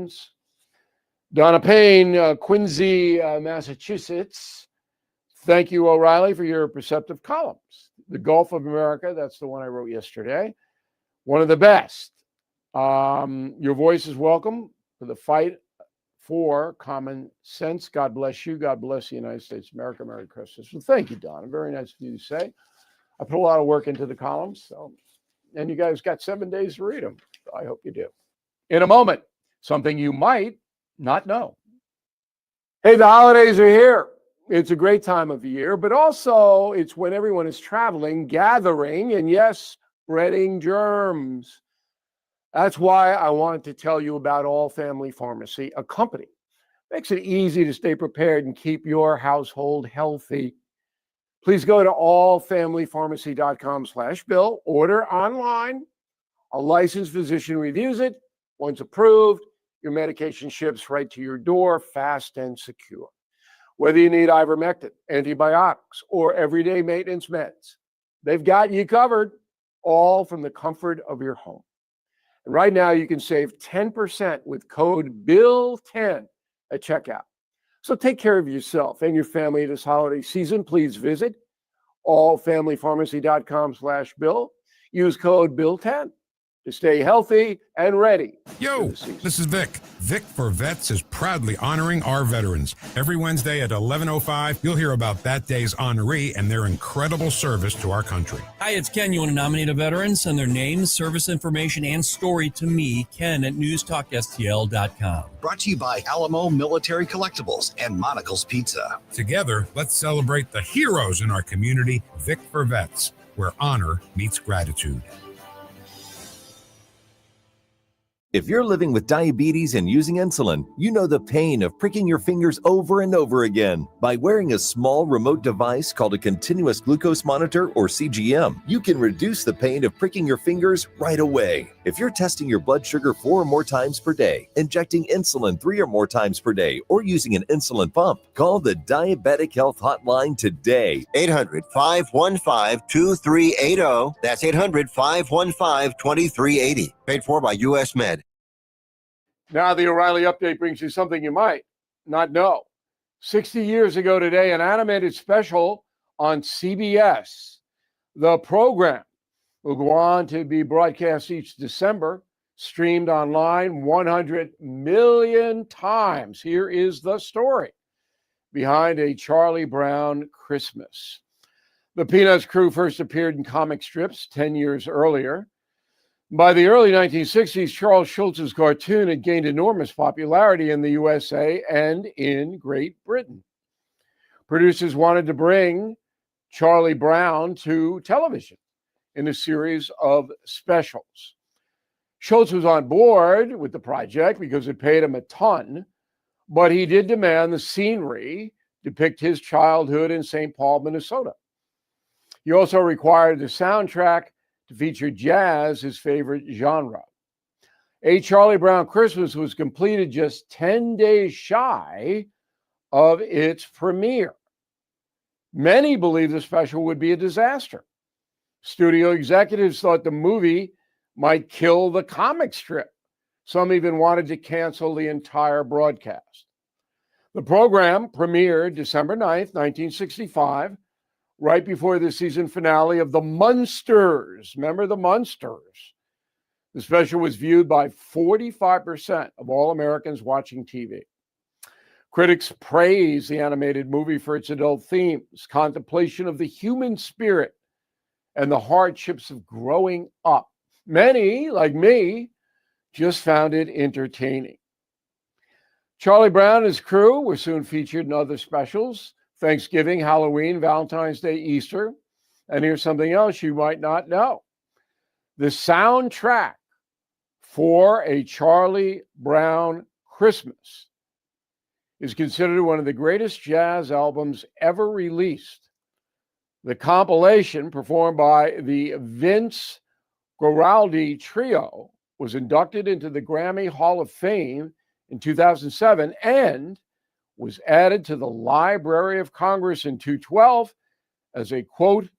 veterans. Donna Payne, Quincy, Massachusetts. Thank you, O'Reilly, for your perceptive columns. The Gulf of America, that's the one I wrote yesterday. One of the best. Your voice is welcome for the fight for common sense. God bless you. God bless the United States of America. Merry Christmas. Well, thank you, Donna. Very nice of you to say. I put a lot of work into the columns, and you guys got 7 days to read them. So I hope you do. In a moment, something you might not know. Hey, the holidays are here. It's a great time of year, but also it's when everyone is traveling, gathering, and yes, spreading germs. That's why I wanted to tell you about All Family Pharmacy, a company that makes it easy to stay prepared and keep your household healthy. Please go to allfamilypharmacy.com/bill, order online. A licensed physician reviews it. Once approved, your medication ships right to your door, fast and secure. Whether you need ivermectin, antibiotics, or everyday maintenance meds, they've got you covered, all from the comfort of your home. And right now, you can save 10% with code BILL10 at checkout. So take care of yourself and your family this holiday season. Please visit allfamilypharmacy.com/bill. Use code BILL10 to stay healthy and ready. Yo, this is Vic. Vic for Vets is proudly honoring our veterans. Every Wednesday at 11:05, you'll hear about that day's honoree and their incredible service to our country. Hi, it's Ken. You want to nominate a veteran? Send their name, service information, and story to me, Ken, at newstalkstl.com. Brought to you by Alamo Military Collectibles and Monocle's Pizza. Together, let's celebrate the heroes in our community. Vic for Vets, where honor meets gratitude. If you're living with diabetes and using insulin, you know the pain of pricking your fingers over and over again. By wearing a small remote device called a continuous glucose monitor, or CGM, you can reduce the pain of pricking your fingers right away. If you're testing your blood sugar 4 or more times per day, injecting insulin 3 or more times per day, or using an insulin pump, call the Diabetic Health Hotline today. 800-515-2380. That's 800-515-2380. Paid for by U.S. Med. Now the O'Reilly Update brings you something you might not know. 60 years ago today, an animated special on CBS. The program will go on to be broadcast each December, streamed online 100 million times. Here is the story behind A Charlie Brown Christmas. The Peanuts crew first appeared in comic strips 10 years earlier. By the early 1960s, Charles Schulz's cartoon had gained enormous popularity in the USA and in Great Britain. Producers wanted to bring Charlie Brown to television in a series of specials. Schulz was on board with the project because it paid him a ton, but he did demand the scenery depict his childhood in St. Paul, Minnesota. He also required the soundtrack to feature jazz, his favorite genre. A Charlie Brown Christmas was completed just 10 days shy of its premiere. Many believed the special would be a disaster. Studio executives thought the movie might kill the comic strip. Some even wanted to cancel the entire broadcast. The program premiered December 9th, 1965, right before the season finale of The Munsters. Remember The Munsters? The special was viewed by 45% of all Americans watching TV. Critics praised the animated movie for its adult themes, contemplation of the human spirit, and the hardships of growing up. Many, like me, just found it entertaining. Charlie Brown and his crew were soon featured in other specials: Thanksgiving, Halloween, Valentine's Day, Easter. And here's something else you might not know. The soundtrack for A Charlie Brown Christmas is considered one of the greatest jazz albums ever released. The compilation, performed by the Vince Guaraldi Trio, was inducted into the Grammy Hall of Fame in 2007 and was added to the Library of Congress in 2012 as a, quote,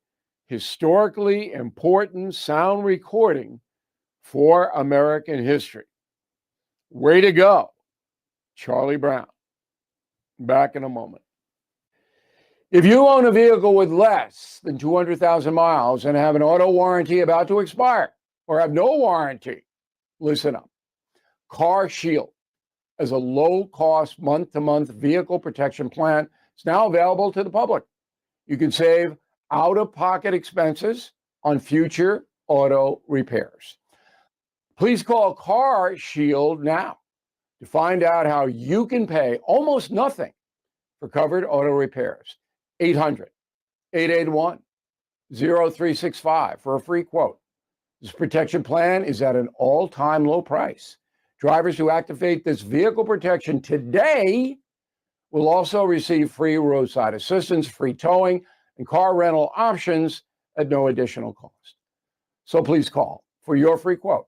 historically important sound recording for American history. Way to go. Charlie Brown. Back in a moment. If you own a vehicle with less than 200,000 miles and have an auto warranty about to expire or have no warranty, listen up. Car Shield is a low-cost month-to-month vehicle protection plan. It's now available to the public. You can save out-of-pocket expenses on future auto repairs. Please call Car Shield now to find out how you can pay almost nothing for covered auto repairs. 800-881-0365 for a free quote. This protection plan is at an all-time low price. Drivers who activate this vehicle protection today will also receive free roadside assistance, free towing, and car rental options at no additional cost. So please call for your free quote.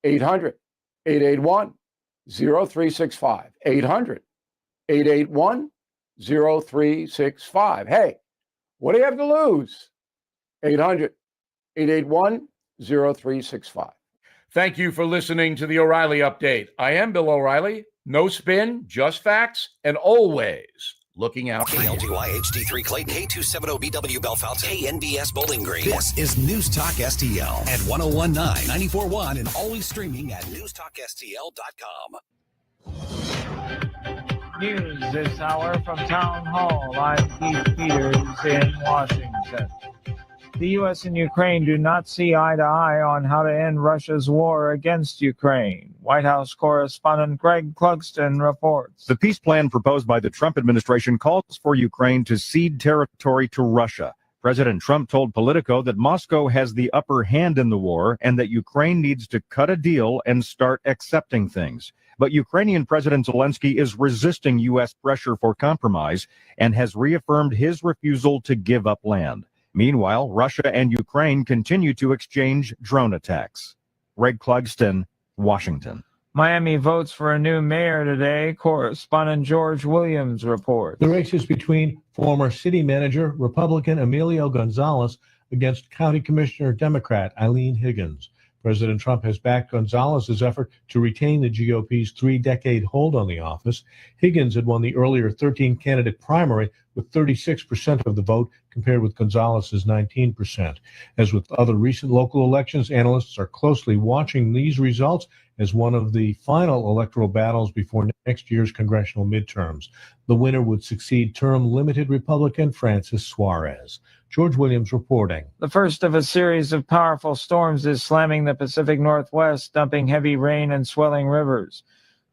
800-881-0365. 800-881-0365. Hey, what do you have to lose? 800-881-0365. Thank you for listening to the O'Reilly Update. I am Bill O'Reilly. No spin, just facts, and always looking out for you. KLGY HD3 Clayton, K270BW Belfast, KNBS Bowling Green. This is News Talk STL at 1019, 94.1, and always streaming at newstalkstl.com. News this hour from Town Hall. I'm Keith Peters in Washington. The U.S. and Ukraine do not see eye to eye on how to end Russia's war against Ukraine. White House correspondent Greg Clugston reports. The peace plan proposed by the Trump administration calls for Ukraine to cede territory to Russia. President Trump told Politico that Moscow has the upper hand in the war and that Ukraine needs to cut a deal and start accepting things. But Ukrainian President Zelensky is resisting U.S. pressure for compromise and has reaffirmed his refusal to give up land. Meanwhile, Russia and Ukraine continue to exchange drone attacks. Greg Clugston, Washington. Miami votes for a new mayor today. Correspondent George Williams reports. The race is between former city manager Republican Emilio Gonzalez against County Commissioner Democrat Eileen Higgins. President Trump has backed Gonzalez's effort to retain the GOP's three-decade hold on the office. Higgins had won the earlier 13-candidate primary with 36% of the vote, compared with Gonzalez's 19%. As with other recent local elections, analysts are closely watching these results as one of the final electoral battles before next year's congressional midterms. The winner would succeed term-limited Republican Francis Suarez. George Williams reporting. The first of a series of powerful storms is slamming the Pacific Northwest, dumping heavy rain and swelling rivers.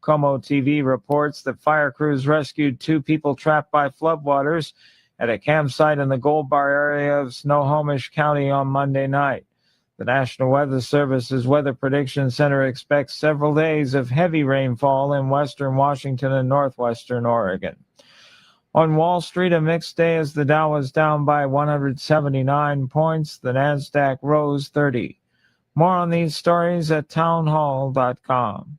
Como TV reports that fire crews rescued 2 people trapped by floodwaters at a campsite in the Gold Bar area of Snohomish County on Monday night. The National Weather Service's Weather Prediction Center expects several days of heavy rainfall in western Washington and northwestern Oregon. On Wall Street, a mixed day as the Dow was down by 179 points. The Nasdaq rose 30. More on these stories at townhall.com.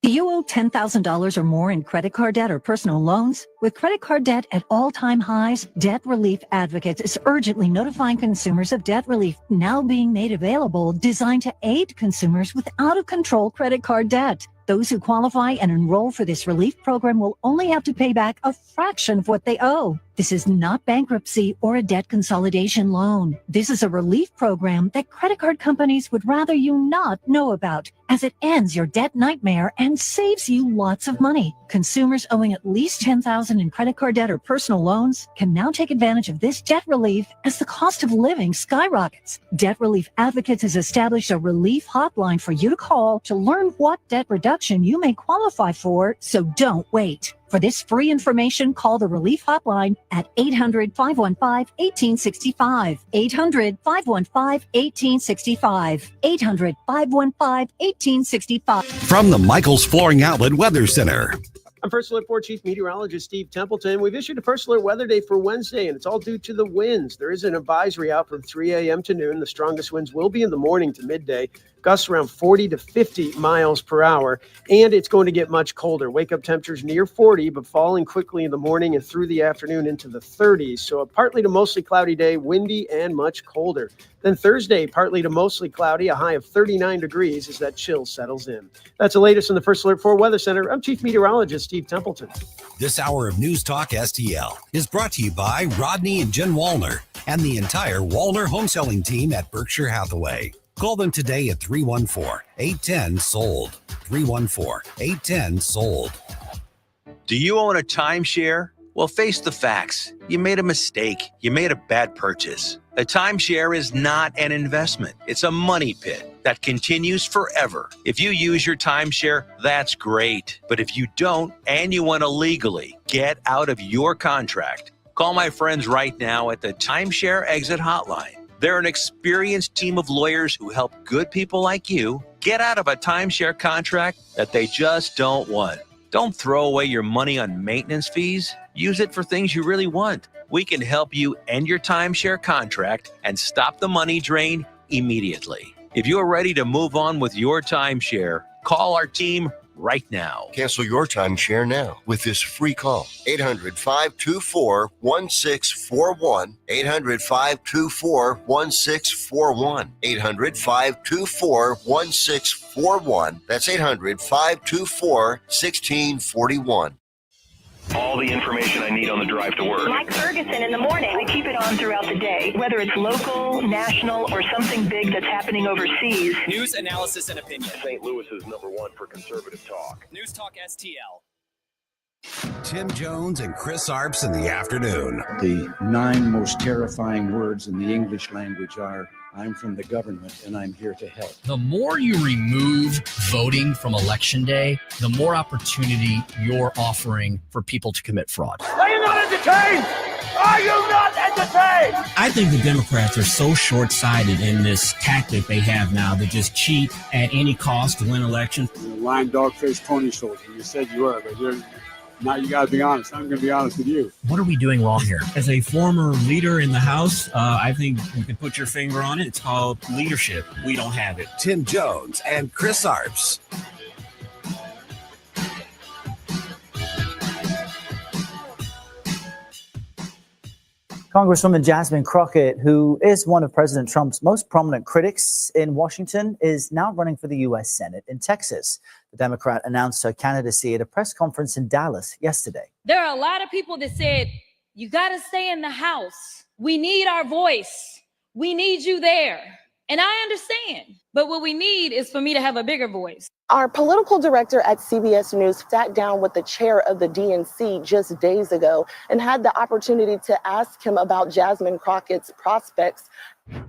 Do you owe $10,000 or more in credit card debt or personal loans? With credit card debt at all-time highs, Debt Relief Advocates is urgently notifying consumers of debt relief now being made available, designed to aid consumers with out-of-control credit card debt. Those who qualify and enroll for this relief program will only have to pay back a fraction of what they owe. This is not bankruptcy or a debt consolidation loan. This is a relief program that credit card companies would rather you not know about, as it ends your debt nightmare and saves you lots of money. Consumers owing at least $10,000 in credit card debt or personal loans can now take advantage of this debt relief as the cost of living skyrockets. Debt Relief Advocates has established a relief hotline for you to call to learn what debt reduction you may qualify for, so don't wait. For this free information, call the Relief Hotline at 800-515-1865. 800-515-1865. 800-515-1865. From the Michaels Flooring Outlet Weather Center. I'm First Alert 4 Chief Meteorologist Steve Templeton. We've issued a First Alert weather day for Wednesday, and it's all due to the winds. There is an advisory out from 3 a.m. to noon. The strongest winds will be in the morning to midday. gusts around 40 to 50 miles per hour, and it's going to get much colder. Wake-up temperatures near 40, but falling quickly in the morning and through the afternoon into the 30s. So a partly to mostly cloudy day, windy and much colder. Then Thursday, partly to mostly cloudy, a high of 39 degrees as that chill settles in. That's the latest in the First Alert 4 Weather Center. I'm Chief Meteorologist Steve Templeton. This hour of News Talk STL is brought to you by Rodney and Jen Wallner and the entire Wallner home selling team at Berkshire Hathaway. Call them today at 314-810-SOLD. 314-810-SOLD. Do you own a timeshare? Well, face the facts. You made a mistake. You made a bad purchase. A timeshare is not an investment. It's a money pit that continues forever. If you use your timeshare, that's great. But if you don't and you want to legally get out of your contract, call my friends right now at the Timeshare Exit Hotline. They're an experienced team of lawyers who help good people like you get out of a timeshare contract that they just don't want. Don't throw away your money on maintenance fees. Use it for things you really want. We can help you end your timeshare contract and stop the money drain immediately. If you're ready to move on with your timeshare, call our team right now. Cancel your timeshare now with this free call. 800-524-1641. 800-524-1641. 800-524-1641. That's 800-524-1641. All the information I need on the drive to work. Like Ferguson in the morning. I keep it on throughout the day, whether it's local, national, or something big that's happening overseas. News, analysis, and opinion. St. Louis is #1 for conservative talk. News Talk STL. Tim Jones and Chris Arps in the afternoon. The 9 most terrifying words in the English language are, I'm from the government and I'm here to help. The more you remove voting from Election Day, the more opportunity you're offering for people to commit fraud. Are you not entertained? Are you not entertained? I think the Democrats are so short-sighted in this tactic they have now to just cheat at any cost to win elections. Lying dog-faced pony soldier. You said you were, but now you got to be honest. I'm going to be honest with you. What are we doing wrong here? As a former leader in the House, I think you can put your finger on it. It's called leadership. We don't have it. Tim Jones and Chris Arps. Congresswoman Jasmine Crockett, who is one of President Trump's most prominent critics in Washington, is now running for the U.S. Senate in Texas. The Democrat announced her candidacy at a press conference in Dallas yesterday. There are a lot of people that said, you got to stay in the House. We need our voice. We need you there. And I understand. But what we need is for me to have a bigger voice. Our political director at CBS News sat down with the chair of the DNC just days ago and had the opportunity to ask him about Jasmine Crockett's prospects.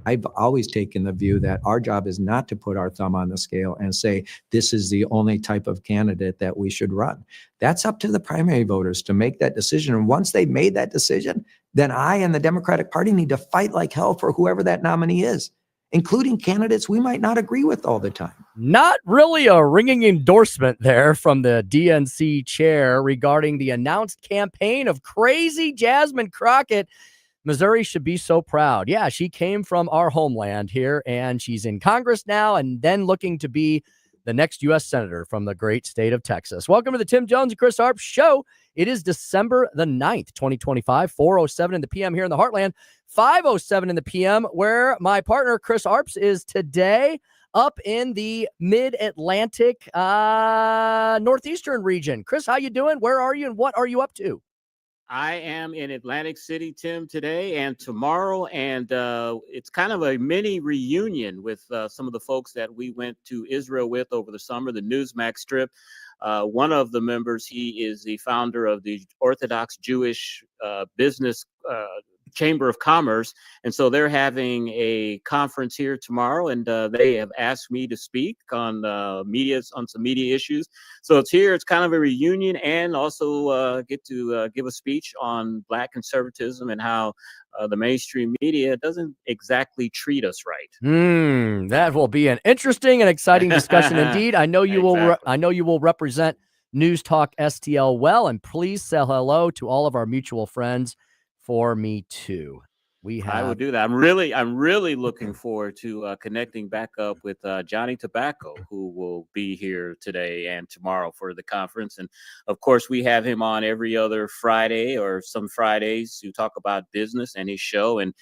I've always taken the view that our job is not to put our thumb on the scale and say, this is the only type of candidate that we should run. That's up to the primary voters to make that decision. And once they've made that decision, then I and the Democratic Party need to fight like hell for whoever that nominee is, including candidates we might not agree with all the time. Not really a ringing endorsement there from the DNC chair regarding the announced campaign of crazy Jasmine Crockett. Missouri should be so proud. Yeah, she came from our homeland here, and she's in Congress now and then looking to be the next U.S. Senator from the great state of Texas. Welcome to the Tim Jones and Chris Arps Show. It is December the 9th, 2025, 4:07 in the p.m. here in the Heartland, 5:07 in the p.m., where my partner Chris Arps is today up in the mid-Atlantic northeastern region. Chris, how you doing? Where are you and what are you up to? I am in Atlantic City, Tim, today and tomorrow, and it's kind of a mini reunion with some of the folks that we went to Israel with over the summer, the Newsmax trip. One of the members, he is the founder of the Orthodox Jewish Business Chamber of Commerce, and so they're having a conference here tomorrow, and they have asked me to speak on some media issues. So it's here. It's kind of a reunion, and also get to give a speech on Black conservatism and how the mainstream media doesn't exactly treat us right. That will be an interesting and exciting discussion indeed. I know you will. I know you will represent News Talk STL well, and please say hello to all of our mutual friends for me too. I will do that. I'm really looking forward to connecting back up with Johnny Tobacco, who will be here today and tomorrow for the conference. And of course, we have him on every other Friday or some Fridays to talk about business and his show. And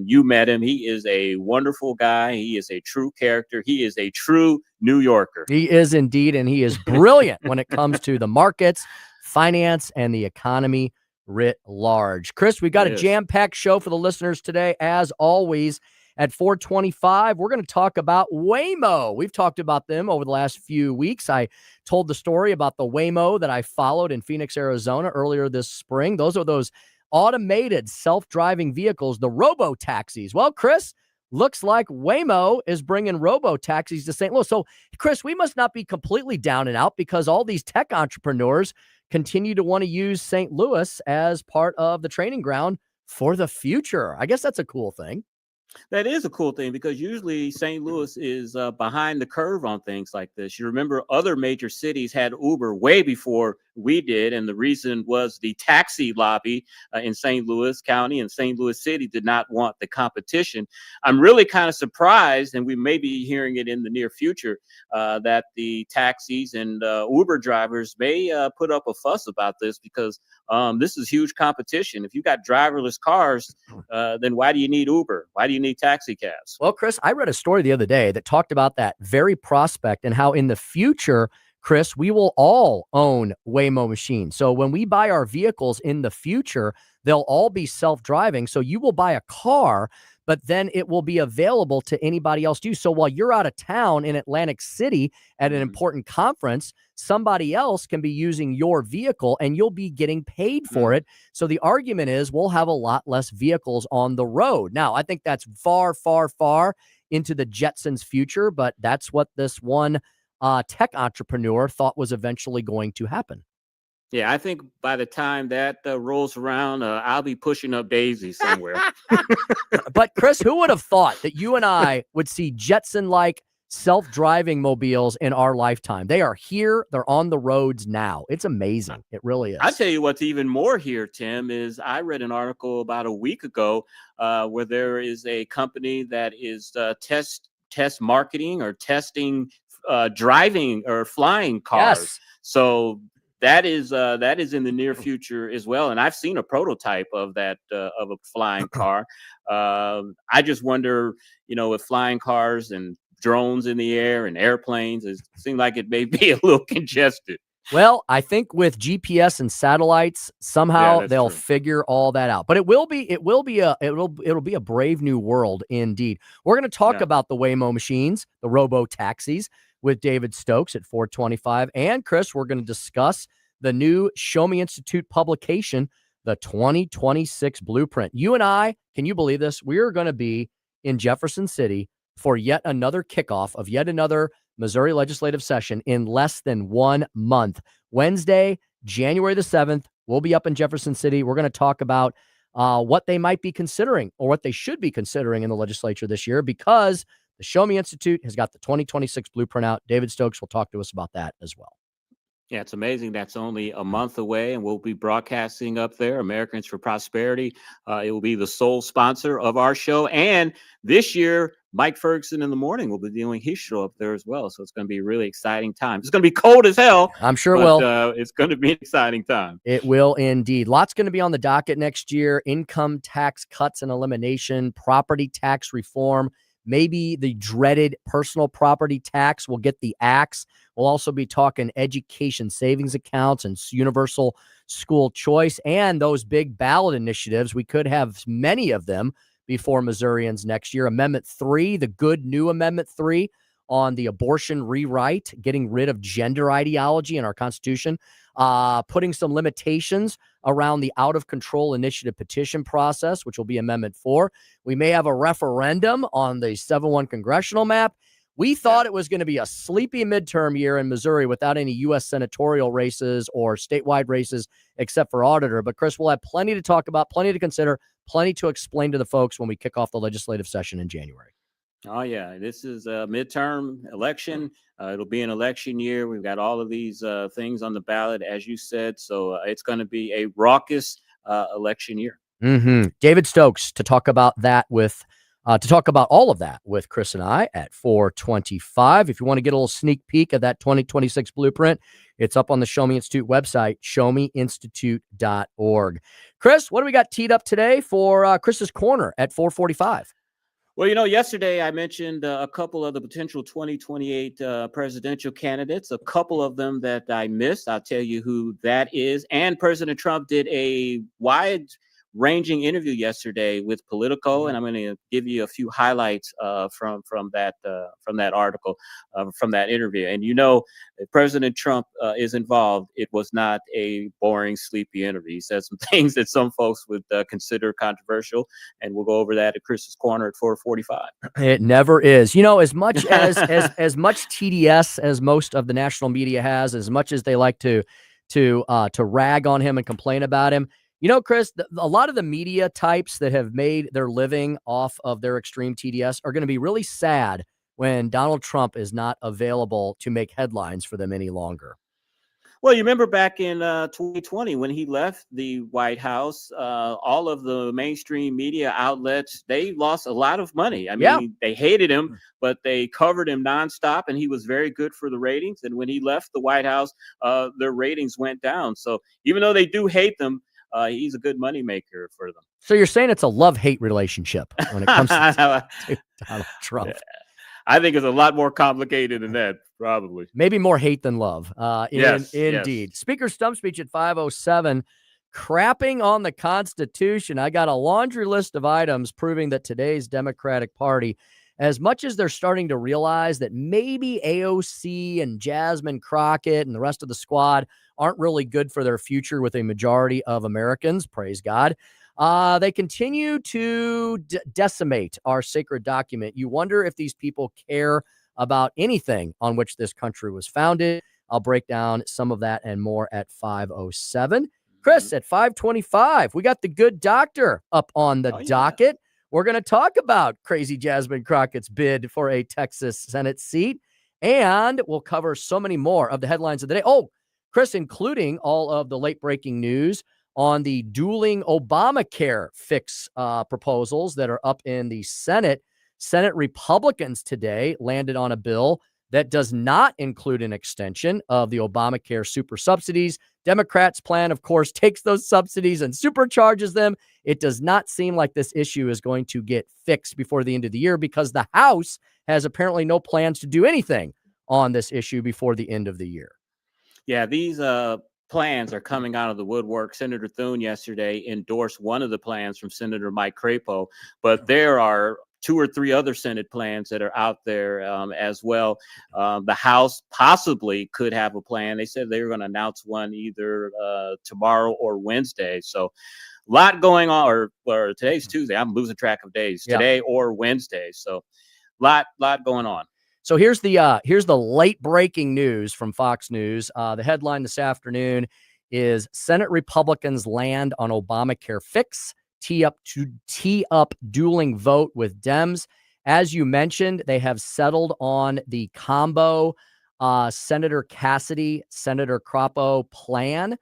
you met him. He is a wonderful guy. He is a true character. He is a true New Yorker. He is indeed, and he is brilliant when it comes to the markets, finance, and the economy writ large. Chris, we got a jam-packed show for the listeners today. As always, at 4:25, we're going to talk about Waymo. We've talked about them over the last few weeks. I told the story about the Waymo that I followed in Phoenix, Arizona earlier this spring. Those are those automated self-driving vehicles, the robo-taxis. Well, Chris, looks like Waymo is bringing robo-taxis to St. Louis. So, Chris, we must not be completely down and out because all these tech entrepreneurs continue to want to use St. Louis as part of the training ground for the future. I guess that's a cool thing. That is a cool thing because usually St. Louis is behind the curve on things like this. You remember other major cities had Uber way before we did. And the reason was the taxi lobby in St. Louis County and St. Louis City did not want the competition. I'm really kind of surprised, and we may be hearing it in the near future, that the taxis and Uber drivers may put up a fuss about this because this is huge competition. If you got driverless cars, then why do you need Uber? Why do you need taxi cabs? Well, Chris, I read a story the other day that talked about that very prospect and how in the future, Chris, we will all own Waymo machines. So when we buy our vehicles in the future, they'll all be self-driving. So you will buy a car, but then it will be available to anybody else to use. So while you're out of town in Atlantic City at an important conference, somebody else can be using your vehicle and you'll be getting paid for it. So the argument is we'll have a lot less vehicles on the road. Now, I think that's far, far, far into the Jetsons' future, but that's what this one tech entrepreneur thought was eventually going to happen. Yeah, I think by the time that rolls around, I'll be pushing up Daisy somewhere. But Chris, who would have thought that you and I would see Jetson-like self-driving mobiles in our lifetime? They are here. They're on the roads now. It's amazing. It really is. I tell you what's even more here, Tim, is I read an article about a week ago where there is a company that is test marketing or testing driving or flying cars. Yes. So that is in the near future as well. And I've seen a prototype of that of a flying car. I just wonder, with flying cars and drones in the air and airplanes, it seems like it may be a little congested. Well, I think with GPS and satellites, somehow they'll figure all that out. But it'll be a brave new world indeed. We're going to talk about the Waymo machines, the robo taxis, with David Stokes at 4:25. And Chris, we're going to discuss the new Show Me Institute publication, the 2026 Blueprint. You and I, can you believe this? We are going to be in Jefferson City for yet another kickoff of yet another Missouri legislative session in less than 1 month. Wednesday, January the 7th, we'll be up in Jefferson City. We're going to talk about what they might be considering or what they should be considering in the legislature this year, because the Show Me Institute has got the 2026 Blueprint out. David Stokes will talk to us about that as well. Yeah, it's amazing. That's only a month away, and we'll be broadcasting up there. Americans for Prosperity. It will be the sole sponsor of our show. And this year, Mike Ferguson in the Morning will be doing his show up there as well. So it's going to be a really exciting time. It's going to be cold as hell. I'm sure it will. It's going to be an exciting time. It will indeed. Lots going to be on the docket next year. Income tax cuts and elimination, property tax reform, maybe the dreaded personal property tax will get the axe. We'll also be talking education savings accounts and universal school choice and those big ballot initiatives. We could have many of them before Missourians next year. Amendment 3, the good new Amendment 3 on the abortion rewrite, getting rid of gender ideology in our Constitution, putting some limitations around the out-of-control initiative petition process, which will be Amendment 4. We may have a referendum on the 7-1 congressional map. We thought it was going to be a sleepy midterm year in Missouri without any U.S. senatorial races or statewide races except for auditor. But, Chris, we'll have plenty to talk about, plenty to consider, plenty to explain to the folks when we kick off the legislative session in January. Oh, yeah. This is a midterm election. It'll be an election year. We've got all of these things on the ballot, as you said. So it's going to be a raucous election year. David Stokes to talk about that with to talk about all of that with Chris and I at 4:25. If you want to get a little sneak peek of that 2026 blueprint, it's up on the Show Me Institute website, showmeinstitute.org. Chris, what do we got teed up today for Chris's Corner at 4:45? Well, yesterday I mentioned a couple of the potential 2028 presidential candidates, a couple of them that I missed. I'll tell you who that is. And President Trump did a wide-ranging interview yesterday with Politico, and I'm going to give you a few highlights from that article, from that interview. And if President Trump is involved, it was not a boring, sleepy interview. He said some things that some folks would consider controversial, and we'll go over that at Chris's Corner at 4:45. It never is. As much as much TDS as most of the national media has, as much as they like to rag on him and complain about him. Chris, a lot of the media types that have made their living off of their extreme TDS are going to be really sad when Donald Trump is not available to make headlines for them any longer. Well, you remember back in 2020 when he left the White House, all of the mainstream media outlets, they lost a lot of money. I mean, they hated him, but they covered him nonstop, and he was very good for the ratings. And when he left the White House, their ratings went down. So even though they do hate them, he's a good moneymaker for them. So you're saying it's a love-hate relationship when it comes to Donald Trump? Yeah. I think it's a lot more complicated than that, probably. Maybe more hate than love. Yes, indeed. yes. Speaker's stump speech at 5:07, crapping on the Constitution. I got a laundry list of items proving that today's Democratic Party, as much as they're starting to realize that maybe AOC and Jasmine Crockett and the rest of the squad aren't really good for their future with a majority of Americans, praise God, they continue to decimate our sacred document. You wonder if these people care about anything on which this country was founded. I'll break down some of that and more at 5:07. Chris, at 5:25, we got the good doctor up on the docket. We're going to talk about crazy Jasmine Crockett's bid for a Texas Senate seat, and we'll cover so many more of the headlines of the day. Oh, Chris, including all of the late-breaking news on the dueling Obamacare fix proposals that are up in the Senate. Senate Republicans today landed on a bill that does not include an extension of the Obamacare super subsidies. Democrats' plan, of course, takes those subsidies and supercharges them. It does not seem like this issue is going to get fixed before the end of the year because the House has apparently no plans to do anything on this issue before the end of the year. Yeah, these plans are coming out of the woodwork. Senator Thune yesterday endorsed one of the plans from Senator Mike Crapo, but there are 2 or 3 other Senate plans that are out there as well. The House possibly could have a plan. They said they were going to announce one either tomorrow or Wednesday. So a lot going on, or today's Tuesday. I'm losing track of days. Today or Wednesday. So lot going on. So here's the late breaking news from Fox News. The headline this afternoon is Senate Republicans land on Obamacare fix, tee up dueling vote with Dems. As you mentioned, they have settled on the combo Senator Cassidy, Senator Crapo plan.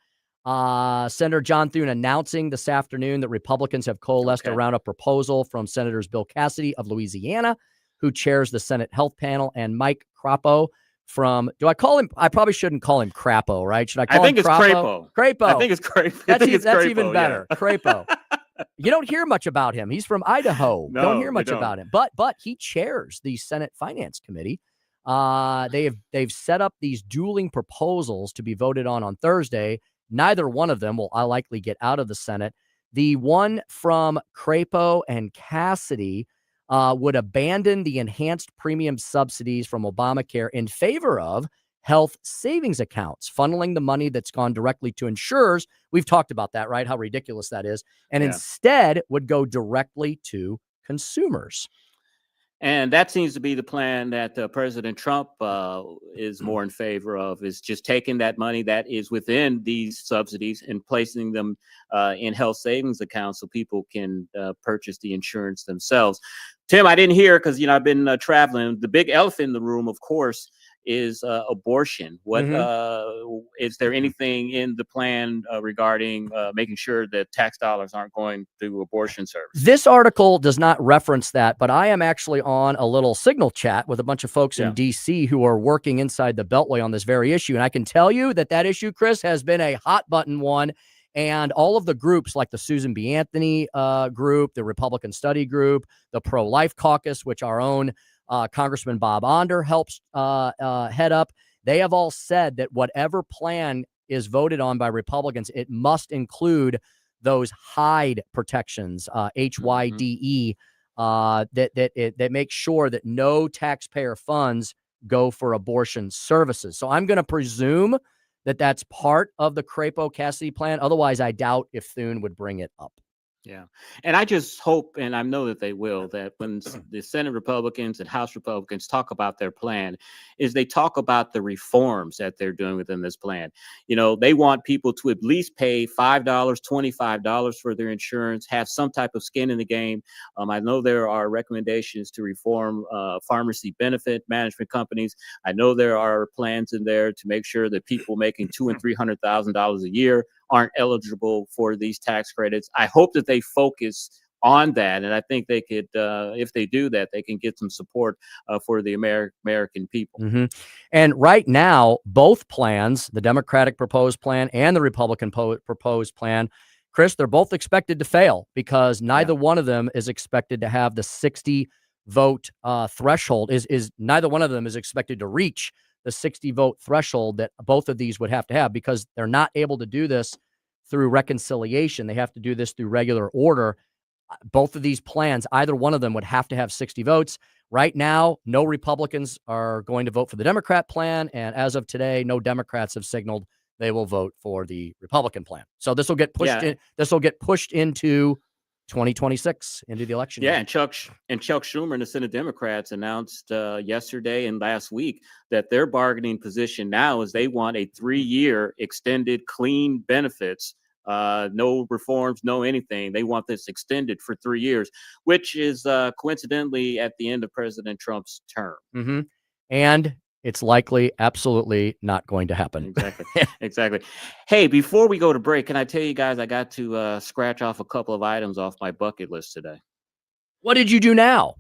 Senator John Thune announcing this afternoon that Republicans have coalesced around a proposal from Senators Bill Cassidy of Louisiana, who chairs the Senate Health Panel, and Mike Crapo from, do I call him? I probably shouldn't call him Crapo, right? Should I call him Crapo? I think it's Crapo. Crapo. I think it's Crapo. That's even better. Crapo. You don't hear much about him. He's from Idaho. No, don't hear much about him. But he chairs the Senate Finance Committee. They've set up these dueling proposals to be voted on Thursday. Neither one of them will likely get out of the Senate. The one from Crapo and Cassidy would abandon the enhanced premium subsidies from Obamacare in favor of health savings accounts, funneling the money that's gone directly to insurers. We've talked about that, right? How ridiculous that is. And instead would go directly to consumers. And that seems to be the plan that President Trump is more in favor of, is just taking that money that is within these subsidies and placing them in health savings accounts so people can purchase the insurance themselves. Tim, I didn't hear because, I've been traveling. The big elephant in the room, of course, is abortion. What is there anything in the plan regarding making sure that tax dollars aren't going to abortion services? This article does not reference that, but I am actually on a little Signal chat with a bunch of folks in D.C. who are working inside the Beltway on this very issue. And I can tell you that issue, Chris, has been a hot button one. And all of the groups like the Susan B. Anthony group, the Republican Study Group, the Pro-Life Caucus, which our own Congressman Bob Onder helps head up, they have all said that whatever plan is voted on by Republicans, it must include those HYDE protections, HYDE, that make sure that no taxpayer funds go for abortion services. So I'm going to presume that that's part of the Crapo-Cassidy plan. Otherwise, I doubt if Thune would bring it up. Yeah. And I just hope, and I know that they will, that when the Senate Republicans and House Republicans talk about their plan, is they talk about the reforms that they're doing within this plan. You know, they want people to at least pay $5, $25 for their insurance, have some type of skin in the game. I know there are recommendations to reform pharmacy benefit management companies. I know there are plans in there to make sure that people making $200,000 and $300,000 a year aren't eligible for these tax credits. I hope that they focus on that, and I think they could, if they do that, they can get some support for the American people. And right now, both plans, the Democratic proposed plan and the Republican proposed plan, Chris, they're both expected to fail because neither one of them is expected to have the 60 vote threshold. Neither one of them is expected to reach the 60 vote threshold that both of these would have to have, because they're not able to do this through reconciliation. They have to do this through regular order. Both of these plans, either one of them would have to have 60 votes. Right now, no Republicans are going to vote for the Democrat plan. And as of today, no Democrats have signaled they will vote for the Republican plan. So this will get pushed this will get pushed into 2026, into the election year. And Chuck Schumer and the Senate Democrats announced yesterday and last week that their bargaining position now is they want a 3-year extended clean benefits, no reforms, no anything. They want this extended for 3 years, which is coincidentally at the end of President Trump's term. And it's likely absolutely not going to happen. Exactly. Hey, before we go to break, can I tell you guys I got to scratch off a couple of items off my bucket list today. What did you do now?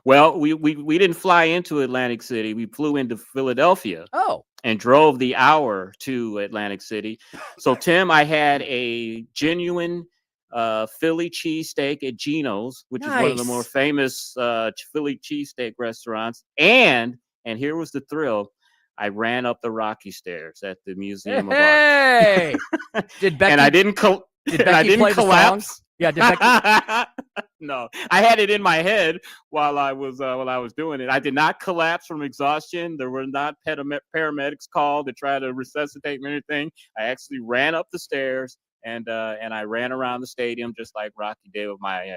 Well, we didn't fly into Atlantic City. We flew into Philadelphia. Oh. And drove the hour to Atlantic City. So, Tim, I had a genuine Philly cheesesteak at Geno's, which is one of the more famous Philly cheesesteak restaurants. And here was the thrill. I ran up the rocky stairs at the Museum of Art. Did Becky, and I didn't play collapse. Yeah, did Becky? No, I had it in my head while I was doing it. I did not collapse from exhaustion. There were not paramedics called to try to resuscitate me or anything. I actually ran up the stairs and I ran around the stadium just like Rocky did with my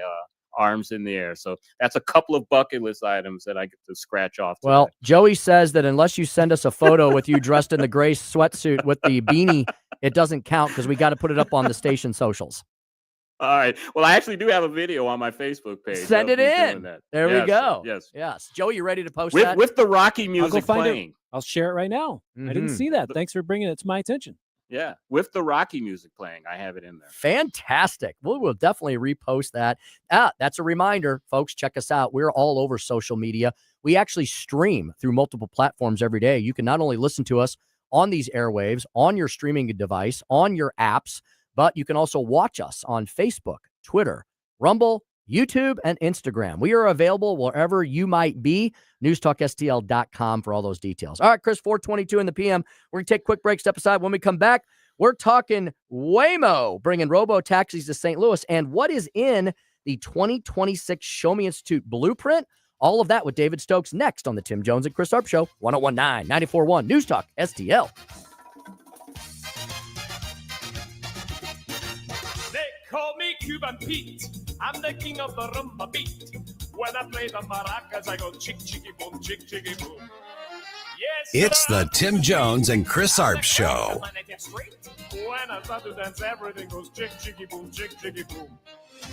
arms in the air. So that's a couple of bucket list items that I get to scratch off today. Well, Joey says that unless you send us a photo with you dressed in the gray sweatsuit with the beanie, it doesn't count because we got to put it up on the station socials. All right. Well, I actually do have a video on my Facebook page. Send it in. There we go. Yes. Joey, you ready to post that? With the Rocky music I'll go find playing. It. I'll share it right now. I didn't see that. Thanks for bringing it to my attention. Yeah, with the Rocky music playing, I have it in there. Fantastic. We'll definitely repost that. That's a reminder, folks, check us out. We're all over social media. We actually stream through multiple platforms every day. You can not only listen to us on these airwaves, on your streaming device, on your apps, but you can also watch us on Facebook, Twitter, Rumble, YouTube, and Instagram. We are available wherever you might be. NewsTalkSTL.com for all those details. All right, Chris, 4:22 in the PM. We're going to take a quick break, step aside. When we come back, we're talking Waymo, bringing robo-taxis to St. Louis, and what is in the 2026 Show Me Institute blueprint. All of that with David Stokes next on the Tim Jones and Chris Arps Show, 101.9, 94.1, News Talk, STL. They call me Cuban Pete. I'm the king of the rumba beat. When I play the maracas, I go chick, chicky, boom, chick, chicky, boom. Yes, It's the Tim Jones and Chris Arps Show. When I start to dance, everything goes chick, chicky, boom, chick, chicky, boom.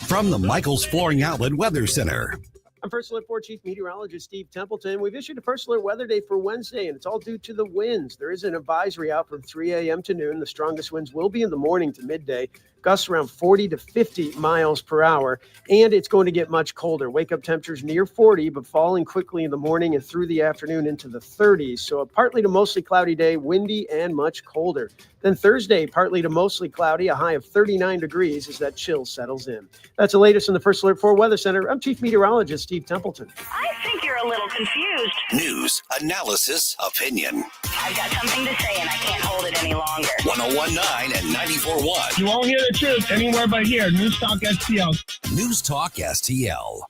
From the Michaels Flooring Outlet Weather Center. I'm First Alert 4 Chief Meteorologist Steve Templeton. We've issued a First Alert weather day for Wednesday, and it's all due to the winds. There is an advisory out from 3 a.m. to noon. The strongest winds will be in the morning to midday. Gusts around 40 to 50 miles per hour, and it's going to get much colder. Wake-up temperatures near 40, but falling quickly in the morning and through the afternoon into the 30s. So a partly to mostly cloudy day, windy and much colder. Then Thursday, partly to mostly cloudy, a high of 39 degrees as that chill settles in. That's the latest in the First Alert 4 Weather Center. I'm Chief Meteorologist Steve Templeton. I think you're a little confused. News, analysis, opinion. I've got something to say and I can't hold it any longer. 1019 and 94.1. You won't hear the truth anywhere but here. News Talk STL. News Talk STL.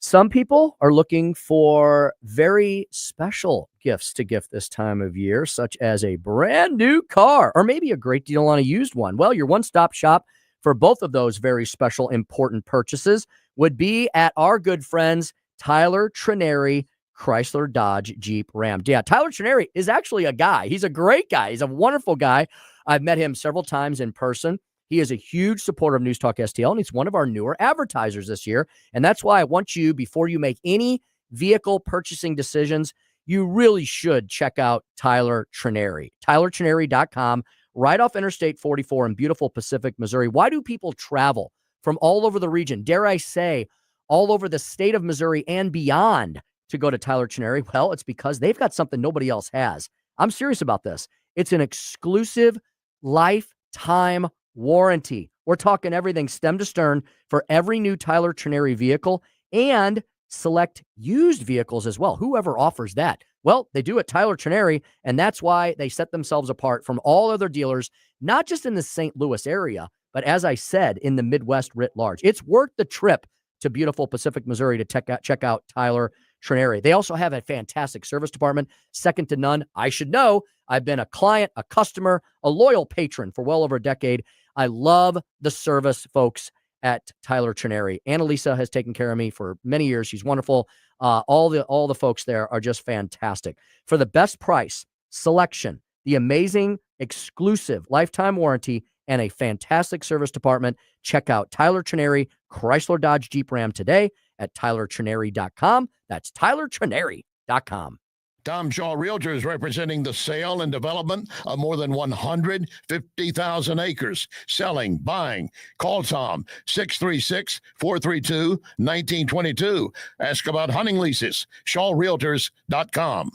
Some people are looking for very special gifts to gift this time of year, such as a brand new car or maybe a great deal on a used one. Well, your one-stop shop for both of those very special, important purchases would be at our good friends, Tyler Trineri, Chrysler, Dodge, Jeep, Ram. Yeah, Tyler Trineri is actually a guy. He's a great guy. He's a wonderful guy. I've met him several times in person. He is a huge supporter of News Talk STL, and he's one of our newer advertisers this year. And that's why I want you, before you make any vehicle purchasing decisions, you really should check out Tyler Trineri. TylerTrineri.com, right off Interstate 44 in beautiful Pacific, Missouri. Why do people travel from all over the region, dare I say, all over the state of Missouri and beyond to go to Tyler Trineri? Well, it's because they've got something nobody else has. I'm serious about this. It's an exclusive lifetime warranty. We're talking everything stem to stern for every new Tyler Trineri vehicle and select used vehicles as well. Whoever offers that? Well, they do at Tyler Trineri, and that's why they set themselves apart from all other dealers, not just in the St. Louis area, but as I said, in the Midwest writ large. It's worth the trip to beautiful Pacific, Missouri to check out Tyler Trineri. They also have a fantastic service department, second to none. I should know. I've been a client, a customer, a loyal patron for well over a decade. I love the service folks at Tyler Trineri. Annalisa has taken care of me for many years. She's wonderful. All the folks there are just fantastic. For the best price, selection, the amazing exclusive lifetime warranty, and a fantastic service department, check out Tyler Trineri, Chrysler, Dodge, Jeep, Ram today at TylerTrineri.com. That's TylerTrineri.com. Tom Shaw Realtors representing the sale and development of more than 150,000 acres. Selling, buying. Call Tom, 636-432-1922. Ask about hunting leases. ShawRealtors.com.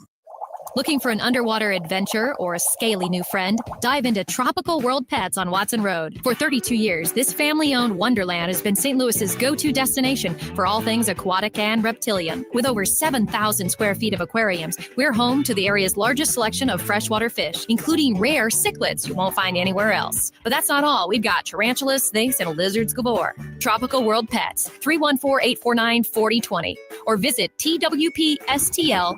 Looking for an underwater adventure or a scaly new friend? Dive into Tropical World Pets on Watson Road. For 32 years, this family-owned wonderland has been St. Louis's go-to destination for all things aquatic and reptilian. With over 7,000 square feet of aquariums, we're home to the area's largest selection of freshwater fish, including rare cichlids you won't find anywhere else. But that's not all. We've got tarantulas, snakes, and lizards galore. Tropical World Pets, 314-849-4020, or visit twpstl.com.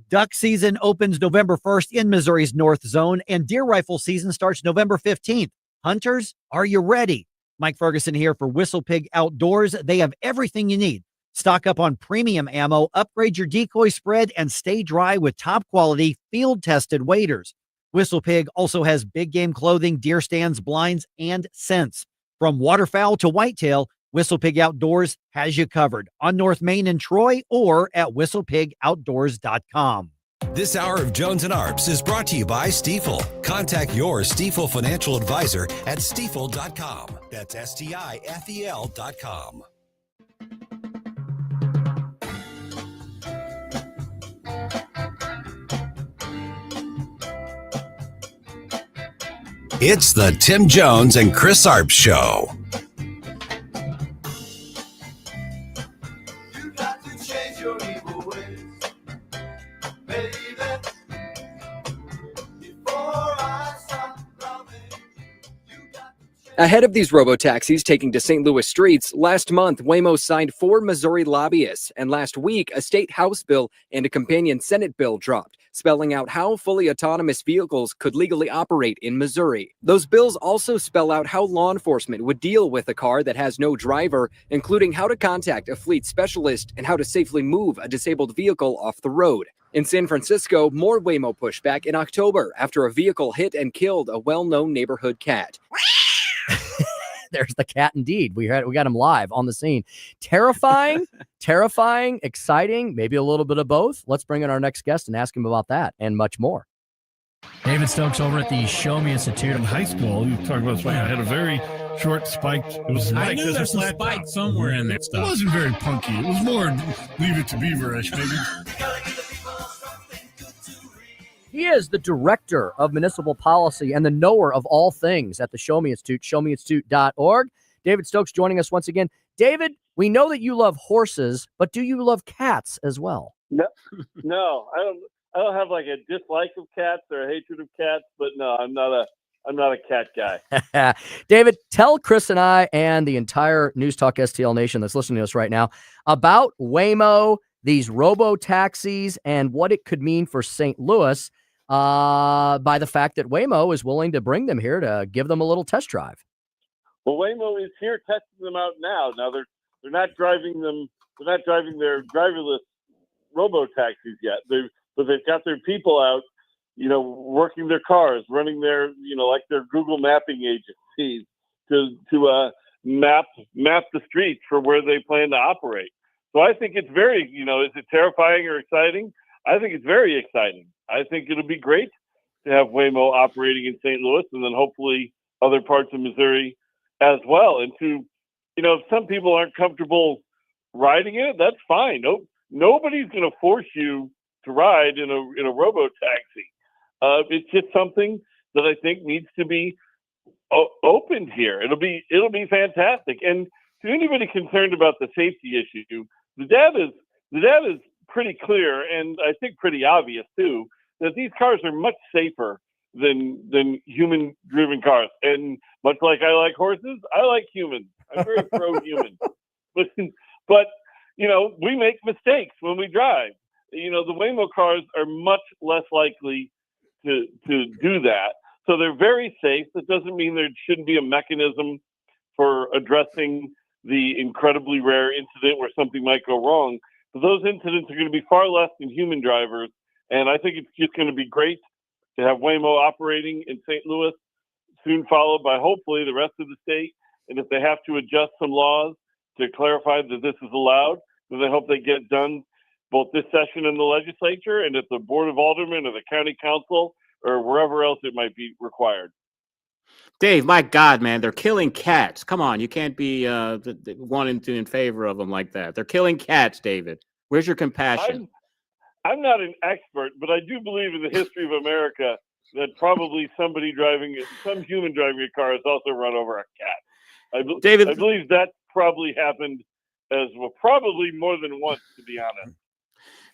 Duck season opens November 1st in Missouri's North Zone, and deer rifle season starts November 15th. Hunters, are you ready? Mike Ferguson here for Whistle Pig Outdoors. They have everything you need. Stock up on premium ammo, upgrade your decoy spread, and stay dry with top-quality, field-tested waders. Whistle Pig also has big game clothing, deer stands, blinds, and scents. From waterfowl to whitetail, Whistle Pig Outdoors has you covered on North Main in Troy or at whistlepigoutdoors.com. This hour of Jones and Arps is brought to you by Stifel. Contact your Stifel financial advisor at stifel.com. That's STIFEL.com. It's the Tim Jones and Chris Arps Show. Ahead of these robo-taxis taking to St. Louis streets, last month, Waymo signed 4 Missouri lobbyists, and last week, a state House bill and a companion Senate bill dropped, spelling out how fully autonomous vehicles could legally operate in Missouri. Those bills also spell out how law enforcement would deal with a car that has no driver, including how to contact a fleet specialist and how to safely move a disabled vehicle off the road. In San Francisco, more Waymo pushback in October after a vehicle hit and killed a well-known neighborhood cat. There's the cat indeed. We got him live on the scene. Terrifying, terrifying, exciting, maybe a little bit of both. Let's bring in our next guest and ask him about that and much more. David Stokes over at the Show Me Institute. In high school, you talk about spike. I had a very short spiked. It was I knew there's a spike somewhere in that stuff. It wasn't very punky. It was more Leave It to Beaver-ish, maybe. He is the director of municipal policy and the knower of all things at the Show Me Institute, showmeinstitute.org. David Stokes joining us once again. David, we know that you love horses, but do you love cats as well? No, I don't have like a dislike of cats or a hatred of cats, but no, I'm not a cat guy. David, tell Chris and I and the entire News Talk STL Nation that's listening to us right now about Waymo, these robo-taxis, and what it could mean for St. Louis by the fact that Waymo is willing to bring them here to give them a little test drive. Well, Waymo is here testing them out now. Now they're not driving them. They're not driving their driverless robo-taxis yet. But they've got their people out, working their cars, running their, like their Google mapping agencies to map the streets for where they plan to operate. So I think it's very, is it terrifying or exciting? I think it's very exciting. I think it'll be great to have Waymo operating in St. Louis and then hopefully other parts of Missouri as well. And to, if some people aren't comfortable riding in it, that's fine. Nobody's going to force you to ride in a robo-taxi. It's just something that I think needs to be opened here. It'll be fantastic. And to anybody concerned about the safety issue, the data is pretty clear, and I think pretty obvious too, that these cars are much safer than human-driven cars. And much like I like horses, I like humans. I'm very pro-human. But we make mistakes when we drive. The Waymo cars are much less likely to do that. So they're very safe. That doesn't mean there shouldn't be a mechanism for addressing the incredibly rare incident where something might go wrong. But those incidents are going to be far less than human drivers. And I think it's just going to be great to have Waymo operating in St. Louis, soon followed by hopefully the rest of the state. And if they have to adjust some laws to clarify that this is allowed, then I hope they get done both this session in the legislature and at the Board of Aldermen or the county council or wherever else it might be required. Dave, my God, man, they're killing cats. Come on, you can't be wanting to in favor of them like that. They're killing cats, David. Where's your compassion? I'm not an expert, but I do believe in the history of America that probably some human driving a car has also run over a cat. I believe that probably happened probably more than once, to be honest.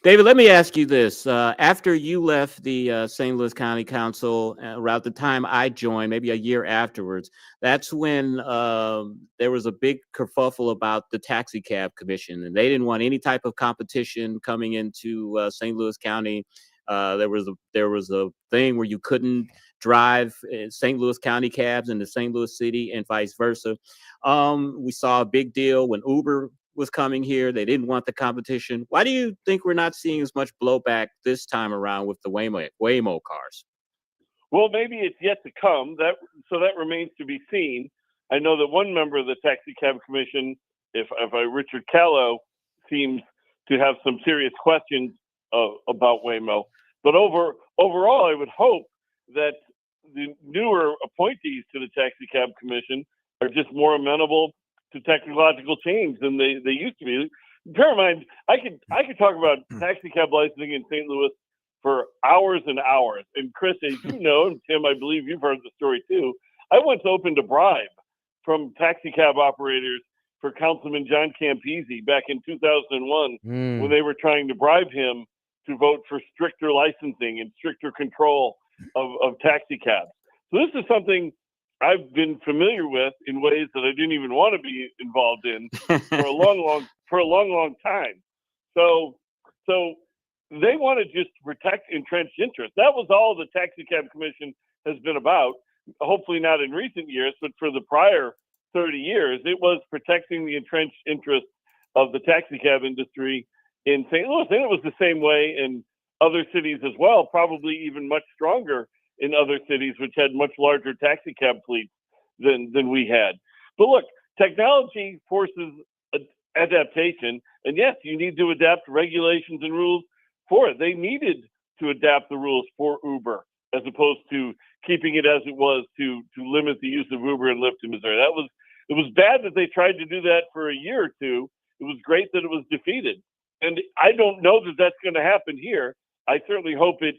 David, let me ask you this. After you left the St. Louis County Council, around the time I joined, maybe a year afterwards, that's when there was a big kerfuffle about the taxi cab commission, and they didn't want any type of competition coming into St. Louis County. There was a thing where you couldn't drive St. Louis County cabs into St. Louis City and vice versa. We saw a big deal when Uber was coming here. They didn't want the competition. Why do you think we're not seeing as much blowback this time around with the Waymo cars? Well, maybe it's yet to come. That remains to be seen. I know that one member of the Taxi Cab Commission, Richard Callow, seems to have some serious questions about Waymo. But overall, I would hope that the newer appointees to the Taxi Cab Commission are just more amenable to technological change than they used to be. Bear in mind, I could talk about taxi cab licensing in St. Louis for hours and hours. And Chris, as you know, and Tim, I believe you've heard the story too. I once opened a bribe from taxi cab operators for Councilman John Campese back in 2001 when they were trying to bribe him to vote for stricter licensing and stricter control of taxi cabs. So this is something I've been familiar with in ways that I didn't even want to be involved in for a long time. So they want to just protect entrenched interests. That was all the Taxi Cab Commission has been about. Hopefully not in recent years, but for the prior 30 years, it was protecting the entrenched interests of the taxi cab industry in St. Louis. And it was the same way in other cities as well, probably even much stronger in other cities which had much larger taxi cab fleets than we had. But look, technology forces adaptation, and yes, you need to adapt regulations and rules for it. They needed to adapt the rules for Uber as opposed to keeping it as it was to limit the use of Uber and Lyft in Missouri. It was bad that they tried to do that for a year or two. It was great that it was defeated. And I don't know that that's going to happen here. I certainly hope it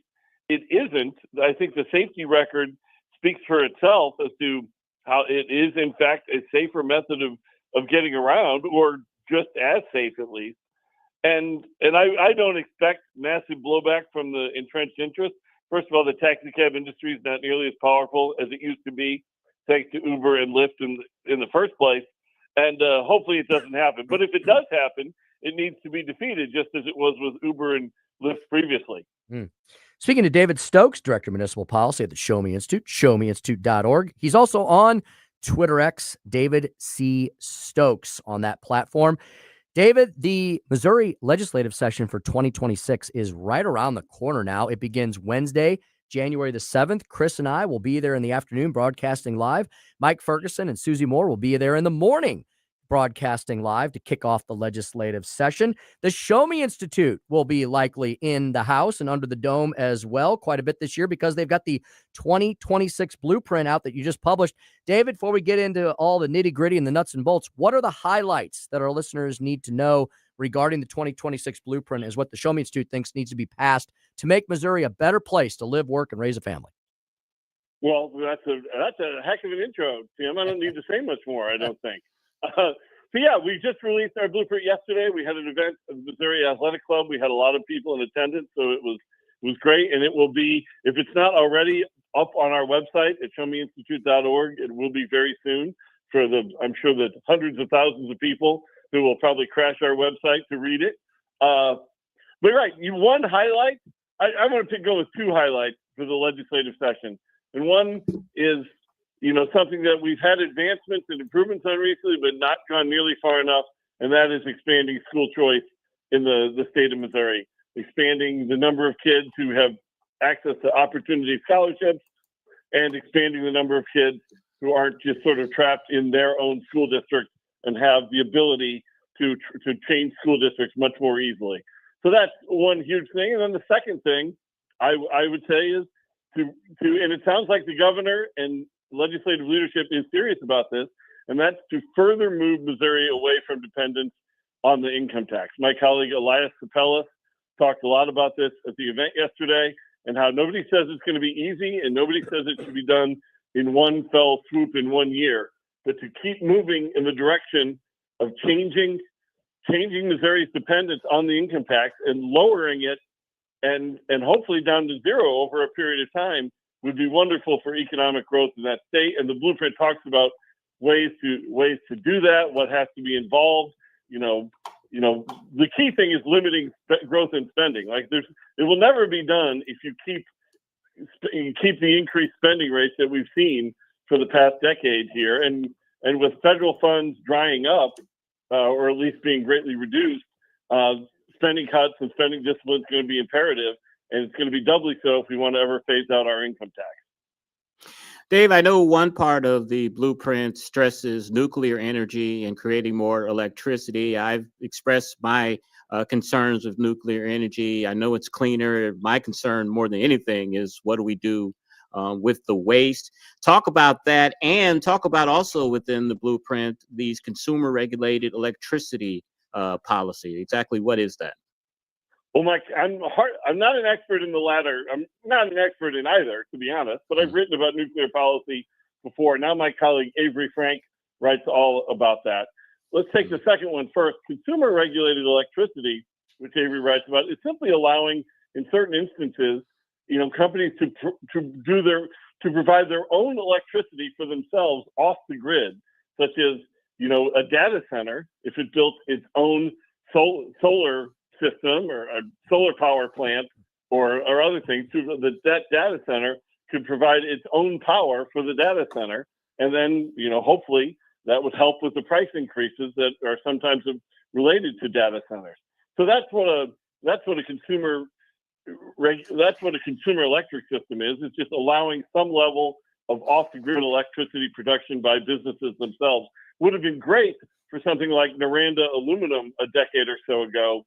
isn't. I think the safety record speaks for itself as to how it is, in fact, a safer method of getting around, or just as safe at least. And I don't expect massive blowback from the entrenched interests. First of all, the taxi cab industry is not nearly as powerful as it used to be, thanks to Uber and Lyft in the first place. And hopefully it doesn't happen. But if it does happen, it needs to be defeated, just as it was with Uber and Lyft previously. Speaking to David Stokes, Director of Municipal Policy at the Show Me Institute, showmeinstitute.org. He's also on Twitter X, David C. Stokes on that platform. David, the Missouri legislative session for 2026 is right around the corner now. It begins Wednesday, January the 7th. Chris and I will be there in the afternoon broadcasting live. Mike Ferguson and Susie Moore will be there in the morning broadcasting live to kick off the legislative session. The Show Me Institute will be likely in the house and under the dome as well quite a bit this year because they've got the 2026 blueprint out that you just published. David, before we get into all the nitty gritty and the nuts and bolts, what are the highlights that our listeners need to know regarding the 2026 blueprint is what the Show Me Institute thinks needs to be passed to make Missouri a better place to live, work, and raise a family? Well, that's a heck of an intro, Tim. I don't need to say much more, I don't think. So yeah, we just released our blueprint yesterday. We had an event at the Missouri Athletic Club. We had a lot of people in attendance, so it was great. And it will be, if it's not already up on our website at showmeinstitute.org, it will be very soon for I'm sure that hundreds of thousands of people who will probably crash our website to read it. But right, one highlight, I want to go with two highlights for the legislative session. And one is, something that we've had advancements and improvements on recently, but not gone nearly far enough, and that is expanding school choice in the state of Missouri, expanding the number of kids who have access to opportunity scholarships, and expanding the number of kids who aren't just sort of trapped in their own school district and have the ability to change school districts much more easily. So that's one huge thing. And then the second thing I would say is and it sounds like the governor and legislative leadership is serious about this, and that's to further move Missouri away from dependence on the income tax. My colleague Elias Capellas talked a lot about this at the event yesterday, and how nobody says it's going to be easy, and nobody says it should be done in one fell swoop in 1 year, but to keep moving in the direction of changing Missouri's dependence on the income tax and lowering it and hopefully down to zero over a period of time would be wonderful for economic growth in that state. And the blueprint talks about ways to do that, what has to be involved. The key thing is limiting growth in spending. Like it will never be done if you keep the increased spending rates that we've seen for the past decade here. And with federal funds drying up, or at least being greatly reduced, spending cuts and spending discipline is going to be imperative. And it's going to be doubly so if we want to ever phase out our income tax. Dave, I know one part of the blueprint stresses nuclear energy and creating more electricity. I've expressed my concerns with nuclear energy. I know it's cleaner. My concern more than anything is what do we do with the waste? Talk about that, and talk about also within the blueprint, these consumer regulated electricity policy. Exactly what is that? Well, Mike, I'm not an expert in the latter. I'm not an expert in either, to be honest, but I've written about nuclear policy before. Now my colleague Avery Frank writes all about that. Let's take the second one first. Consumer regulated electricity, which Avery writes about, is simply allowing, in certain instances, companies to provide their own electricity for themselves off the grid, such as, a data center, if it built its own solar system or a solar power plant or other things, that data center could provide its own power for the data center. And then, hopefully that would help with the price increases that are sometimes related to data centers. So that's what a consumer electric system is. It's just allowing some level of off the grid electricity production by businesses themselves. would have been great for something like Noranda Aluminum a decade or so ago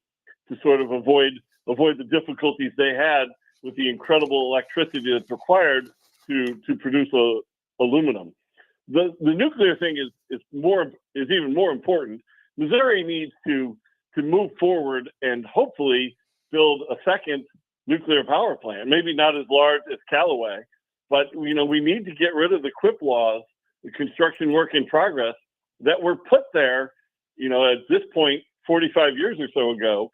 to sort of avoid the difficulties they had with the incredible electricity that's required to produce aluminum. The nuclear thing is even more important. Missouri needs to move forward and hopefully build a second nuclear power plant, maybe not as large as Callaway, but we need to get rid of the QIP laws, the construction work in progress, that were put there, at this point 45 years or so ago,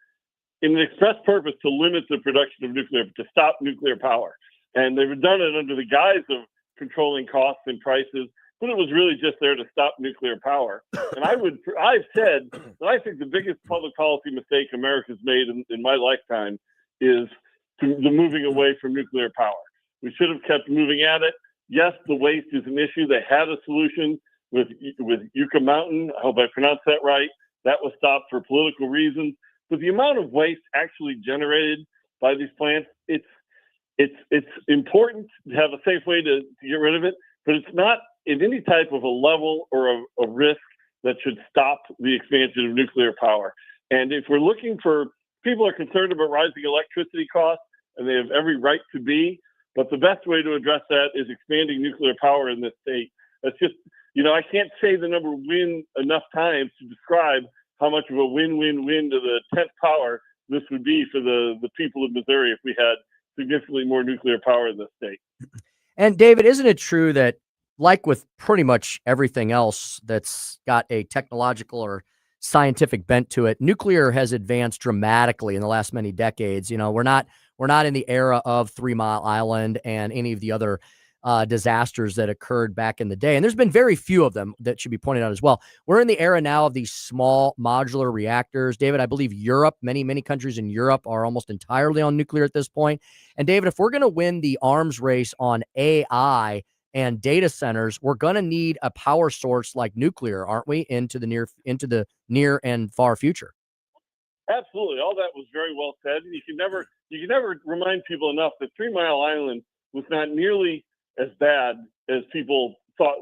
in the express purpose to limit the production of nuclear, to stop nuclear power. And they've done it under the guise of controlling costs and prices, but it was really just there to stop nuclear power. And I've said that I think the biggest public policy mistake America's made in my lifetime is the moving away from nuclear power. We should have kept moving at it. Yes, the waste is an issue. They had a solution with Yucca Mountain. I hope I pronounced that right. That was stopped for political reasons. But the amount of waste actually generated by these plants, it's important to have a safe way to get rid of it, but it's not in any type of a level or a risk that should stop the expansion of nuclear power. And if we're looking for, people are concerned about rising electricity costs, and they have every right to be, but the best way to address that is expanding nuclear power in this state. That's just, I can't say the number win enough times to describe how much of a win-win-win to the 10th power this would be for the people of Missouri if we had significantly more nuclear power in this state. And David, isn't it true that, like with pretty much everything else that's got a technological or scientific bent to it, nuclear has advanced dramatically in the last many decades? We're not in the era of 3 Mile Island and any of the other disasters that occurred back in the day. And there's been very few of them that should be pointed out as well. We're in the era now of these small modular reactors. David, I believe Europe, many countries in Europe are almost entirely on nuclear at this point. And David, if we're going to win the arms race on AI and data centers, we're going to need a power source like nuclear, aren't we, into the near and far future? Absolutely. All that was very well said. You can never remind people enough that 3 Mile Island was not nearly as bad as people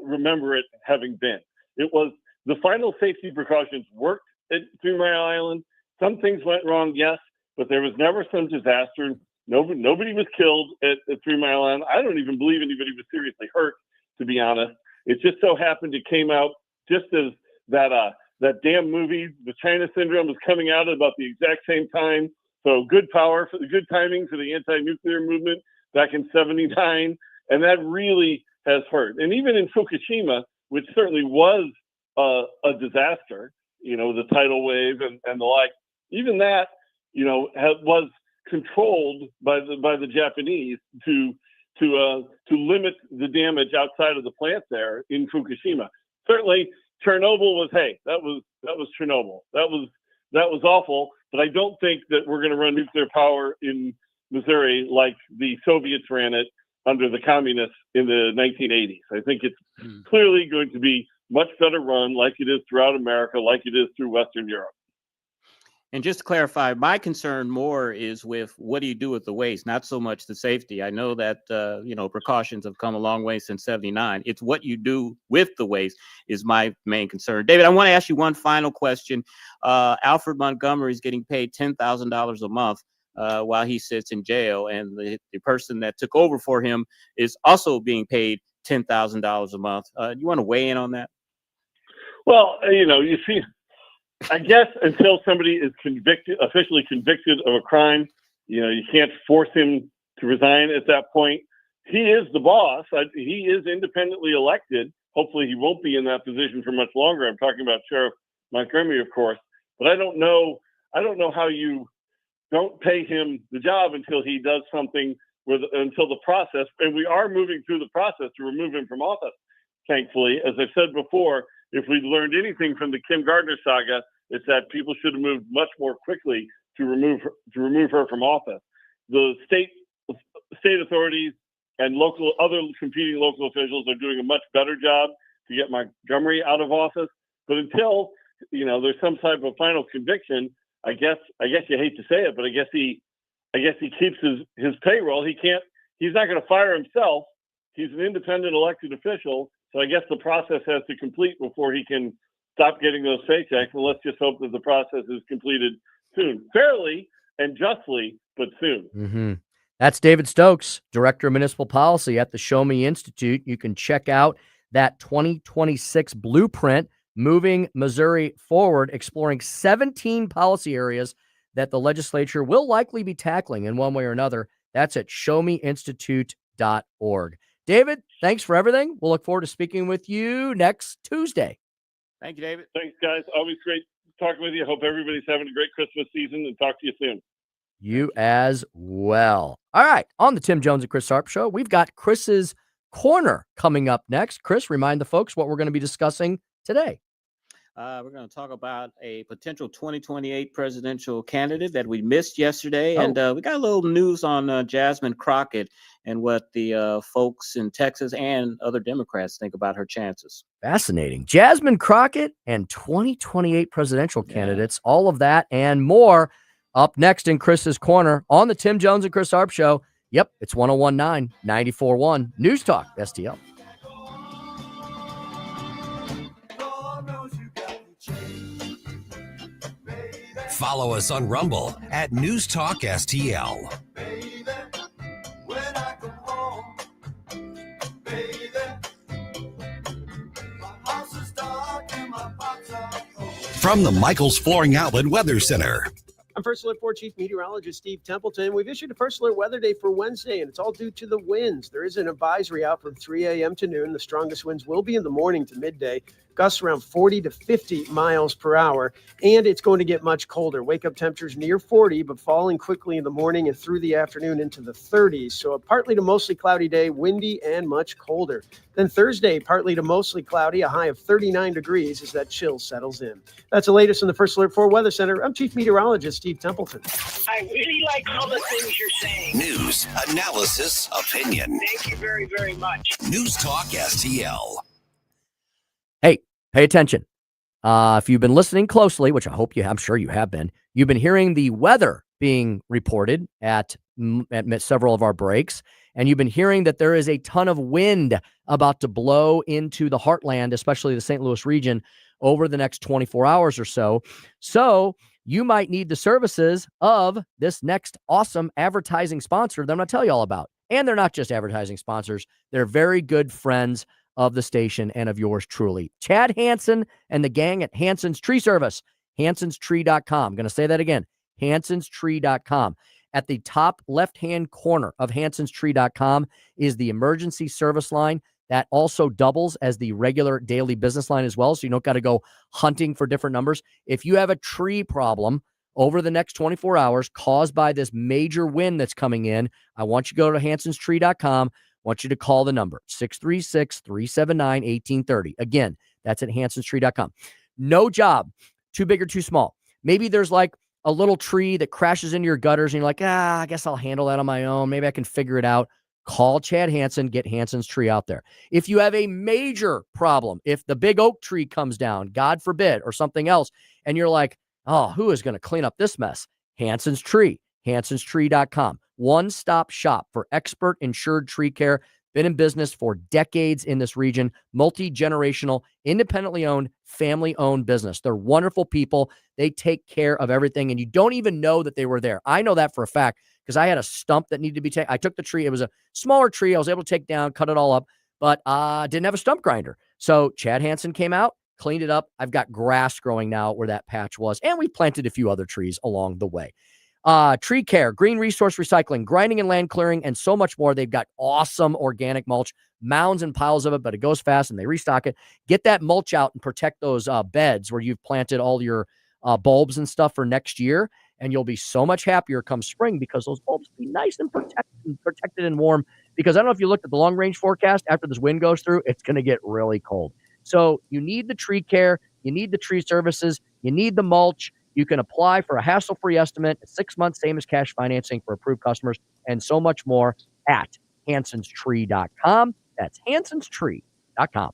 remember it having been. It was, the final safety precautions worked at 3 Mile Island. Some things went wrong, yes, but there was never some disaster. Nobody was killed at 3 Mile Island. I don't even believe anybody was seriously hurt, to be honest. It just so happened it came out just as that damn movie, The China Syndrome, was coming out at about the exact same time. So good timing for the anti-nuclear movement back in '79. And that really has hurt. And even in Fukushima, which certainly was a disaster, the tidal wave and the like, even that, was controlled by the Japanese to limit the damage outside of the plant there in Fukushima. Certainly, Chernobyl was, that was Chernobyl. That was awful. But I don't think that we're going to run nuclear power in Missouri like the Soviets ran it under the communists in the 1980s. I think it's clearly going to be much better run like it is throughout America, like it is through Western Europe. And just to clarify, my concern more is with what do you do with the waste, not so much the safety. I know that, precautions have come a long way since '79. It's what you do with the waste is my main concern. David, I want to ask you one final question. Alfred Montgomery is getting paid $10,000 a month while he sits in jail, and the person that took over for him is also being paid $10,000 a month. You want to weigh in on that? Well, you see, I guess until somebody is officially convicted of a crime, you can't force him to resign at that point. He is the boss. He is independently elected. Hopefully he won't be in that position for much longer. I'm talking about Sheriff Montgomery, of course, but I don't know how you don't pay him the job until he does something until the process, and we are moving through the process to remove him from office. Thankfully, as I've said before, if we learned anything from the Kim Gardner saga, it's that people should have moved much more quickly to remove her from office. The state authorities and other competing local officials are doing a much better job to get Montgomery out of office. But until there's some type of final conviction, I guess you hate to say it, but I guess he keeps his payroll. He's not going to fire himself. He's an independent elected official. So I guess the process has to complete before he can stop getting those paychecks, and let's just hope that the process is completed soon, fairly and justly, but soon. Mm-hmm. That's David Stokes, Director of Municipal Policy at the Show Me Institute. You can check out that 2026 blueprint, Moving Missouri Forward, exploring 17 policy areas that the legislature will likely be tackling in one way or another. That's at showmeinstitute.org. David, thanks for everything. We'll look forward to speaking with you next Tuesday. Thank you, David. Thanks, guys. Always great talking with you. Hope everybody's having a great Christmas season, and talk to you soon. You as well. All right. On the Tim Jones and Chris Arps Show, we've got Chris's Corner coming up next. Chris, remind the folks what we're going to be discussing today. We're going to talk about a potential 2028 presidential candidate that we missed yesterday. And we got a little news on Jasmine Crockett and what the folks in Texas and other Democrats think about her chances. Fascinating. Jasmine Crockett and 2028 presidential candidates, all of that and more up next in Chris's Corner on the Tim Jones and Chris Arps Show. Yep, it's 1019 94.1 News Talk STL. Follow us on Rumble at News Talk STL. From the Michaels Flooring Outlet Weather Center. I'm First Alert 4 Chief Meteorologist Steve Templeton. We've issued a First Alert weather day for Wednesday, and it's all due to the winds. There is an advisory out from 3 a.m. to noon. The strongest winds will be in the morning to midday. Gusts around 40 to 50 miles per hour, and it's going to get much colder. Wake-up temperatures near 40, but falling quickly in the morning and through the afternoon into the 30s. So a partly to mostly cloudy day, windy and much colder. Then Thursday, partly to mostly cloudy, a high of 39 degrees as that chill settles in. That's the latest in the First Alert 4 Weather Center. I'm Chief Meteorologist Steve Templeton. I really like all the things you're saying. News, analysis, opinion. Thank you very, very much. News Talk STL. Hey, pay attention. If you've been listening closely, which I hope I'm sure you have been, you've been hearing the weather being reported at several of our breaks, and you've been hearing that there is a ton of wind about to blow into the heartland, especially the St. Louis region, over the next 24 hours or so. So you might need the services of this next awesome advertising sponsor that I'm going to tell you all about. And they're not just advertising sponsors. They're very good friends of the station and of yours truly. Chad Hansen and the gang at Hansen's Tree Service, hansenstree.com. I'm going to say that again, hansenstree.com. At the top left-hand corner of hansenstree.com is the emergency service line that also doubles as the regular daily business line as well, so you don't got to go hunting for different numbers. If you have a tree problem over the next 24 hours caused by this major wind that's coming in, I want you to go to hansenstree.com. I want you to call the number, 636-379-1830. Again, that's at hansenstree.com. No job, too big or too small. Maybe there's like a little tree that crashes into your gutters and you're like, I guess I'll handle that on my own. Maybe I can figure it out. Call Chad Hansen, get Hansen's Tree out there. If you have a major problem, if the big oak tree comes down, God forbid, or something else, and you're like, oh, who is going to clean up this mess? Hansen's Tree, hansenstree.com. One-stop shop for expert insured tree care. Been in business for decades in this region. Multi-generational, independently owned, family-owned business. They're wonderful people. They take care of everything, and you don't even know that they were there. I know that for a fact because I had a stump that needed to be taken. I took the tree. It was a smaller tree. I was able to take down, cut it all up, but didn't have a stump grinder. So Chad Hansen came out, cleaned it up. I've got grass growing now where that patch was, and we planted a few other trees along the way. Tree care, green resource recycling, grinding and land clearing, and so much more. They've got awesome organic mulch, mounds and piles of it, but it goes fast and they restock it. Get that mulch out and protect those beds where you've planted all your bulbs and stuff for next year, and you'll be so much happier come spring because those bulbs will be nice and protected and warm. Because I don't know if you looked at the long-range forecast, after this wind goes through, it's going to get really cold. So you need the tree care, you need the tree services, you need the mulch. You can apply for a hassle-free estimate, 6 months, same as cash financing for approved customers, and so much more at hansenstree.com. That's hansenstree.com.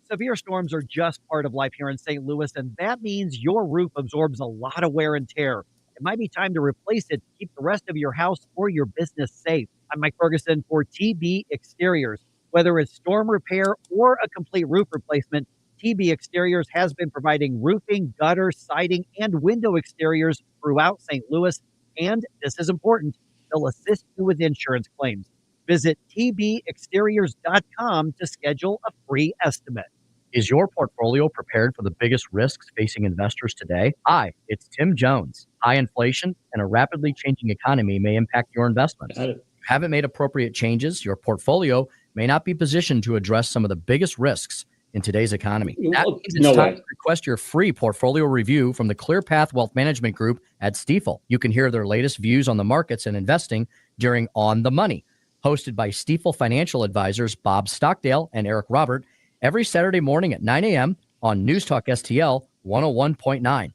Severe storms are just part of life here in St. Louis, and that means your roof absorbs a lot of wear and tear. It might be time to replace it to keep the rest of your house or your business safe. I'm Mike Ferguson for TB Exteriors. Whether it's storm repair or a complete roof replacement, TB Exteriors has been providing roofing, gutter, siding, and window exteriors throughout St. Louis. And this is important, they'll assist you with insurance claims. Visit tbexteriors.com to schedule a free estimate. Is your portfolio prepared for the biggest risks facing investors today? Hi, it's Tim Jones. High inflation and a rapidly changing economy may impact your investments. If you haven't made appropriate changes, your portfolio may not be positioned to address some of the biggest risks in today's economy. That means it's time to request your free portfolio review from the ClearPath Wealth Management Group at Stifel. You can hear their latest views on the markets and investing during On the Money, hosted by Stifel financial advisors Bob Stockdale and Eric Robert, every Saturday morning at 9 a.m. on News Talk STL 101.9.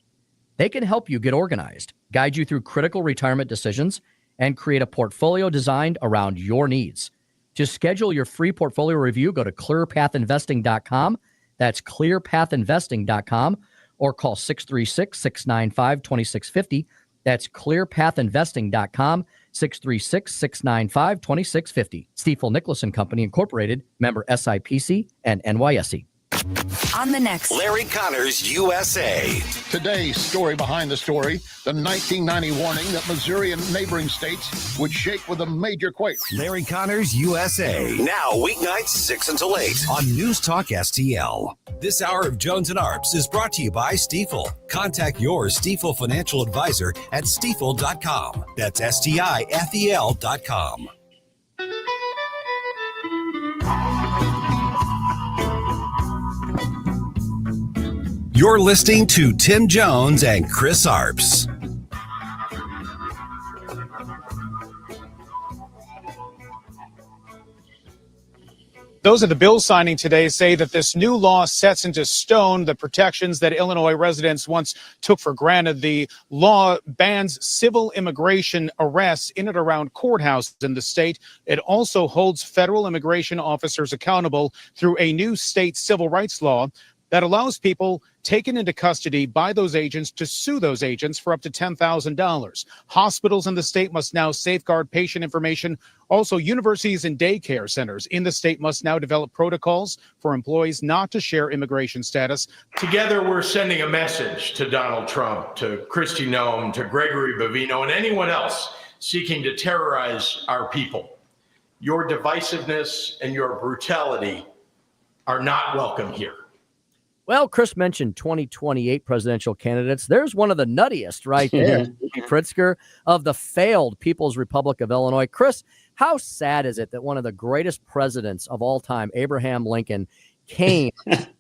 They can help you get organized, guide you through critical retirement decisions, and create a portfolio designed around your needs. To schedule your free portfolio review, go to clearpathinvesting.com. That's clearpathinvesting.com, or call 636-695-2650. That's clearpathinvesting.com, 636-695-2650. Stifel Nicholas & Company Incorporated, member SIPC and NYSE. On the next Larry Connors USA. Today's story behind the story, the 1990 warning that Missouri and neighboring states would shake with a major quake. Larry Connors USA. Now weeknights 6 until 8 on News Talk STL. This hour of Jones and Arps is brought to you by Stifel. Contact your Stifel financial advisor at stifel.com. That's STIFEL.com. You're listening to Tim Jones and Chris Arps. Those at the bill signing today say that this new law sets into stone the protections that Illinois residents once took for granted. The law bans civil immigration arrests in and around courthouses in the state. It also holds federal immigration officers accountable through a new state civil rights law that allows people taken into custody by those agents to sue those agents for up to $10,000. Hospitals in the state must now safeguard patient information. Also, universities and daycare centers in the state must now develop protocols for employees not to share immigration status. Together, we're sending a message to Donald Trump, to Kristi Noem, to Gregory Bavino, and anyone else seeking to terrorize our people. Your divisiveness and your brutality are not welcome here. Well, Chris mentioned 2028 presidential candidates. There's one of the nuttiest right there, Pritzker of the failed People's Republic of Illinois. Chris, how sad is it that one of the greatest presidents of all time, Abraham Lincoln, came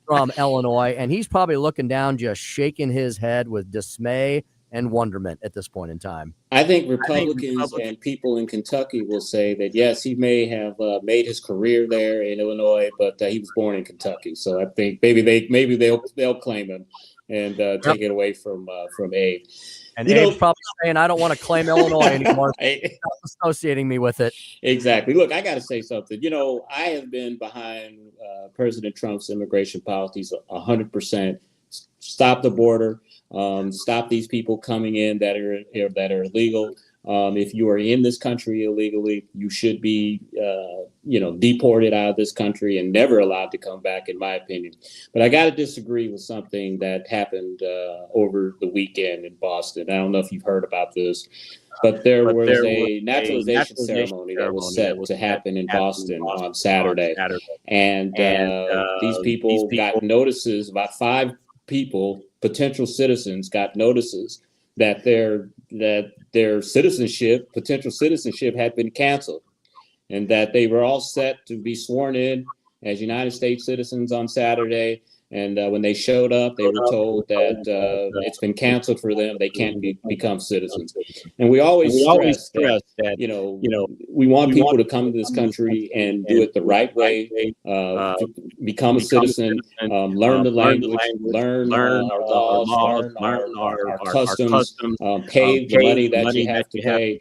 from Illinois, and he's probably looking down, just shaking his head with dismay and wonderment at this point in time? I think Republicans and people in Kentucky will say that, yes, he may have made his career there in Illinois, but he was born in Kentucky. So I think maybe they'll claim him and take it away from Abe. And Abe's probably saying, I don't want to claim Illinois anymore. Stop associating me with it. Exactly. Look, I got to say something. I have been behind President Trump's immigration policies 100%. Stop the border. Stop these people coming in that are illegal. If you are in this country illegally, you should be, deported out of this country and never allowed to come back, in my opinion. But I got to disagree with something that happened over the weekend in Boston. I don't know if you've heard about this, but there was a naturalization ceremony that was set to happen in Boston on Saturday. And these people got notices, about 5 people, potential citizens, got notices that their potential citizenship had been canceled, and that they were all set to be sworn in as United States citizens on Saturday. And when they showed up, they were told that it's been canceled for them. They can't become citizens. And we always stress that we want people to come to this country and do it the right way, to become a citizen, learn the language, learn our laws, learn our customs, pay the money that you have to pay,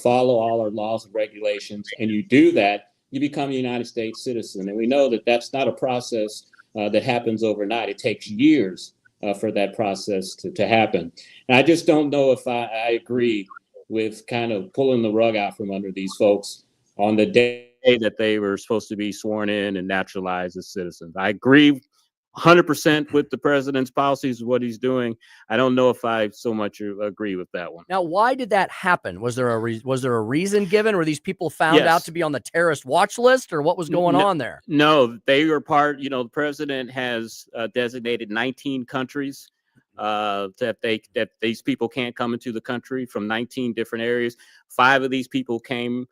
follow all our laws and regulations. And you do that, you become a United States citizen. And we know that that's not a process that happens overnight. It takes years for that process to happen. And I just don't know if I agree with kind of pulling the rug out from under these folks on the day that they were supposed to be sworn in and naturalized as citizens. I agree 100% with the president's policies, what he's doing. I don't know if I so much agree with that one. Now, why did that happen? Was there a reason given? Were these people found Yes. out to be on the terrorist watch list, or what was going on there? No, they were part. The president has designated 19 countries that these people can't come into the country from 19 different areas. 5 of these people came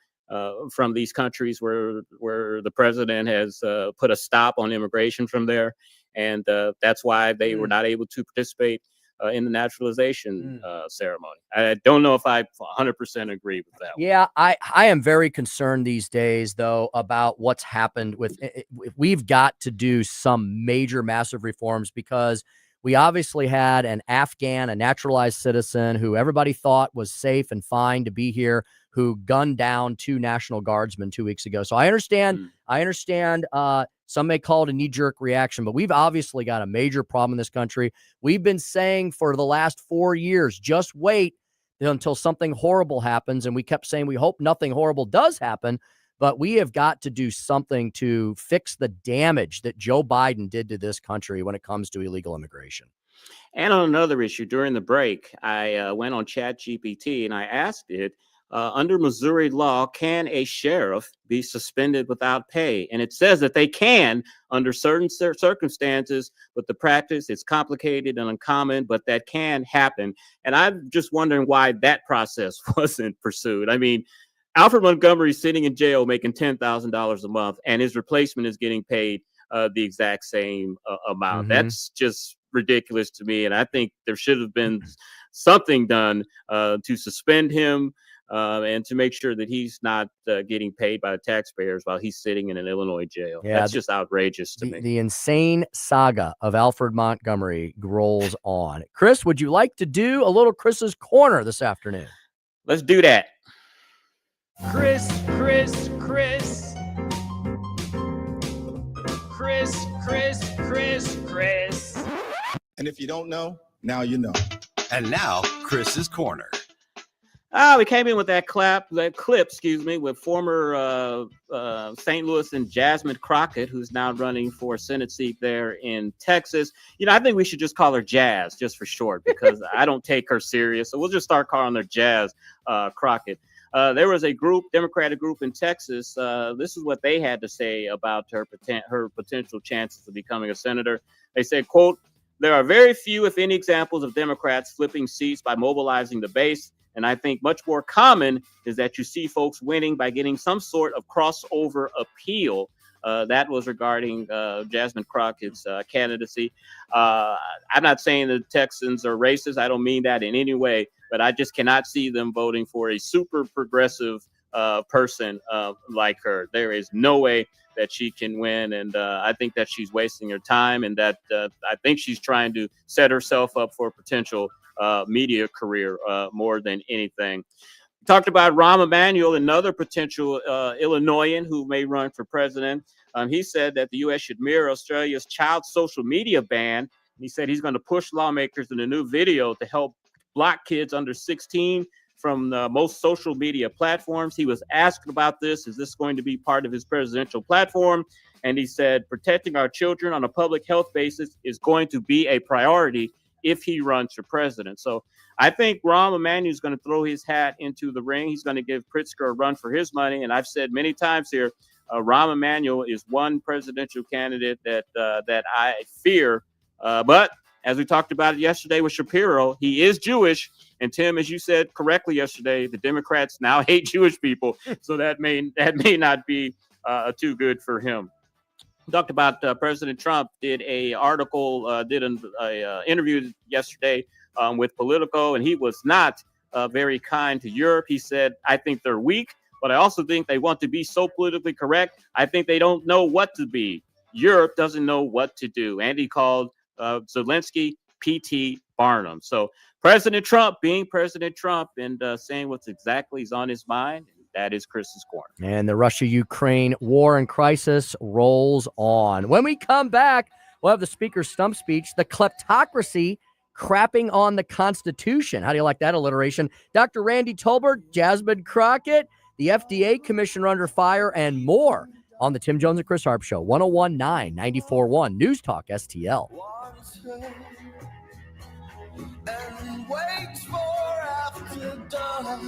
from these countries where the president has put a stop on immigration from there. And that's why they were not able to participate in the naturalization ceremony. I don't know if I 100% agree with that. Yeah, I am very concerned these days, though, about what's happened with. We've got to do some major, massive reforms, because we obviously had an Afghan, a naturalized citizen who everybody thought was safe and fine to be here, who gunned down 2 National Guardsmen 2 weeks ago. So I understand. Some may call it a knee-jerk reaction, but we've obviously got a major problem in this country. We've been saying for the last 4 years, just wait until something horrible happens. And we kept saying we hope nothing horrible does happen, but we have got to do something to fix the damage that Joe Biden did to this country when it comes to illegal immigration. And on another issue, during the break, I went on ChatGPT and I asked it, under Missouri law, can a sheriff be suspended without pay? And it says that they can under certain circumstances, but the practice is complicated and uncommon, but that can happen. And I'm just wondering why that process wasn't pursued. I mean, Alfred Montgomery is sitting in jail making $10,000 a month, and his replacement is getting paid the exact same amount. That's just ridiculous to me. And I think there should have been something done to suspend him and to make sure that he's not getting paid by the taxpayers while he's sitting in an Illinois jail. Yeah, that's just outrageous to me. The insane saga of Alfred Montgomery rolls on. Chris, would you like to do a little Chris's Corner this afternoon? Let's do that. Chris. And if you don't know, now you know. And now, Chris's Corner. We came in with that clip, with former St. Louis and Jasmine Crockett, who's now running for a Senate seat there in Texas. I think we should just call her Jazz, just for short, because I don't take her serious. So we'll just start calling her Jazz Crockett. There was a Democratic group in Texas. This is what they had to say about her potential chances of becoming a senator. They said, quote, "There are very few, if any, examples of Democrats flipping seats by mobilizing the base. And I think much more common is that you see folks winning by getting some sort of crossover appeal." That was regarding Jasmine Crockett's candidacy. I'm not saying the Texans are racist. I don't mean that in any way, but I just cannot see them voting for a super progressive person like her. There is no way that she can win. And I think that she's wasting her time, and that I think she's trying to set herself up for a potential media career more than anything. Talked about Rahm Emanuel, another potential Illinoisan who may run for president. He said that the U.S. should mirror Australia's child social media ban. He said he's going to push lawmakers in a new video to help block kids under 16 from most social media platforms. He was asked about this. Is this going to be part of his presidential platform? And he said protecting our children on a public health basis is going to be a priority if he runs for president. So I think Rahm Emanuel is going to throw his hat into the ring. He's going to give Pritzker a run for his money. And I've said many times here, Rahm Emanuel is one presidential candidate that I fear. But as we talked about it yesterday with Shapiro, he is Jewish. And Tim, as you said correctly yesterday, the Democrats now hate Jewish people. So that may not be too good for him. We talked about President Trump did an interview yesterday with Politico, and he was not very kind to Europe. He said, "I think they're weak, but I also think they want to be so politically correct. I think they don't know what to be. Europe doesn't know what to do." And he called Zelensky P.T. Barnum. So President Trump being President Trump and saying what's exactly is on his mind. That is Chris's Corner. And the Russia-Ukraine war and crisis rolls on. When we come back, we'll have the Speaker's stump speech, the kleptocracy crapping on the Constitution. How do you like that alliteration? Dr. Randy Tobler, Jasmine Crockett, the FDA commissioner under fire, and more on the Tim Jones and Chris Arps Show, 101.9, 94.1 News Talk STL. And wait for after dark.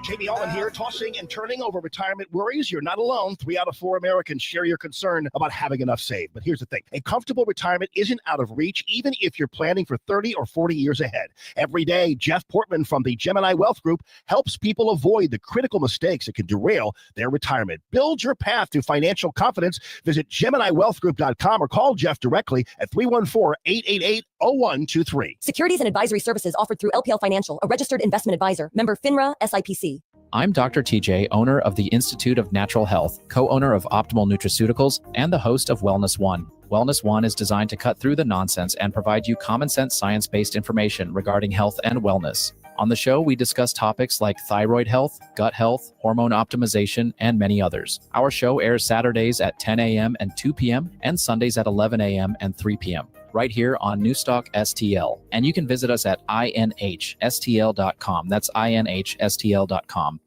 Jamie Allen here, tossing and turning over retirement worries. You're not alone. 3 out of 4 Americans share your concern about having enough saved. But here's the thing. A comfortable retirement isn't out of reach, even if you're planning for 30 or 40 years ahead. Every day, Jeff Portman from the Gemini Wealth Group helps people avoid the critical mistakes that can derail their retirement. Build your path to financial confidence. Visit GeminiWealthGroup.com or call Jeff directly at 314-888-0123. Securities and advisory services offered through LPL Financial, a registered investment advisor. Member FINRA, SIPC. I'm Dr. TJ, owner of the Institute of Natural Health, co-owner of Optimal Nutraceuticals, and the host of Wellness One. Wellness One is designed to cut through the nonsense and provide you common sense science-based information regarding health and wellness. On the show, we discuss topics like thyroid health, gut health, hormone optimization, and many others. Our show airs Saturdays at 10 a.m. and 2 p.m. and Sundays at 11 a.m. and 3 p.m. right here on Newstalk STL. And you can visit us at inhstl.com. That's inhstl.com.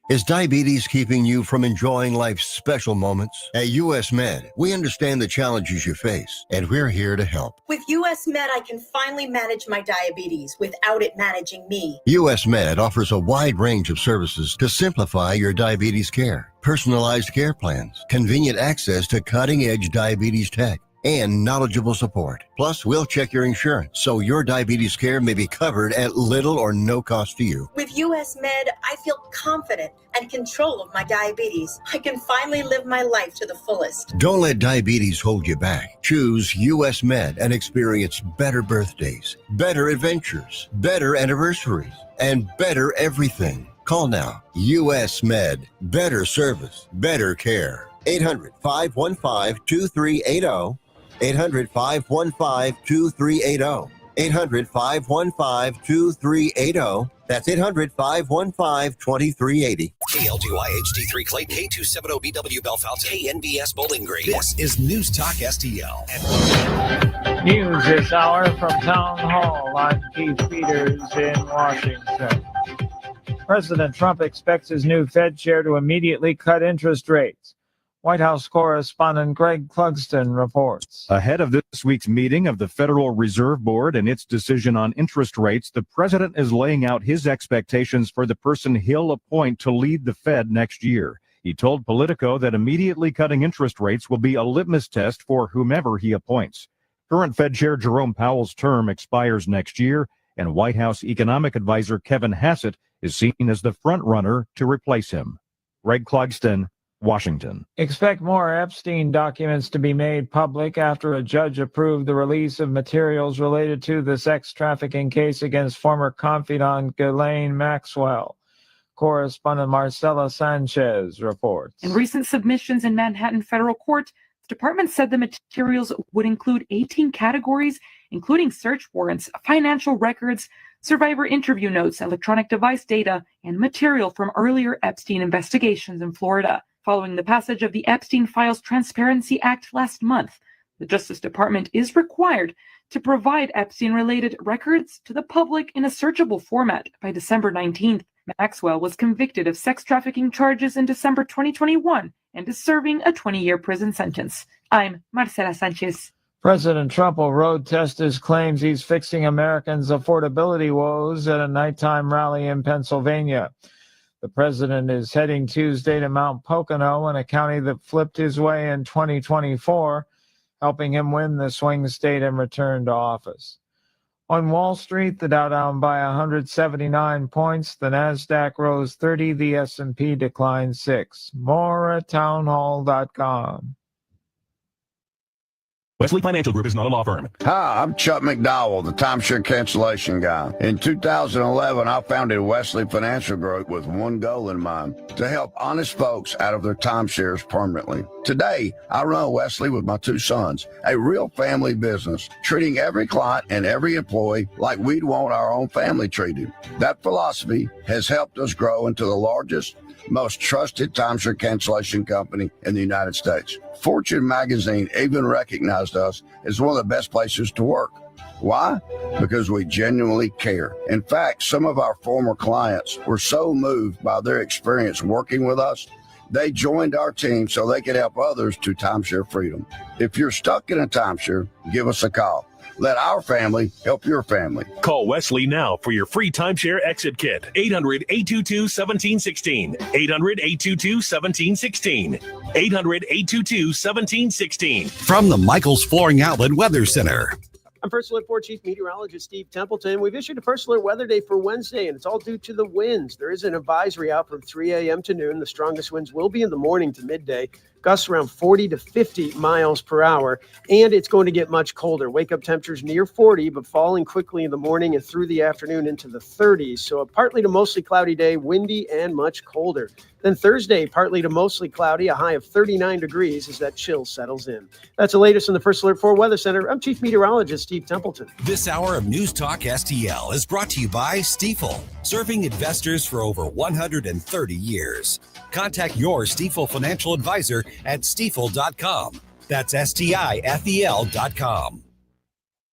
Is diabetes keeping you from enjoying life's special moments? At US Med, we understand the challenges you face, and we're here to help. With US Med, I can finally manage my diabetes without it managing me. US Med offers a wide range of services to simplify your diabetes care. Personalized care plans, convenient access to cutting-edge diabetes tech, and knowledgeable support. Plus, we'll check your insurance so your diabetes care may be covered at little or no cost to you. With US Med, I feel confident and control of my diabetes. I can finally live my life to the fullest. Don't let diabetes hold you back. Choose US Med and experience better birthdays, better adventures, better anniversaries, and better everything. Call now. US Med. Better service, better care. 800-515-2380. 800-515-2380. 800-515-2380. That's 800-515-2380. KLGY HD3 Clayton, K270BW Belfast, KNBS Bowling Green. This is News Talk STL. News this hour from Town Hall. I'm Keith Peters in Washington. President Trump expects his new Fed chair to immediately cut interest rates. White House correspondent Greg Clugston reports. Ahead of this week's meeting of the Federal Reserve Board and its decision on interest rates, the president is laying out his expectations for the person he'll appoint to lead the Fed next year. He told Politico that immediately cutting interest rates will be a litmus test for whomever he appoints. Current Fed Chair Jerome Powell's term expires next year, and White House economic advisor Kevin Hassett is seen as the front runner to replace him. Greg Clugston, Washington. Expect more Epstein documents to be made public after a judge approved the release of materials related to the sex trafficking case against former confidant Ghislaine Maxwell. Correspondent Marcela Sanchez reports. In recent submissions in Manhattan federal court, the department said the materials would include 18 categories, including search warrants, financial records, survivor interview notes, electronic device data, and material from earlier Epstein investigations in Florida. Following the passage of the Epstein Files Transparency Act last month, the Justice Department is required to provide Epstein-related records to the public in a searchable format by December 19th. Maxwell was convicted of sex trafficking charges in December 2021 and is serving a 20-year prison sentence. I'm Marcela Sanchez. President Trump will road test his claims he's fixing Americans' affordability woes at a nighttime rally in Pennsylvania. The president is heading Tuesday to Mount Pocono, in a county that flipped his way in 2024, helping him win the swing state and return to office. On Wall Street, the Dow down by 179 points, the Nasdaq rose 30, the S&P declined 6. More at townhall.com. Wesley Financial Group is not a law firm. Hi, I'm Chuck McDowell, the timeshare cancellation guy. In 2011, I founded Wesley Financial Group with one goal in mind: to help honest folks out of their timeshares permanently. Today, I run Wesley with my 2 sons, a real family business, treating every client and every employee like we'd want our own family treated. That philosophy has helped us grow into the largest, most trusted timeshare cancellation company in the United States. Fortune magazine even recognized us as one of the best places to work. Why? Because we genuinely care. In fact, some of our former clients were so moved by their experience working with us, They joined our team so they could help others to timeshare freedom. If you're stuck in a timeshare, give us a call. Let our family help your family. Call Wesley now for your free timeshare exit kit. 800-822-1716. 800-822-1716. 800-822-1716. From the Michaels Flooring Outlet Weather Center. I'm First Alert 4 Chief Meteorologist Steve Templeton. We've issued a First Alert weather day for Wednesday, and it's all due to the winds. There is an advisory out from 3 a.m. to noon. The strongest winds will be in the morning to midday, gusts around 40 to 50 miles per hour, and it's going to get much colder. Wake-up temperatures near 40, but falling quickly in the morning and through the afternoon into the 30s. So a partly to mostly cloudy day, windy and much colder. Then Thursday, partly to mostly cloudy, a high of 39 degrees as that chill settles in. That's the latest in the First Alert 4 Weather Center. I'm Chief Meteorologist Steve Templeton. This hour of News Talk STL is brought to you by Stifel, serving investors for over 130 years. Contact your Stifel financial advisor at stifel.com. That's STIFEL.com.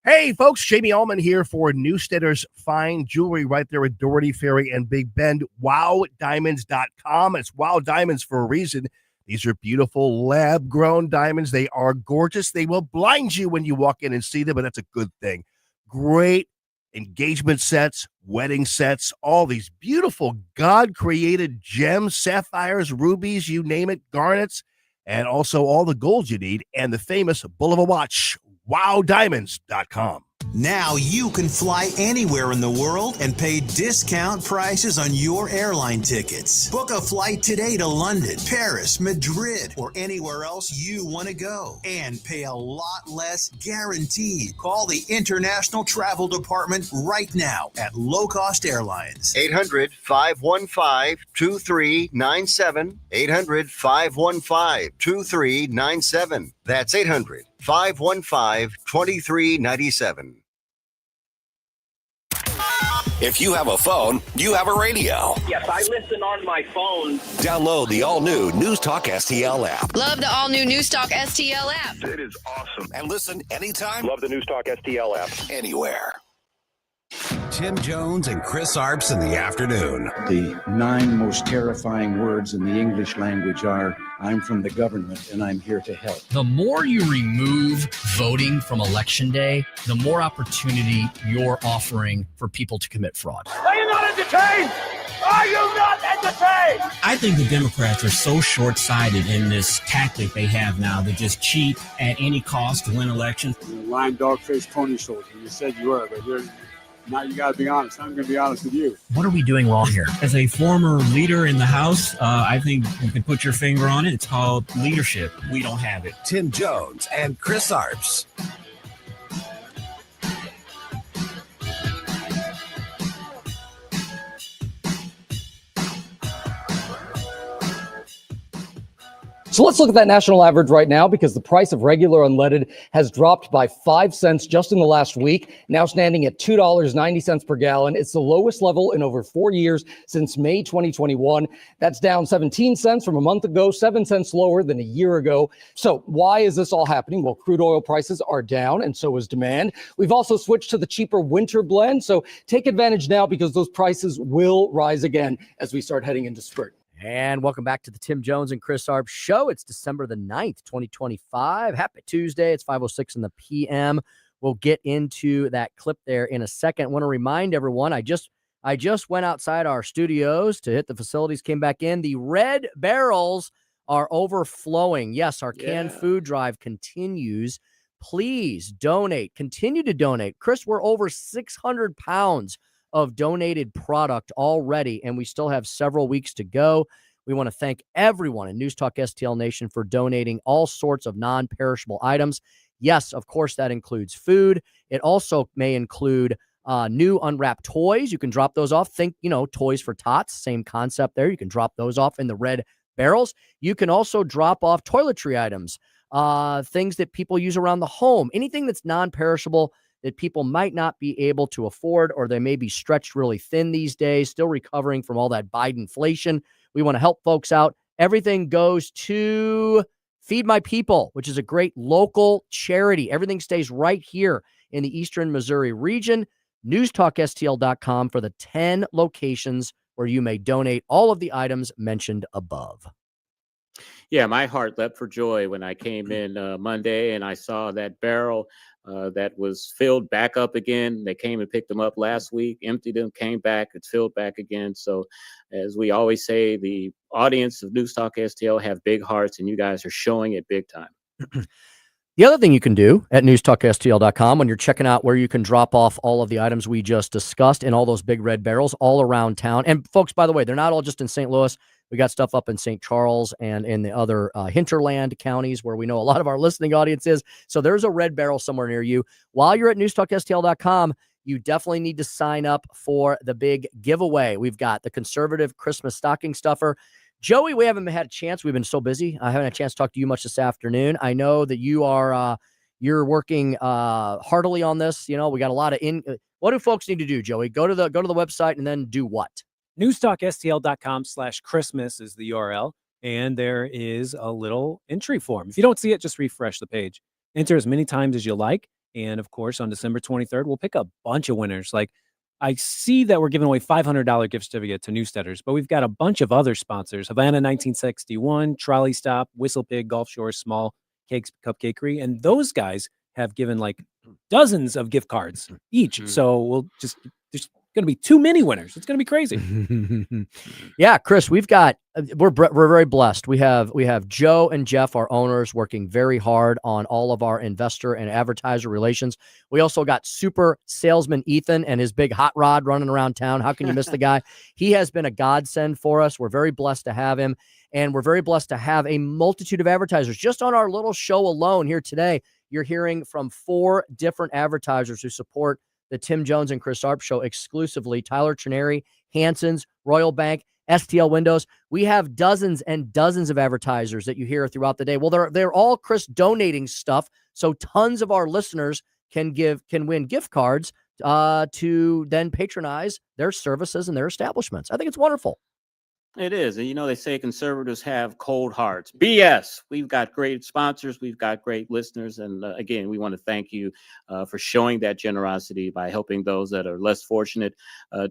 Hey, folks, Jamie Allman here for Newsteader's Fine Jewelry right there at Doherty Ferry and Big Bend. WowDiamonds.com. It's Wow Diamonds for a reason. These are beautiful lab-grown diamonds. They are gorgeous. They will blind you when you walk in and see them, but that's a good thing. Great engagement sets, wedding sets, all these beautiful God-created gems, sapphires, rubies, you name it, garnets, and also all the gold you need, and the famous bull of a watch, WowDiamonds.com. Now you can fly anywhere in the world and pay discount prices on your airline tickets. Book a flight today to London, Paris, Madrid, or anywhere else you want to go and pay a lot less guaranteed. Call the International Travel Department right now at Low Cost Airlines. 800-515-2397. 800-515-2397. That's 800-515-2397. If you have a phone, you have a radio. Yes, I listen on my phone. Download the all-new News Talk STL app. Love the all-new News Talk STL app. It is awesome. And listen anytime. Love the News Talk STL app. Anywhere. Tim Jones and Chris Arps in the afternoon. The 9 most terrifying words in the English language are, I'm from the government and I'm here to help. The more you remove voting from Election Day, the more opportunity you're offering for people to commit fraud. Are you not entertained? Are you not entertained? I think the Democrats are so short-sighted in this tactic they have now to just cheat at any cost to win elections. Lying dog-faced pony soldier. You said you were, but now you got to be honest. I'm going to be honest with you. What are we doing wrong here? As a former leader in the House, I think you can put your finger on it. It's called leadership. We don't have it. Tim Jones and Chris Arps. So let's look at that national average right now, because the price of regular unleaded has dropped by 5 cents just in the last week, now standing at $2.90 per gallon. It's the lowest level in over 4 years since May 2021. That's down 17 cents from a month ago, 7 cents lower than a year ago. So why is this all happening? Well, crude oil prices are down, and so is demand. We've also switched to the cheaper winter blend, so take advantage now, because those prices will rise again as we start heading into spring. And welcome back to the Tim Jones and Chris Arps show. It's December the 9th, 2025. Happy Tuesday. It's 5:06 in the p.m. We'll get into that clip there in a second. I want to remind everyone, I just went outside our studios to hit the facilities, came back in. The red barrels are overflowing. Yes, our canned food drive continues. Please donate. Continue to donate. Chris, we're over 600 pounds of donated product already, and we still have several weeks to go. We want to thank everyone in News Talk STL Nation for donating all sorts of non-perishable items. Yes, of course, that includes food. It also may include new unwrapped toys. You can drop those off. Think, Toys for Tots, same concept there. You can drop those off in the red barrels. You can also drop off toiletry items, things that people use around the home, anything that's non-perishable that people might not be able to afford, or they may be stretched really thin these days, still recovering from all that Bidenflation. We want to help folks out. Everything goes to Feed My People, which is a great local charity. Everything stays right here in the Eastern Missouri region. NewsTalkSTL.com for the 10 locations where you may donate all of the items mentioned above. Yeah, my heart leapt for joy when I came in Monday and I saw that barrel that was filled back up again. They came and picked them up last week, emptied them, came back, it's filled back again. So, as we always say, the audience of News Talk STL have big hearts, and you guys are showing it big time. The other thing you can do at newstalkstl.com when you're checking out where you can drop off all of the items we just discussed in all those big red barrels all around town. And folks, by the way, they're not all just in St. Louis. We got stuff up in St. Charles and in the other hinterland counties where we know a lot of our listening audience is. So there's a red barrel somewhere near you. While you're at newstalkstl.com, you definitely need to sign up for the big giveaway. We've got the conservative Christmas stocking stuffer. Joey, we haven't had a chance. We've been so busy. I haven't had a chance to talk to you much this afternoon. I know that you are you're working heartily on this. You know, we got a lot of what do folks need to do, Joey? Go to the website and then do what? newstalkstl.com/Christmas is the URL, and there is a little entry form. If you don't see it, just refresh the page. Enter as many times as you like, and of course, on December 23rd, we'll pick a bunch of winners. Like, I see that we're giving away $500 gift certificate to Newsteaders, but we've got a bunch of other sponsors: Havana 1961, Trolley Stop, Whistle Pig, Gulf Shores, Small Cakes Cupcakery, and those guys have given like dozens of gift cards each. So there's going to be too many winners. It's going to be crazy. Yeah, Chris, we're very blessed. We have Joe and Jeff, our owners, working very hard on all of our investor and advertiser relations. We also got super salesman Ethan and his big hot rod running around town. How can you miss the guy? He has been a godsend for us. We're very blessed to have him, and we're very blessed to have a multitude of advertisers. Just on our little show alone here today, you're hearing from 4 different advertisers who support the Tim Jones and Chris Arps show exclusively: Tyler Trineri, Hanson's, Royal Bank, STL Windows. We have dozens and dozens of advertisers that you hear throughout the day. Well, they're all Chris donating stuff, so tons of our listeners can win gift cards to then patronize their services and their establishments. I think it's wonderful. It is. And they say conservatives have cold hearts. BS. We've got great sponsors. We've got great listeners. And again, we want to thank you for showing that generosity by helping those that are less fortunate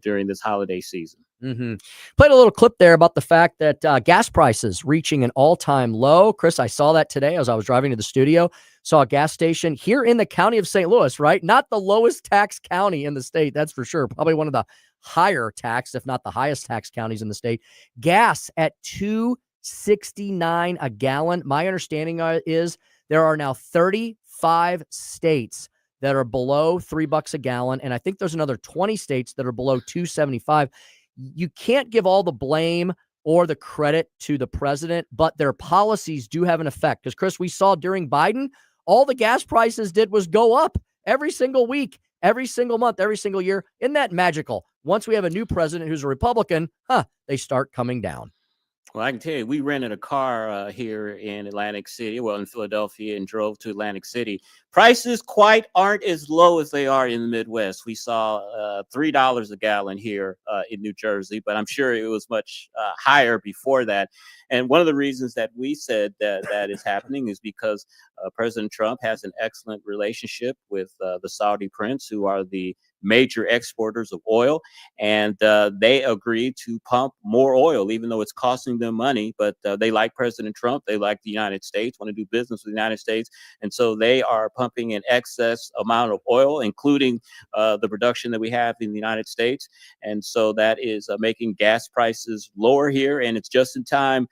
during this holiday season. Played a little clip there about the fact that gas prices reaching an all-time low. Chris, I saw that today as I was driving to the studio. Saw a gas station here in the county of St. Louis, right? Not the lowest tax county in the state, that's for sure. Probably one of the higher tax, if not the highest tax counties in the state. Gas at $2.69 a gallon. My understanding is there are now 35 states that are below $3 a gallon, and I think there's another 20 states that are below $2.75. You can't give all the blame or the credit to the president, but their policies do have an effect. Because, Chris, we saw during Biden, all the gas prices did was go up every single week, every single month, every single year. Isn't that magical? Once we have a new president who's a Republican, they start coming down. Well, I can tell you, we rented a car here in Atlantic City, in Philadelphia, and drove to Atlantic City. Prices quite aren't as low as they are in the Midwest. We saw $3 a gallon here in New Jersey, but I'm sure it was much higher before that. And one of the reasons that we said that is happening is because President Trump has an excellent relationship with the Saudi prince, who are the major exporters of oil, and they agreed to pump more oil, even though it's costing them money. But they like President Trump. They like the United States, want to do business with the United States. And so they are pumping an excess amount of oil, including the production that we have in the United States. And so that is making gas prices lower here. And it's just in time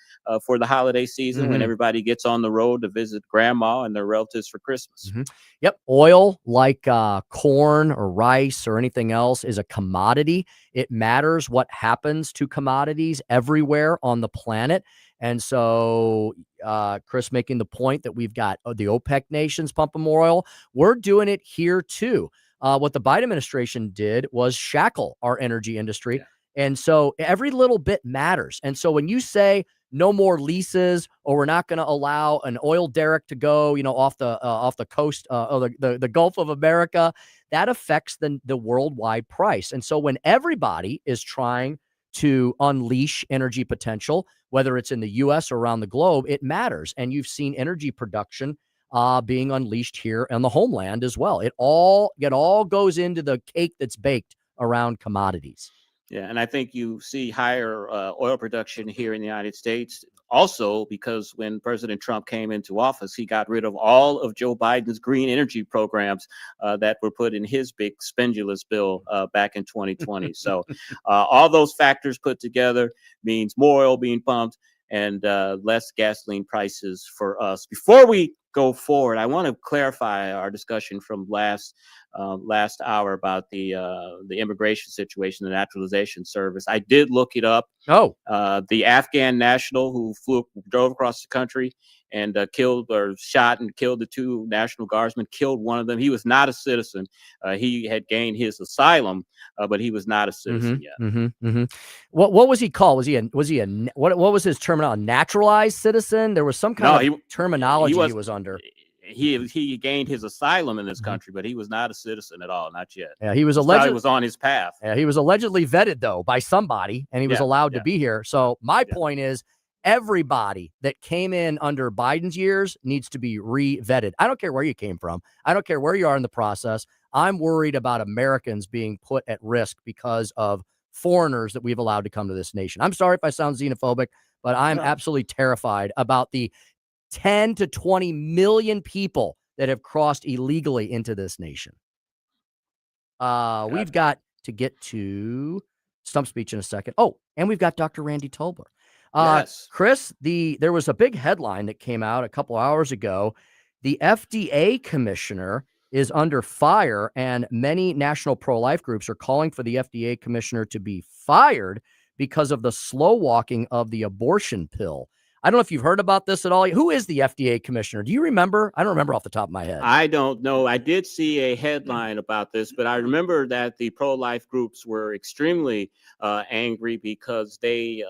for the holiday season when everybody gets on the road to visit grandma and their relatives for Christmas. Yep. Oil, like corn or rice or anything else, is a commodity. It matters what happens to commodities everywhere on the planet. And so, Chris, making the point that we've got the OPEC nations pumping more oil, we're doing it here too. What the Biden administration did was shackle our energy industry. Yeah. And so every little bit matters. And so when you say no more leases, or we're not going to allow an oil derrick to go, off the coast of the Gulf of America, that affects the worldwide price. And so when everybody is trying to unleash energy potential, whether it's in the U.S. or around the globe, it matters. And you've seen energy production being unleashed here on the homeland as well. It all goes into the cake that's baked around commodities. Yeah, and I think you see higher oil production here in the United States Also, because when President Trump came into office, he got rid of all of Joe Biden's green energy programs that were put in his big spendulous bill back in 2020. So all those factors put together means more oil being pumped and less gasoline prices for us. Before we go forward, I want to clarify our discussion from last hour about the immigration situation, the naturalization service. I did look it up. The Afghan national who drove across the country and killed or shot and killed the 2 National Guardsmen, killed one of them. He was not a citizen. He had gained his asylum, but he was not a citizen yet. What was he called? Was he what was his terminology? Naturalized citizen? There was some kind of terminology he was under. He gained his asylum in this country, but he was not a citizen at all, not yet. Yeah, he was on his path. Yeah, he was allegedly vetted though by somebody, and he was allowed to be here. So my point is, everybody that came in under Biden's years needs to be re-vetted. I don't care where you came from. I don't care where you are in the process. I'm worried about Americans being put at risk because of foreigners that we've allowed to come to this nation. I'm sorry if I sound xenophobic, but I'm absolutely terrified about the 10 to 20 million people that have crossed illegally into this nation. We've got to get to stump speech in a second. Oh, and we've got Dr. Randy Tobler. Yes. Chris, there was a big headline that came out a couple hours ago. The FDA commissioner is under fire, and many national pro-life groups are calling for the FDA commissioner to be fired because of the slow walking of the abortion pill. I don't know if you've heard about this at all. Who is the FDA commissioner? Do you remember? I don't remember off the top of my head. I don't know. I did see a headline about this, but I remember that the pro-life groups were extremely angry because they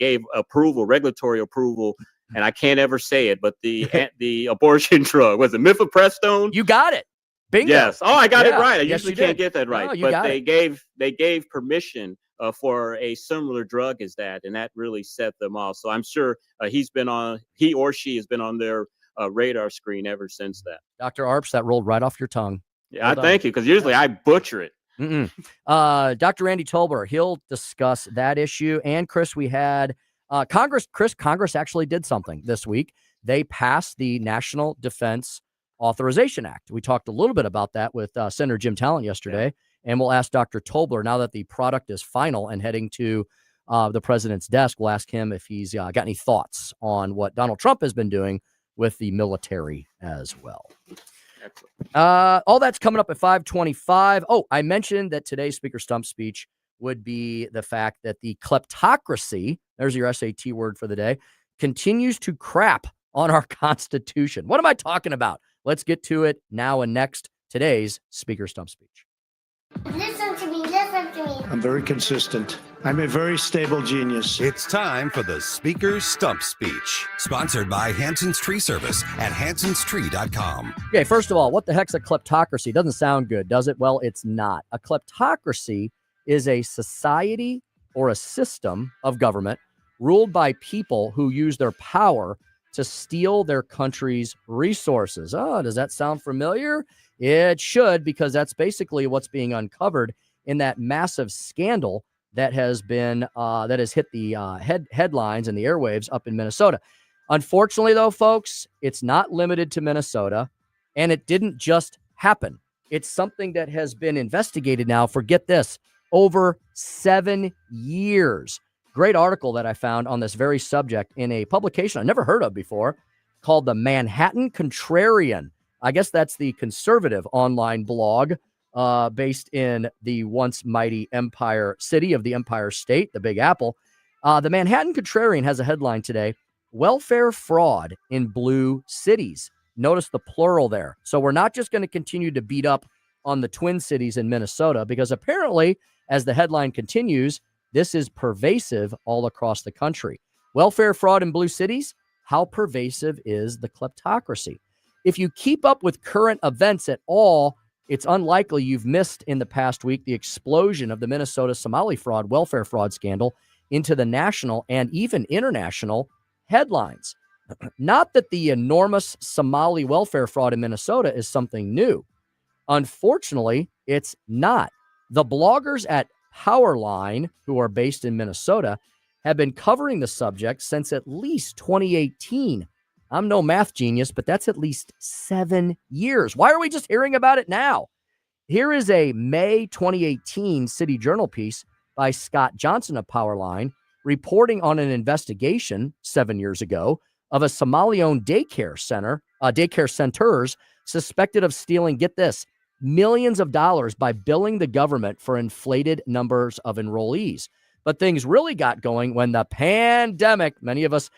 gave regulatory approval, and I can't ever say it, but the abortion drug, was it mifepristone? You got it. Bingo. Yes. Oh, I got it right. I usually can't get that right. No, but they gave permission for a similar drug as that, and that really set them off. So I'm sure he or she has been on their radar screen ever since that. Dr. Arps, that rolled right off your tongue. Yeah, thank you, because usually I butcher it. Dr. Randy Tobler, he'll discuss that issue. And Chris, we had Congress actually did something this week. They passed the National Defense Authorization Act. We talked a little bit about that with Senator Jim Talent yesterday. And we'll ask Dr. Tobler, now that the product is final and heading to the president's desk, we'll ask him if he's got any thoughts on what Donald Trump has been doing with the military as well. All that's coming up at 5:25. Oh, I mentioned that today's Speaker Stump speech would be the fact that the kleptocracy, there's your SAT word for the day, continues to crap on our Constitution. What am I talking about? Let's get to it now and next. Today's Speaker Stump speech. Listen to me, listen to me. I'm very consistent. I'm a very stable genius. It's time for the Speaker's Stump Speech, sponsored by Hanson's Tree Service at hansonstree.com. Okay, first of all, what the heck's a kleptocracy? Doesn't sound good, does it? Well, it's not. A kleptocracy is a society or a system of government ruled by people who use their power to steal their country's resources. Oh, does that sound familiar? It should, because that's basically what's being uncovered in that massive scandal that has been that has hit the headlines and the airwaves up in Minnesota. Unfortunately, though, folks, it's not limited to Minnesota, and it didn't just happen. It's something that has been investigated now for, get this, over 7 years. Great article that I found on this very subject in a publication I never heard of before called the Manhattan Contrarian. I guess that's the conservative online blog based in the once mighty Empire City of the Empire State, the Big Apple. The Manhattan Contrarian has a headline today: welfare fraud in blue cities. Notice the plural there. So we're not just going to continue to beat up on the Twin Cities in Minnesota, because apparently, as the headline continues, this is pervasive all across the country. Welfare fraud in blue cities. How pervasive is the kleptocracy? If you keep up with current events at all, it's unlikely you've missed in the past week the explosion of the Minnesota Somali fraud, welfare fraud scandal into the national and even international headlines. Not that the enormous Somali welfare fraud in Minnesota is something new. Unfortunately, it's not. The bloggers at Powerline, who are based in Minnesota, have been covering the subject since at least 2018. I'm no math genius, but that's at least 7 years. Why are we just hearing about it now? Here is a May 2018 City Journal piece by Scott Johnson of Powerline reporting on an investigation 7 years ago of a Somali-owned daycare centers suspected of stealing, get this, millions of dollars by billing the government for inflated numbers of enrollees. But things really got going when the pandemic, many of us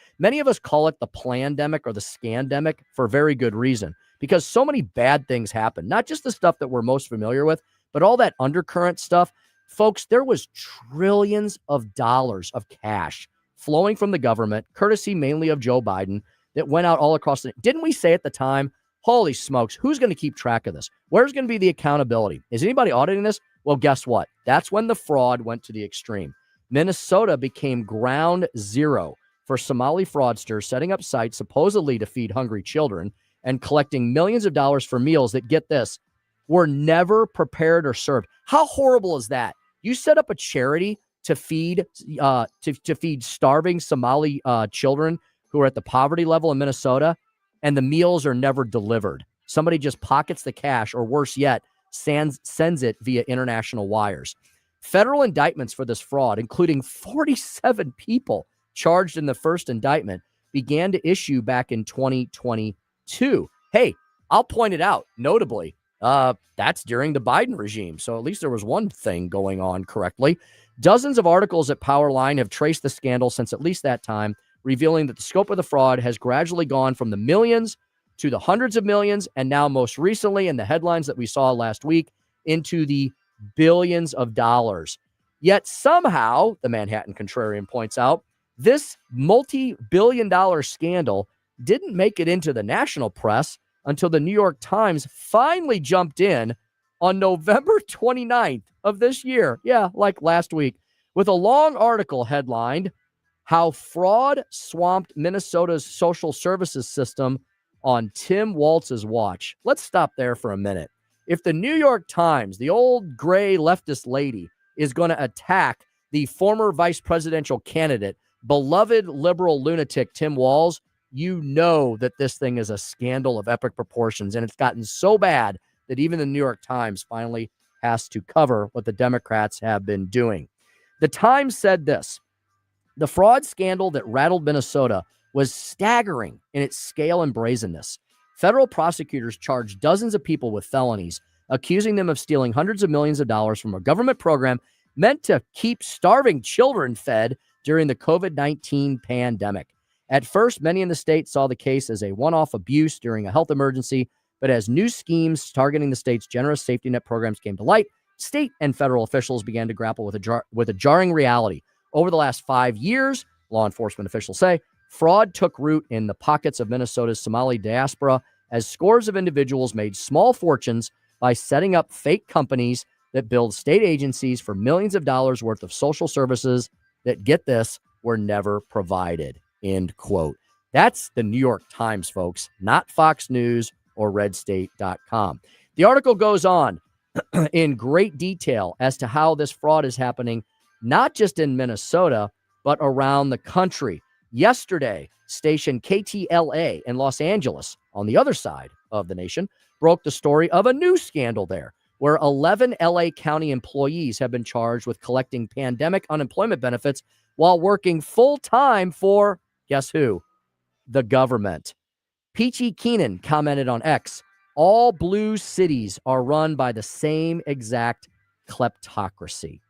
call it the plandemic or the scandemic for very good reason, because so many bad things happen, not just the stuff that we're most familiar with, but all that undercurrent stuff. Folks, there was trillions of dollars of cash flowing from the government, courtesy mainly of Joe Biden, that went out all across the... Didn't we say at the time, holy smokes, who's going to keep track of this? Where's going to be the accountability? Is anybody auditing this? Well, guess what? That's when the fraud went to the extreme. Minnesota became ground zero for Somali fraudsters setting up sites supposedly to feed hungry children and collecting millions of dollars for meals that, get this, were never prepared or served. How horrible is that? You set up a charity to feed starving Somali children who are at the poverty level in Minnesota, and the meals are never delivered. Somebody just pockets the cash, or worse yet, sends it via international wires. Federal indictments for this fraud, including 47 people charged in the first indictment, began to issue back in 2022. Hey, I'll point it out, notably, that's during the Biden regime, so at least there was one thing going on correctly. Dozens of articles at Powerline have traced the scandal since at least that time, revealing that the scope of the fraud has gradually gone from the millions to the hundreds of millions, and now most recently, in the headlines that we saw last week, into the billions of dollars. Yet somehow, the Manhattan Contrarian points out, this multi-billion-dollar scandal didn't make it into the national press until the New York Times finally jumped in on November 29th of this year. Yeah, like last week, with a long article headlined, "How Fraud Swamped Minnesota's Social Services System on Tim Walz's Watch." Let's stop there for a minute. If the New York Times, the old gray leftist lady, is going to attack the former vice presidential candidate, beloved liberal lunatic Tim Walz, you know that this thing is a scandal of epic proportions, and it's gotten so bad that even the New York Times finally has to cover what the Democrats have been doing. The Times said this: "The fraud scandal that rattled Minnesota was staggering in its scale and brazenness. Federal prosecutors charged dozens of people with felonies, accusing them of stealing hundreds of millions of dollars from a government program meant to keep starving children fed during the COVID-19 pandemic. At first, many in the state saw the case as a one-off abuse during a health emergency, but as new schemes targeting the state's generous safety net programs came to light, state and federal officials began to grapple with a jarring reality. Over the last 5 years, law enforcement officials say, fraud took root in the pockets of Minnesota's Somali diaspora as scores of individuals made small fortunes by setting up fake companies that billed state agencies for millions of dollars worth of social services that, get this, were never provided." End quote. That's the New York Times, folks, not Fox News or redstate.com. The article goes on in great detail as to how this fraud is happening, not just in Minnesota, but around the country. Yesterday, station KTLA in Los Angeles, on the other side of the nation, broke the story of a new scandal there, where 11 LA County employees have been charged with collecting pandemic unemployment benefits while working full-time for, guess who? The government. Peachy Keenan commented on X, "All blue cities are run by the same exact kleptocracy."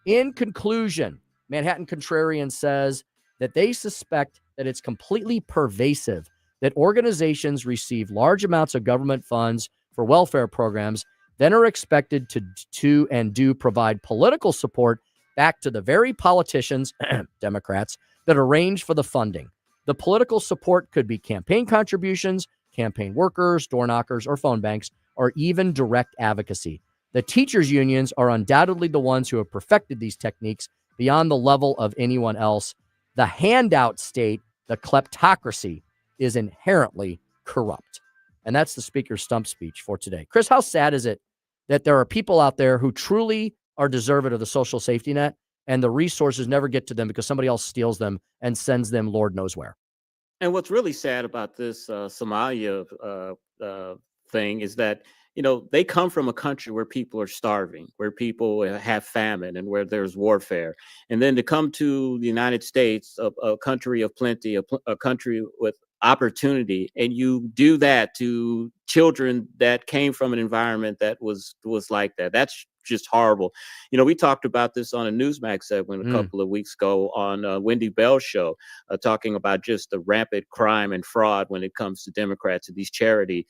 In conclusion, Manhattan Contrarian says that they suspect that it's completely pervasive, that organizations receive large amounts of government funds for welfare programs, then are expected to and do provide political support back to the very politicians, Democrats, that arrange for the funding. The political support could be campaign contributions, campaign workers, door knockers, or phone banks, or even direct advocacy. The teachers' unions are undoubtedly the ones who have perfected these techniques beyond the level of anyone else. The handout state, the kleptocracy, is inherently corrupt. And that's the Speaker's stump speech for today. Chris, how sad is it that there are people out there who truly are deserving of the social safety net, and the resources never get to them because somebody else steals them and sends them Lord knows where. And what's really sad about this Somalia thing is that, they come from a country where people are starving, where people have famine, and where there's warfare. And then to come to the United States, a country of plenty, a country with opportunity, and you do that to children that came from an environment that was like that. That's just horrible. We talked about this on a Newsmax segment a couple of weeks ago on Wendy Bell's show, talking about just the rampant crime and fraud when it comes to Democrats and these charity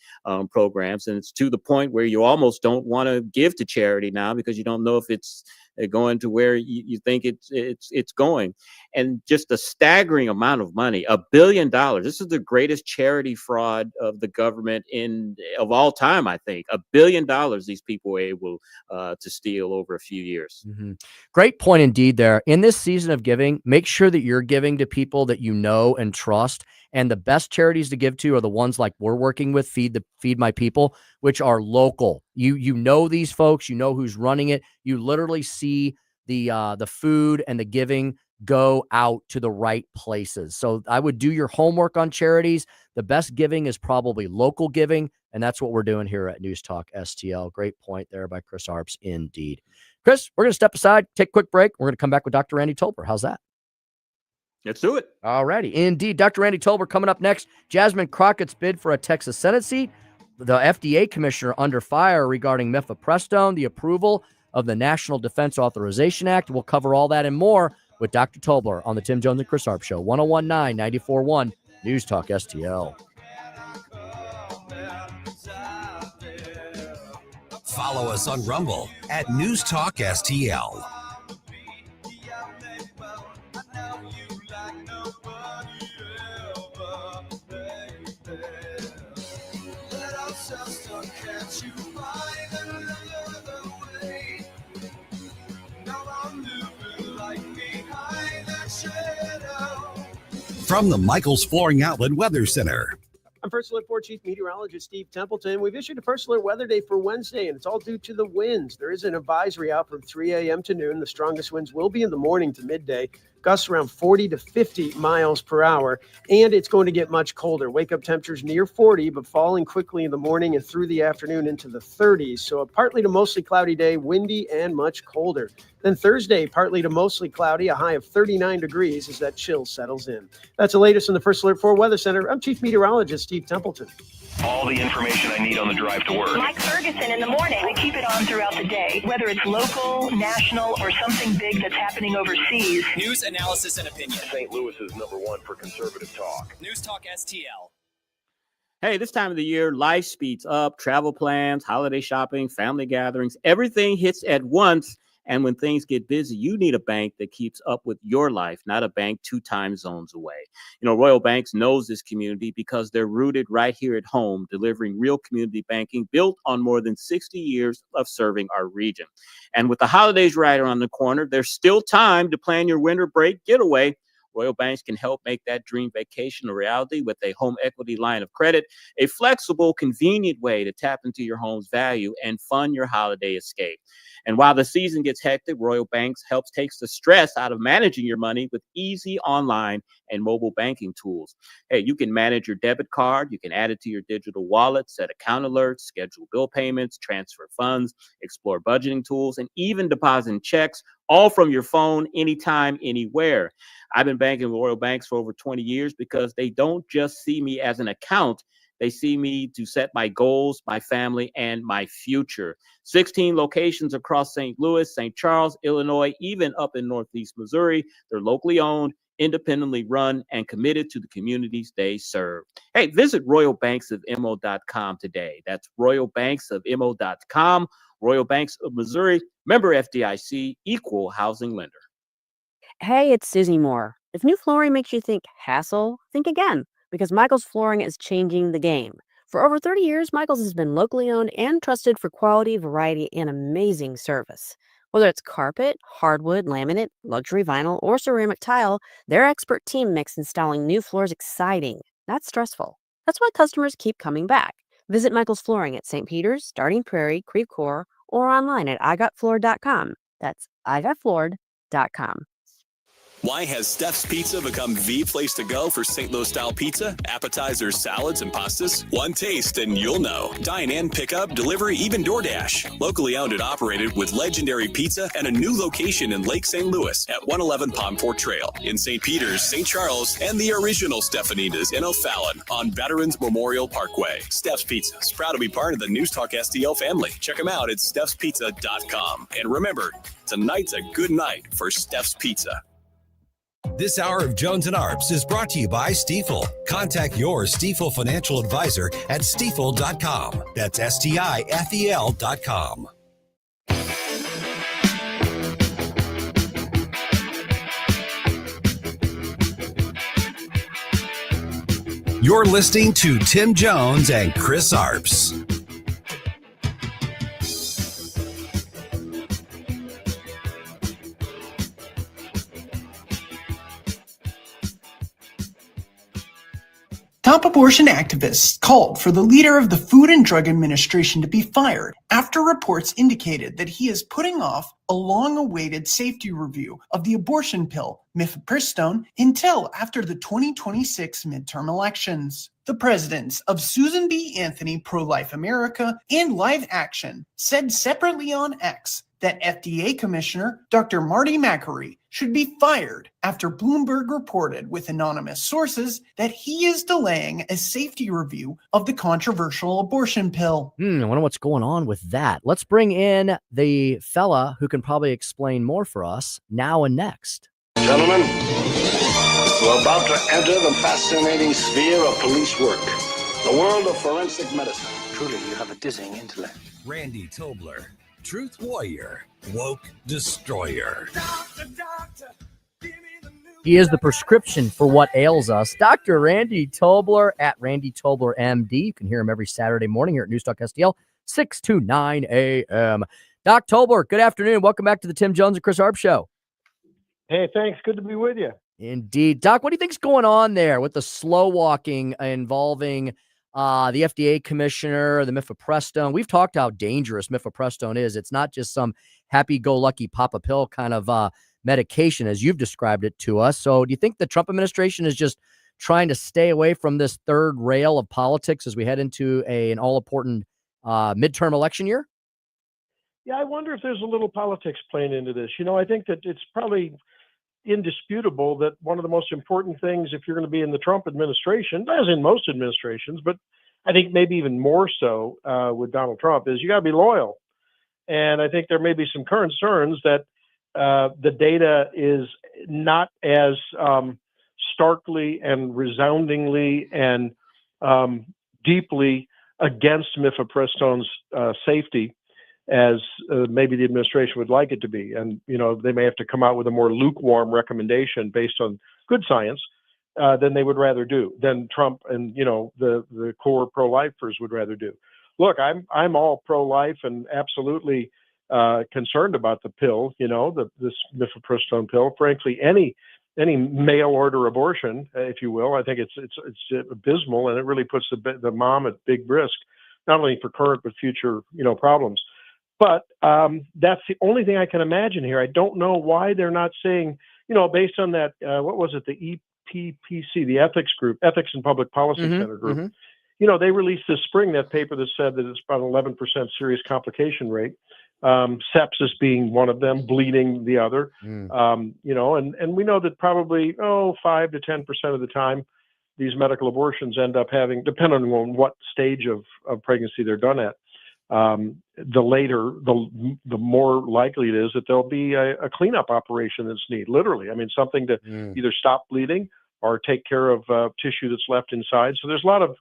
programs. And it's to the point where you almost don't want to give to charity now because you don't know if it's going to where you think it's going. And just a staggering amount of money, $1 billion. This is the greatest charity fraud of the government of all time, I think. $1 billion these people were able to steal over a few years. Great point indeed there. In this season of giving, make sure that you're giving to people that you know and trust. And the best charities to give to are the ones like we're working with, Feed My People, which are local. You know these folks, you know who's running it. You literally see the food and the giving go out to the right places. So I would do your homework on charities. The best giving is probably local giving, and that's what we're doing here at News Talk STL. Great point there by Chris Arps indeed. Chris, we're going to step aside, take a quick break. We're going to come back with Dr. Randy Tobler. How's that? Let's do it. All righty. Indeed. Dr. Randy Tobler coming up next. Jasmine Crockett's bid for a Texas Senate seat. The FDA commissioner under fire regarding mifepristone, the approval of the National Defense Authorization Act. We'll cover all that and more with Dr. Tobler on the Tim Jones and Chris Arp Show. 1019 94.1 News Talk STL. Follow us on Rumble at News Talk STL. From the Michaels Flooring Outlet Weather Center. I'm First Alert 4 Chief Meteorologist Steve Templeton. We've issued a First Alert weather day for Wednesday, and it's all due to the winds. There is an advisory out from 3 a.m. to noon. The strongest winds will be in the morning to midday. Gusts around 40 to 50 miles per hour, and it's going to get much colder. Wake-up temperatures near 40, but falling quickly in the morning and through the afternoon into the 30s. So a partly to mostly cloudy day, windy and much colder. Then Thursday, partly to mostly cloudy, a high of 39 degrees as that chill settles in. That's the latest in the First Alert 4 Weather Center. I'm Chief Meteorologist Steve Templeton. All the information I need on the drive to work. Mike Ferguson in the morning. I keep it on throughout the day, whether it's local, national, or something big that's happening overseas. News, analysis, and opinion. St. Louis is #1 for conservative talk. News Talk STL. Hey, this time of the year, life speeds up. Travel plans, holiday shopping, family gatherings, everything hits at once. And when things get busy, you need a bank that keeps up with your life, not a bank 2 time zones away. Royal Banks knows this community because they're rooted right here at home, delivering real community banking built on more than 60 years of serving our region. And with the holidays right around the corner, there's still time to plan your winter break getaway. Royal Banks can help make that dream vacation a reality with a home equity line of credit, a flexible, convenient way to tap into your home's value and fund your holiday escape. And while the season gets hectic, Royal Banks takes the stress out of managing your money with easy online and mobile banking tools. Hey, you can manage your debit card, you can add it to your digital wallet, set account alerts, schedule bill payments, transfer funds, explore budgeting tools, and even deposit checks, all from your phone, anytime, anywhere. I've been banking with Royal Banks for over 20 years because they don't just see me as an account. They see me to set my goals, my family, and my future. 16 locations across St. Louis, St. Charles, Illinois, even up in Northeast Missouri. They're locally owned, independently run, and committed to the communities they serve. Hey, visit royalbanksofmo.com today. That's royalbanksofmo.com. Royal Banks of Missouri, member FDIC, equal housing lender. Hey, it's Susie Moore. If new flooring makes you think hassle, think again, because Michael's Flooring is changing the game. For over 30 years, Michael's has been locally owned and trusted for quality, variety, and amazing service. Whether it's carpet, hardwood, laminate, luxury vinyl, or ceramic tile, their expert team makes installing new floors exciting, not stressful. That's why customers keep coming back. Visit Michael's Flooring at St. Peter's, Starting Prairie, Creve Coeur, or online at igotfloored.com. That's igotfloored.com. stefspizza.com. Why has Steph's Pizza become the place to go for St. Louis-style pizza, appetizers, salads, and pastas? One taste and you'll know. Dine in, pick up, delivery, even DoorDash. Locally owned and operated with legendary pizza and a new location in Lake St. Louis at 111 Palm Fort Trail, in St. Peters, St. Charles, and the original Stefanina's in O'Fallon on Veterans Memorial Parkway. Steph's Pizza is proud to be part of the News Talk STL family. Check them out at stefspizza.com. And remember, tonight's a good night for Steph's Pizza. This hour of Jones and Arps is brought to you by Stifel. Contact your Stifel financial advisor at stifel.com. That's STIFEL.com. You're listening to Tim Jones and Chris Arps. Top abortion activists called for the leader of the Food and Drug Administration to be fired after reports indicated that he is putting off a long-awaited safety review of the abortion pill, mifepristone, until after the 2026 midterm elections. The presidents of Susan B. Anthony Pro-Life America and Live Action said separately on X that FDA Commissioner Dr. Marty Makary should be fired after Bloomberg reported with anonymous sources that he is delaying a safety review of the controversial abortion pill. I wonder what's going on with that. Let's bring in the fella who can probably explain more for us now and next. Gentlemen, we're about to enter the fascinating sphere of police work, the world of forensic medicine. Truly, you have a dizzying intellect. Randy Tobler, Truth Warrior, Woke Destroyer. He is the prescription for what ails us. Dr. Randy Tobler at Randy Tobler MD. You can hear him every Saturday morning here at News Talk STL, 6 to 9 a.m. Doc Tobler, good afternoon. Welcome back to the Tim Jones and Chris Arps Show. Hey, thanks. Good to be with you. Indeed. Doc, what do you think's going on there with the slow walking involving the FDA commissioner, the mifepristone? We've talked how dangerous mifepristone is. It's not just some happy-go-lucky pop-a-pill kind of medication, as you've described it to us. So do you think the Trump administration is just trying to stay away from this third rail of politics as we head into an all-important midterm election year? Yeah, I wonder if there's a little politics playing into this. You know, I think that it's probably indisputable that one of the most important things, if you're going to be in the Trump administration, as in most administrations, but I think maybe even more so with Donald Trump, is you got to be loyal. And I think there may be some concerns that the data is not as starkly and resoundingly and deeply against mifepristone's safety as maybe the administration would like it to be. And, you know, they may have to come out with a more lukewarm recommendation based on good science than they would rather do, than Trump and, you know, the core pro-lifers would rather do. Look, I'm all pro-life and absolutely concerned about the pill, you know, this mifepristone pill. Frankly, any mail order abortion, if you will, I think it's abysmal, and it really puts the mom at big risk, not only for current but future, you know, problems. But that's the only thing I can imagine here. I don't know why they're not saying, you know, based on that, what was it, the EPPC, the ethics group, Ethics and Public Policy Center group. You know, they released this spring that paper that said that it's about an 11% serious complication rate, sepsis being one of them, bleeding the other. You know, and we know that probably 5 to 10% of the time these medical abortions end up having, depending on what stage of pregnancy they're done at. The later, the more likely it is that there'll be a cleanup operation that's needed, literally. I mean, something to either stop bleeding or take care of tissue that's left inside. So there's a lot of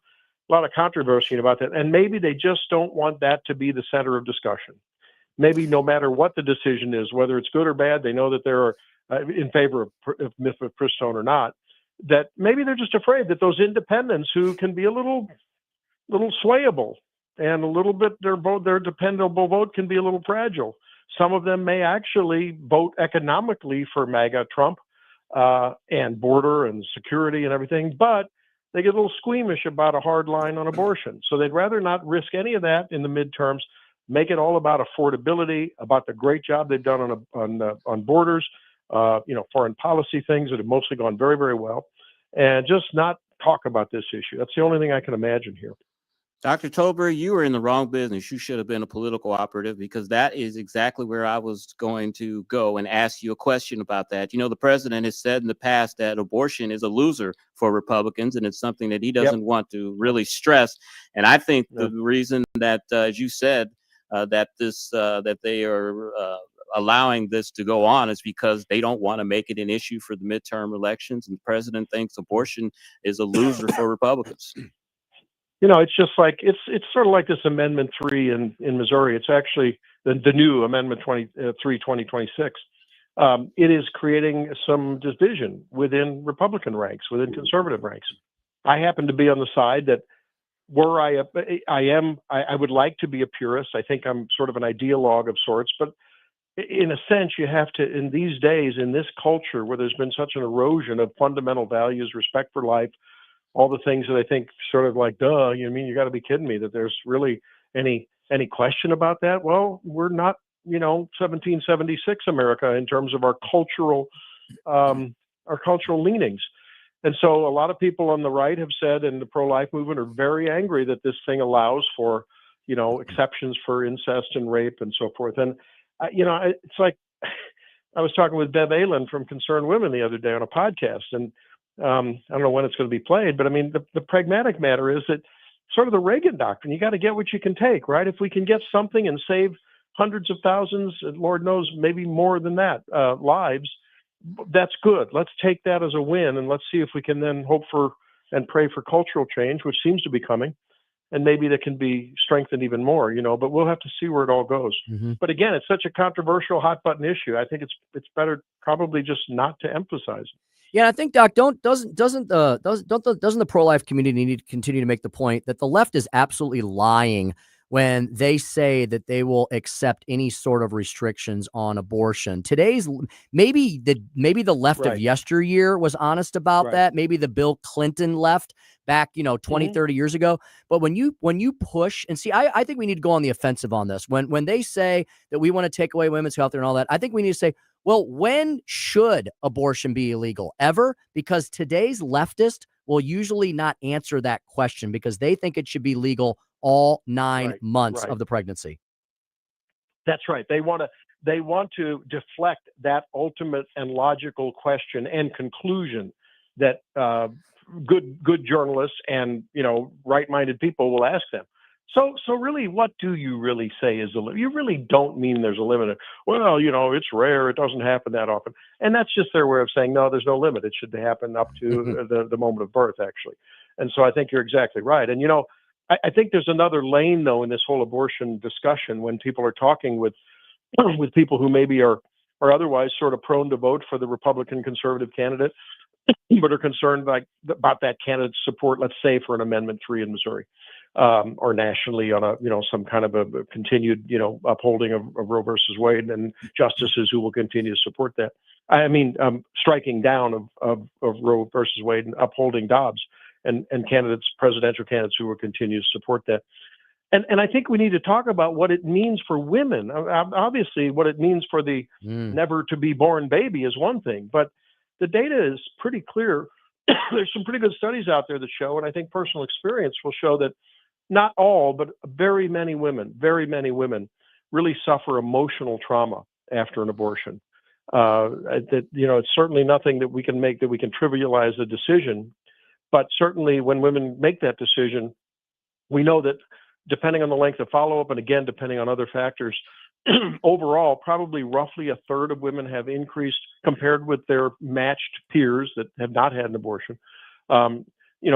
controversy about that. And maybe they just don't want that to be the center of discussion. Maybe no matter what the decision is, whether it's good or bad, they know that they're in favor of mifepristone or not, that maybe they're just afraid that those independents who can be a little swayable and a little bit, their dependable vote can be a little fragile. Some of them may actually vote economically for MAGA Trump and border and security and everything, but they get a little squeamish about a hard line on abortion. So they'd rather not risk any of that in the midterms, make it all about affordability, about the great job they've done on borders, foreign policy things that have mostly gone very, very well, and just not talk about this issue. That's the only thing I can imagine here. Dr. Tobler, you were in the wrong business. You should have been a political operative, because that is exactly where I was going to go and ask you a question about that. The president has said in the past that abortion is a loser for Republicans, and it's something that he doesn't want to really stress. And I think the reason that, as you said, that they are allowing this to go on is because they don't want to make it an issue for the midterm elections, and the president thinks abortion is a loser for Republicans. It's just like it's sort of like this Amendment 3 in Missouri. It's actually the new Amendment 2026. It is creating some division within Republican ranks, within conservative ranks. I happen to be on the side that where I would like to be a purist. I think I'm sort of an ideologue of sorts, but in a sense, you have to, in these days, in this culture where there's been such an erosion of fundamental values, respect for life, all the things that I think sort of like, duh, you got to be kidding me that there's really any question about that. Well, we're not, 1776 America in terms of our cultural leanings. And so a lot of people on the right have said, and the pro-life movement are very angry that this thing allows for, exceptions for incest and rape and so forth. And, it's like, I was talking with Bev Allen from Concerned Women the other day on a podcast, and I don't know when it's going to be played, but I mean, the pragmatic matter is that sort of the Reagan doctrine, you got to get what you can take, right? If we can get something and save hundreds of thousands, and Lord knows, maybe more than that, lives, that's good. Let's take that as a win, and let's see if we can then hope for and pray for cultural change, which seems to be coming, and maybe that can be strengthened even more, but we'll have to see where it all goes. Mm-hmm. But again, it's such a controversial, hot button issue. I think it's better probably just not to emphasize it. Yeah, I think, Doc, doesn't the pro-life community need to continue to make the point that the left is absolutely lying when they say that they will accept any sort of restrictions on abortion? Today's maybe the left of yesteryear was honest about that. Maybe the Bill Clinton left back, 20, 30 years ago. But when you push and see, I think we need to go on the offensive on this. When they say that we want to take away women's health and all that, I think we need to say, well, when should abortion be illegal? Ever? Because today's leftist will usually not answer that question because they think it should be legal all 9 months of the pregnancy. That's right. They want to deflect that ultimate and logical question and conclusion that good journalists and right-minded people will ask them. So really, what do you really say is the limit? You really don't mean there's a limit. Well, it's rare. It doesn't happen that often. And that's just their way of saying, no, there's no limit. It should happen up to the moment of birth, actually. And so I think you're exactly right. And, I think there's another lane, though, in this whole abortion discussion when people are talking with people who maybe are otherwise sort of prone to vote for the Republican conservative candidate, but are concerned about that candidate's support, let's say, for an Amendment 3 in Missouri. Or nationally on a, some kind of a continued, upholding of Roe versus Wade and justices who will continue to support that. I mean, striking down of Roe versus Wade and upholding Dobbs and presidential candidates who will continue to support that. And I think we need to talk about what it means for women. Obviously, what it means for the never to be born baby is one thing, but the data is pretty clear. There's some pretty good studies out there that show, and I think personal experience will show that not all, but very many women really suffer emotional trauma after an abortion. It's certainly nothing that we can trivialize the decision, but certainly when women make that decision, we know that depending on the length of follow-up, and again, depending on other factors, overall, probably roughly a third of women have increased compared with their matched peers that have not had an abortion.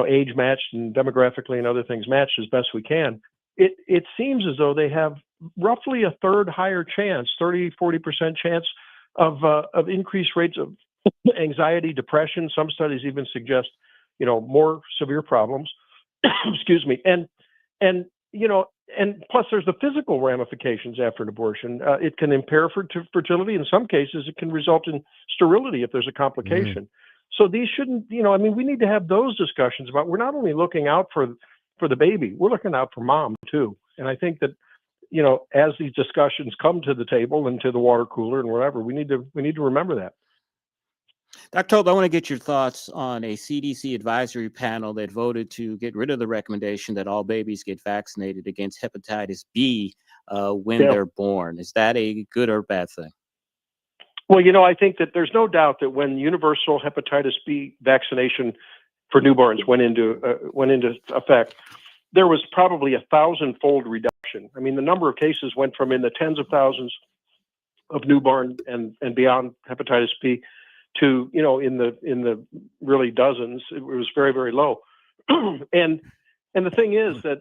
Age matched and demographically and other things matched as best we can. It seems as though they have roughly a third higher chance, 30-40% chance of increased rates of anxiety, depression. Some studies even suggest, more severe problems. Excuse me. And plus there's the physical ramifications after an abortion. It can impair fertility. In some cases, it can result in sterility if there's a complication. So these shouldn't, we need to have those discussions about, we're not only looking out for the baby, we're looking out for mom too. And I think that, as these discussions come to the table and to the water cooler and whatever, we need to remember that. Dr. Tobler, I want to get your thoughts on a CDC advisory panel that voted to get rid of the recommendation that all babies get vaccinated against hepatitis B when they're born. Is that a good or bad thing? Well, I think that there's no doubt that when universal hepatitis B vaccination for newborns went into effect, there was probably 1,000-fold reduction. I mean, the number of cases went from in the tens of thousands of newborn and beyond hepatitis B to in the really dozens. It was very, very low. and the thing is that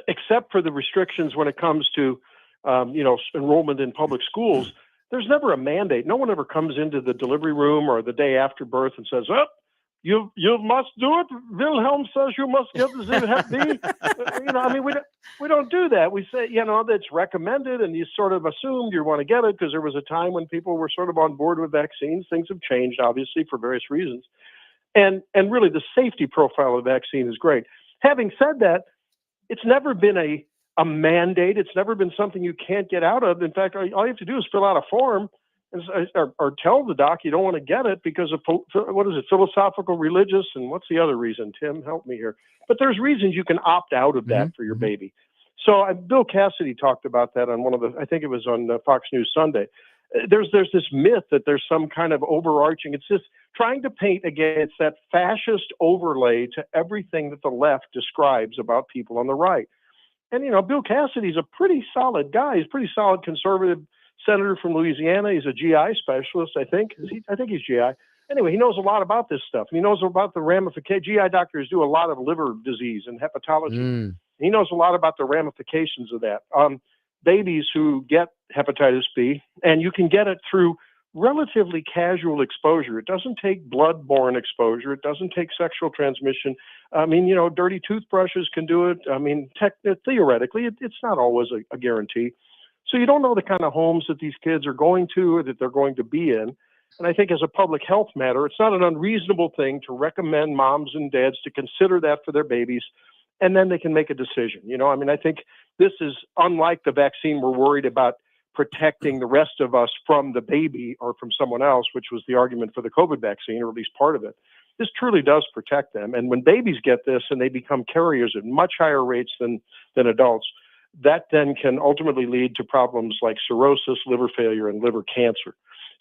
except for the restrictions when it comes to enrollment in public schools, there's never a mandate. No one ever comes into the delivery room or the day after birth and says, "Oh, you must do it. Wilhelm says you must get the Hep B." I mean, we don't do that. We say, that's recommended, and you sort of assumed you want to get it because there was a time when people were sort of on board with vaccines. Things have changed, obviously, for various reasons. And really, the safety profile of the vaccine is great. Having said that, it's never been a mandate. It's never been something you can't get out of. In fact, all you have to do is fill out a form or tell the doc you don't want to get it because of, philosophical, religious, and what's the other reason? Tim, help me here. But there's reasons you can opt out of that for your baby. So Bill Cassidy talked about that on I think it was on Fox News Sunday. There's this myth that there's some kind of overarching, it's just trying to paint against that fascist overlay to everything that the left describes about people on the right. And, Bill Cassidy's a pretty solid guy. He's a pretty solid conservative senator from Louisiana. He's a GI specialist, I think. I think he's GI. Anyway, he knows a lot about this stuff. He knows about the ramifications. GI doctors do a lot of liver disease and hepatology. He knows a lot about the ramifications of that. Babies who get hepatitis B, and you can get it through relatively casual exposure. It doesn't take blood-borne exposure. It doesn't take sexual transmission. I mean, dirty toothbrushes can do it. I mean, theoretically, it's not always a guarantee. So you don't know the kind of homes that these kids are going to or that they're going to be in. And I think as a public health matter, it's not an unreasonable thing to recommend moms and dads to consider that for their babies, and then they can make a decision. I think this is unlike the vaccine. We're worried about protecting the rest of us from the baby or from someone else, which was the argument for the COVID vaccine, or at least part of it. This truly does protect them. And when babies get this and they become carriers at much higher rates than adults, that then can ultimately lead to problems like cirrhosis, liver failure, and liver cancer.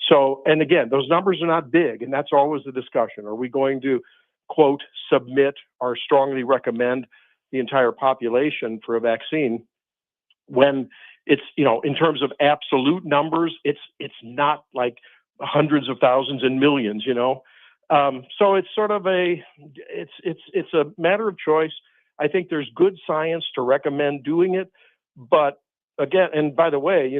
So, and again, those numbers are not big, and that's always the discussion. Are we going to, quote, submit or strongly recommend the entire population for a vaccine when it's, in terms of absolute numbers, it's not like hundreds of thousands and millions, So it's sort of it's a matter of choice. I think there's good science to recommend doing it, but again, and by the way,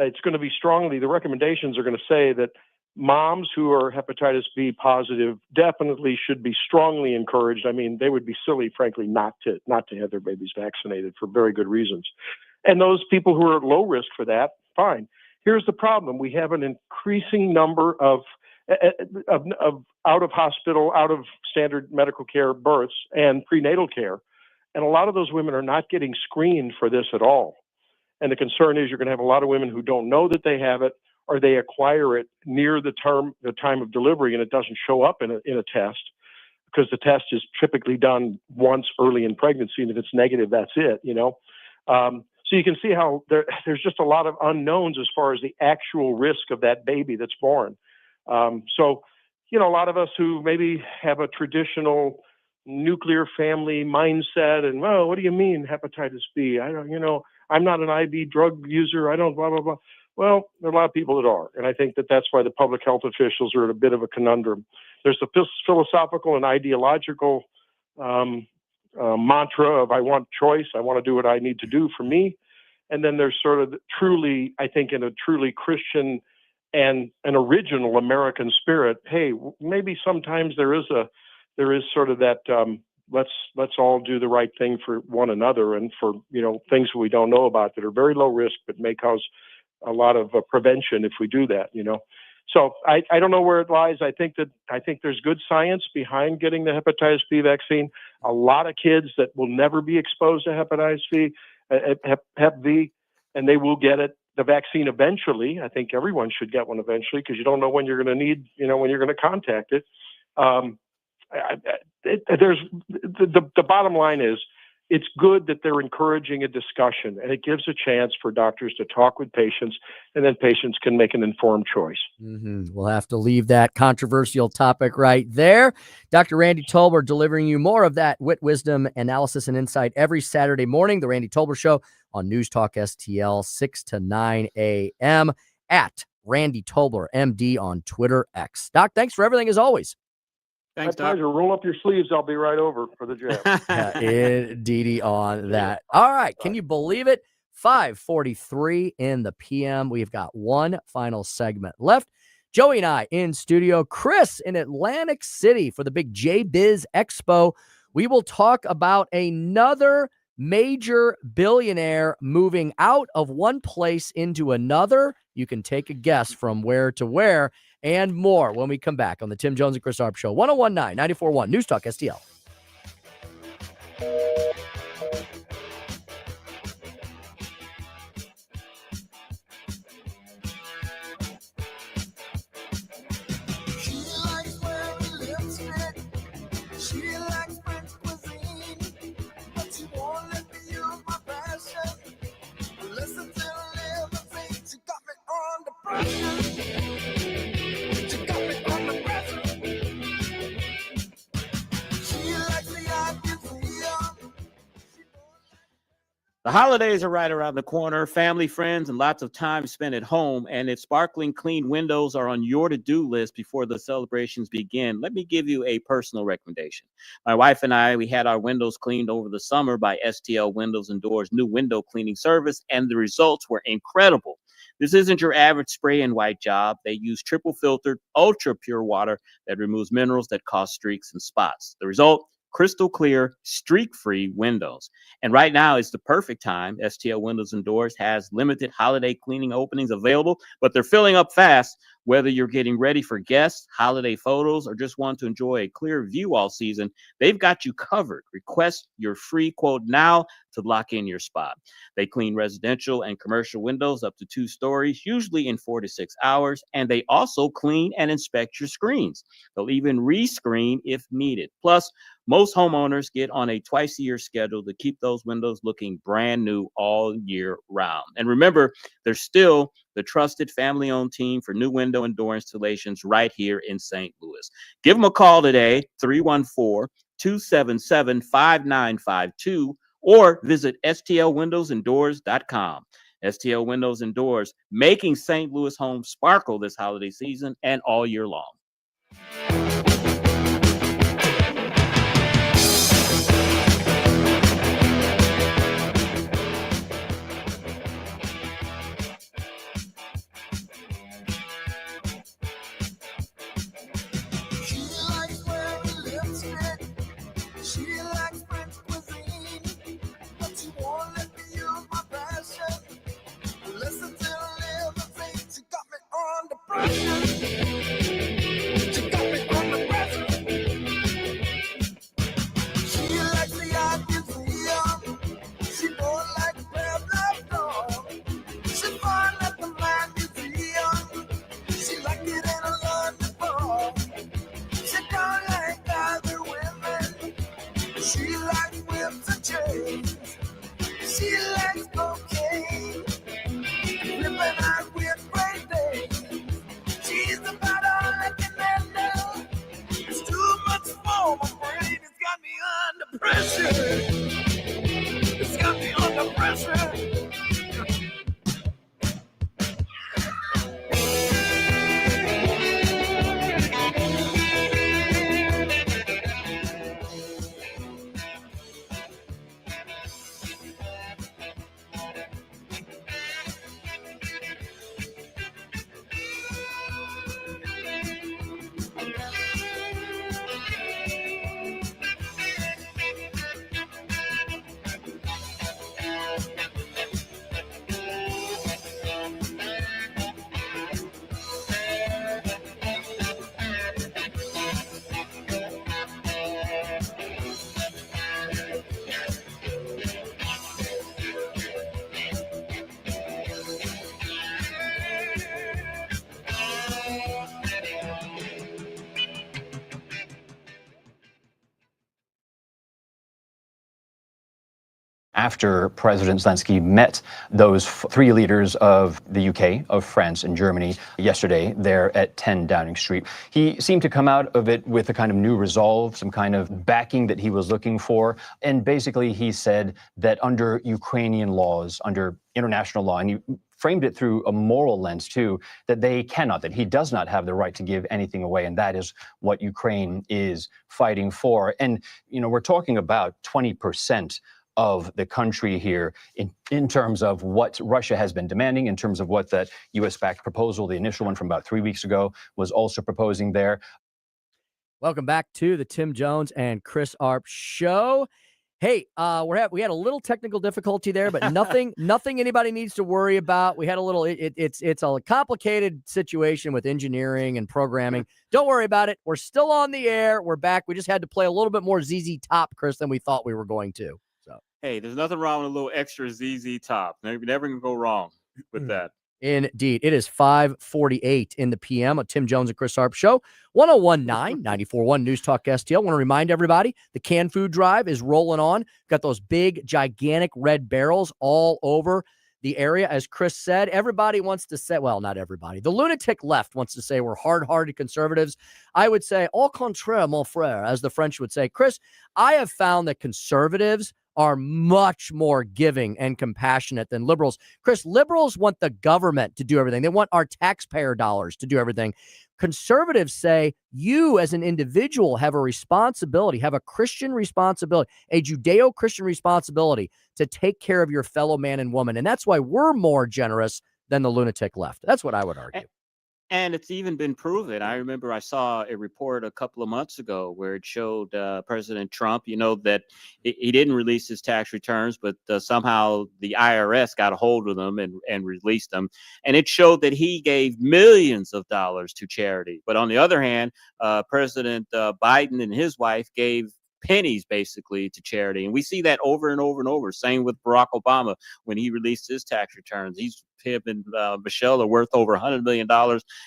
it's going to be the recommendations are going to say that moms who are hepatitis B positive definitely should be strongly encouraged. I mean, they would be silly, frankly, not to have their babies vaccinated for very good reasons. And those people who are at low risk for that, fine. Here's the problem. We have an increasing number of out of hospital, out of standard medical care births and prenatal care. And a lot of those women are not getting screened for this at all. And the concern is you're going to have a lot of women who don't know that they have it, or they acquire it near the time of delivery, and it doesn't show up in a test because the test is typically done once early in pregnancy, and if it's negative, that's it. So you can see how there's just a lot of unknowns as far as the actual risk of that baby that's born. So, a lot of us who maybe have a traditional nuclear family mindset and, well, what do you mean hepatitis B? I don't, I'm not an IV drug user. I don't blah, blah, blah. Well, there are a lot of people that are. And I think that's why the public health officials are at a bit of a conundrum. There's the philosophical and ideological mantra of I want choice. I want to do what I need to do for me. And then there's sort of truly, I think in a truly Christian and an original American spirit, hey, maybe sometimes there is sort of that let's all do the right thing for one another and for things we don't know about that are very low risk but may cause a lot of prevention if we do that. So I don't know where it lies. I think there's good science behind getting the hepatitis B vaccine. A lot of kids that will never be exposed to hepatitis B, Hep B, and they will get it. the vaccine eventually. I think everyone should get one eventually because you don't know when you're going to need, when you're going to contact it. There's the bottom line is it's good that they're encouraging a discussion, and it gives a chance for doctors to talk with patients, and then patients can make an informed choice. We'll have to leave that controversial topic right there. Dr. Randy Tobler delivering you more of that wit, wisdom, analysis, and insight every Saturday morning. The Randy Tobler Show on News Talk STL, 6 to 9 a.m. at Randy Tobler, MD on Twitter X. Doc, thanks for everything as always. Thanks, My pleasure. Roll up your sleeves. I'll be right over for the jab. Indeedy on that. All right. Can you believe it? 5:43 in the PM. We've got one final segment left. Joey and I in studio. Chris in Atlantic City for the big J-Biz Expo. We will talk about another major billionaire moving out of one place into another. You can take a guess from where to where and more when we come back on the Tim Jones and Chris Arps Show. 101.9, 94.1 News Talk STL. The holidays are right around the corner. Family, friends, and lots of time spent at home. And if sparkling clean windows are on your to-do list before the celebrations begin, let me give you a personal recommendation. My wife and I, we had our windows cleaned over the summer by STL Windows and Doors' new window cleaning service, and the results were incredible. This isn't your average spray and white job. They use triple filtered, ultra pure water that removes minerals that cause streaks and spots. The result? Crystal clear, streak-free windows. And right now is the perfect time. STL Windows and Doors has limited holiday cleaning openings available, but they're filling up fast. Whether you're getting ready for guests, holiday photos, or just want to enjoy a clear view all season, they've got you covered. Request your free quote now to lock in your spot. They clean residential and commercial windows up to 2 stories, usually in 4 to 6 hours, and they also clean and inspect your screens. They'll even rescreen if needed. Plus, most homeowners get on a twice-a-year schedule to keep those windows looking brand new all year round. And remember, they're still the trusted family-owned team for new window and door installations right here in St. Louis. Give them a call today, 314-277-5952, or visit stlwindowsanddoors.com. STL Windows and Doors, making St. Louis homes sparkle this holiday season and all year long. after President Zelensky met those three leaders of the UK, of France, and Germany yesterday there at 10 Downing Street. He seemed to come out of it with a kind of new resolve, some kind of backing that he was looking for. And basically, he said that under Ukrainian laws, under international law, and he framed it through a moral lens too, that that he does not have the right to give anything away. And that is what Ukraine is fighting for. And, we're talking about 20% of the country here in terms of what Russia has been demanding, in terms of what that U.S.-backed proposal, the initial one from about 3 weeks ago, was also proposing there. Welcome back to the Tim Jones and Chris Arps show. Hey, we had a little technical difficulty there, but nothing anybody needs to worry about. We had a little. It's a complicated situation with engineering and programming. Don't worry about it. We're still on the air. We're back. We just had to play a little bit more ZZ Top, Chris, than we thought we were going to. So hey, there's nothing wrong with a little extra ZZ Top. Never gonna go wrong with that. Indeed. It is 5:48 in the PM of Tim Jones and Chris Arps show. 1019 94.1 News Talk STL. I want to remind everybody the canned food drive is rolling on. Got those big, gigantic red barrels all over the area. As Chris said, everybody wants to say, well, not everybody. The lunatic left wants to say we're hard-hearted conservatives. I would say, au contraire, mon frère, as the French would say. Chris, I have found that conservatives are much more giving and compassionate than liberals. Chris, liberals want the government to do everything. They want our taxpayer dollars to do everything. Conservatives say you as an individual have a responsibility, have a Christian responsibility, a Judeo-Christian responsibility to take care of your fellow man and woman. And that's why we're more generous than the lunatic left. That's what I would argue. And it's even been proven. I remember I saw a report a couple of months ago where it showed President Trump, that he didn't release his tax returns, but somehow the IRS got a hold of them and released them. And it showed that he gave millions of dollars to charity. But on the other hand, President Biden and his wife gave pennies basically to charity. And we see that over and over and over. Same with Barack Obama when he released his tax returns. Him and Michelle are worth over $100 million,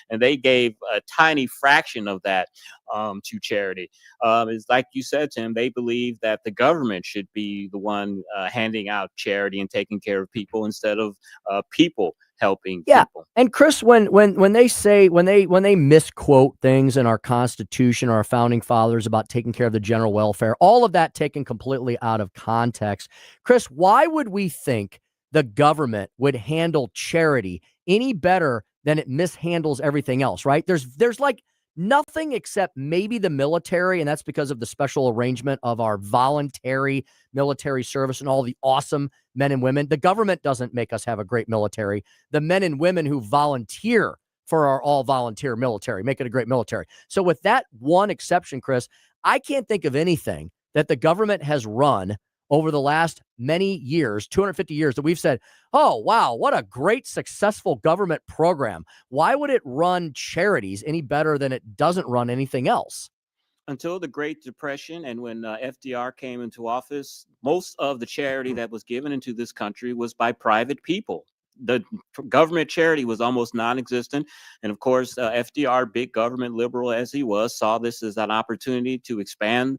and they gave a tiny fraction of that to charity. It's like you said, Tim, they believe that the government should be the one handing out charity and taking care of people instead of people helping people. And Chris, when they misquote things in our Constitution or our founding fathers about taking care of the general welfare, all of that taken completely out of context. Chris, why would we think the government would handle charity any better than it mishandles everything else, right? There's like nothing except maybe the military, and that's because of the special arrangement of our voluntary military service and all the awesome men and women. The government doesn't make us have a great military. The men and women who volunteer for our all-volunteer military make it a great military. So with that one exception, Chris, I can't think of anything that the government has run over the last many years, 250 years, that we've said, oh, wow, what a great, successful government program. Why would it run charities any better than it doesn't run anything else? Until the Great Depression and when FDR came into office, most of the charity that was given into this country was by private people. The government charity was almost non-existent. And of course, FDR, big government liberal as he was, saw this as an opportunity to expand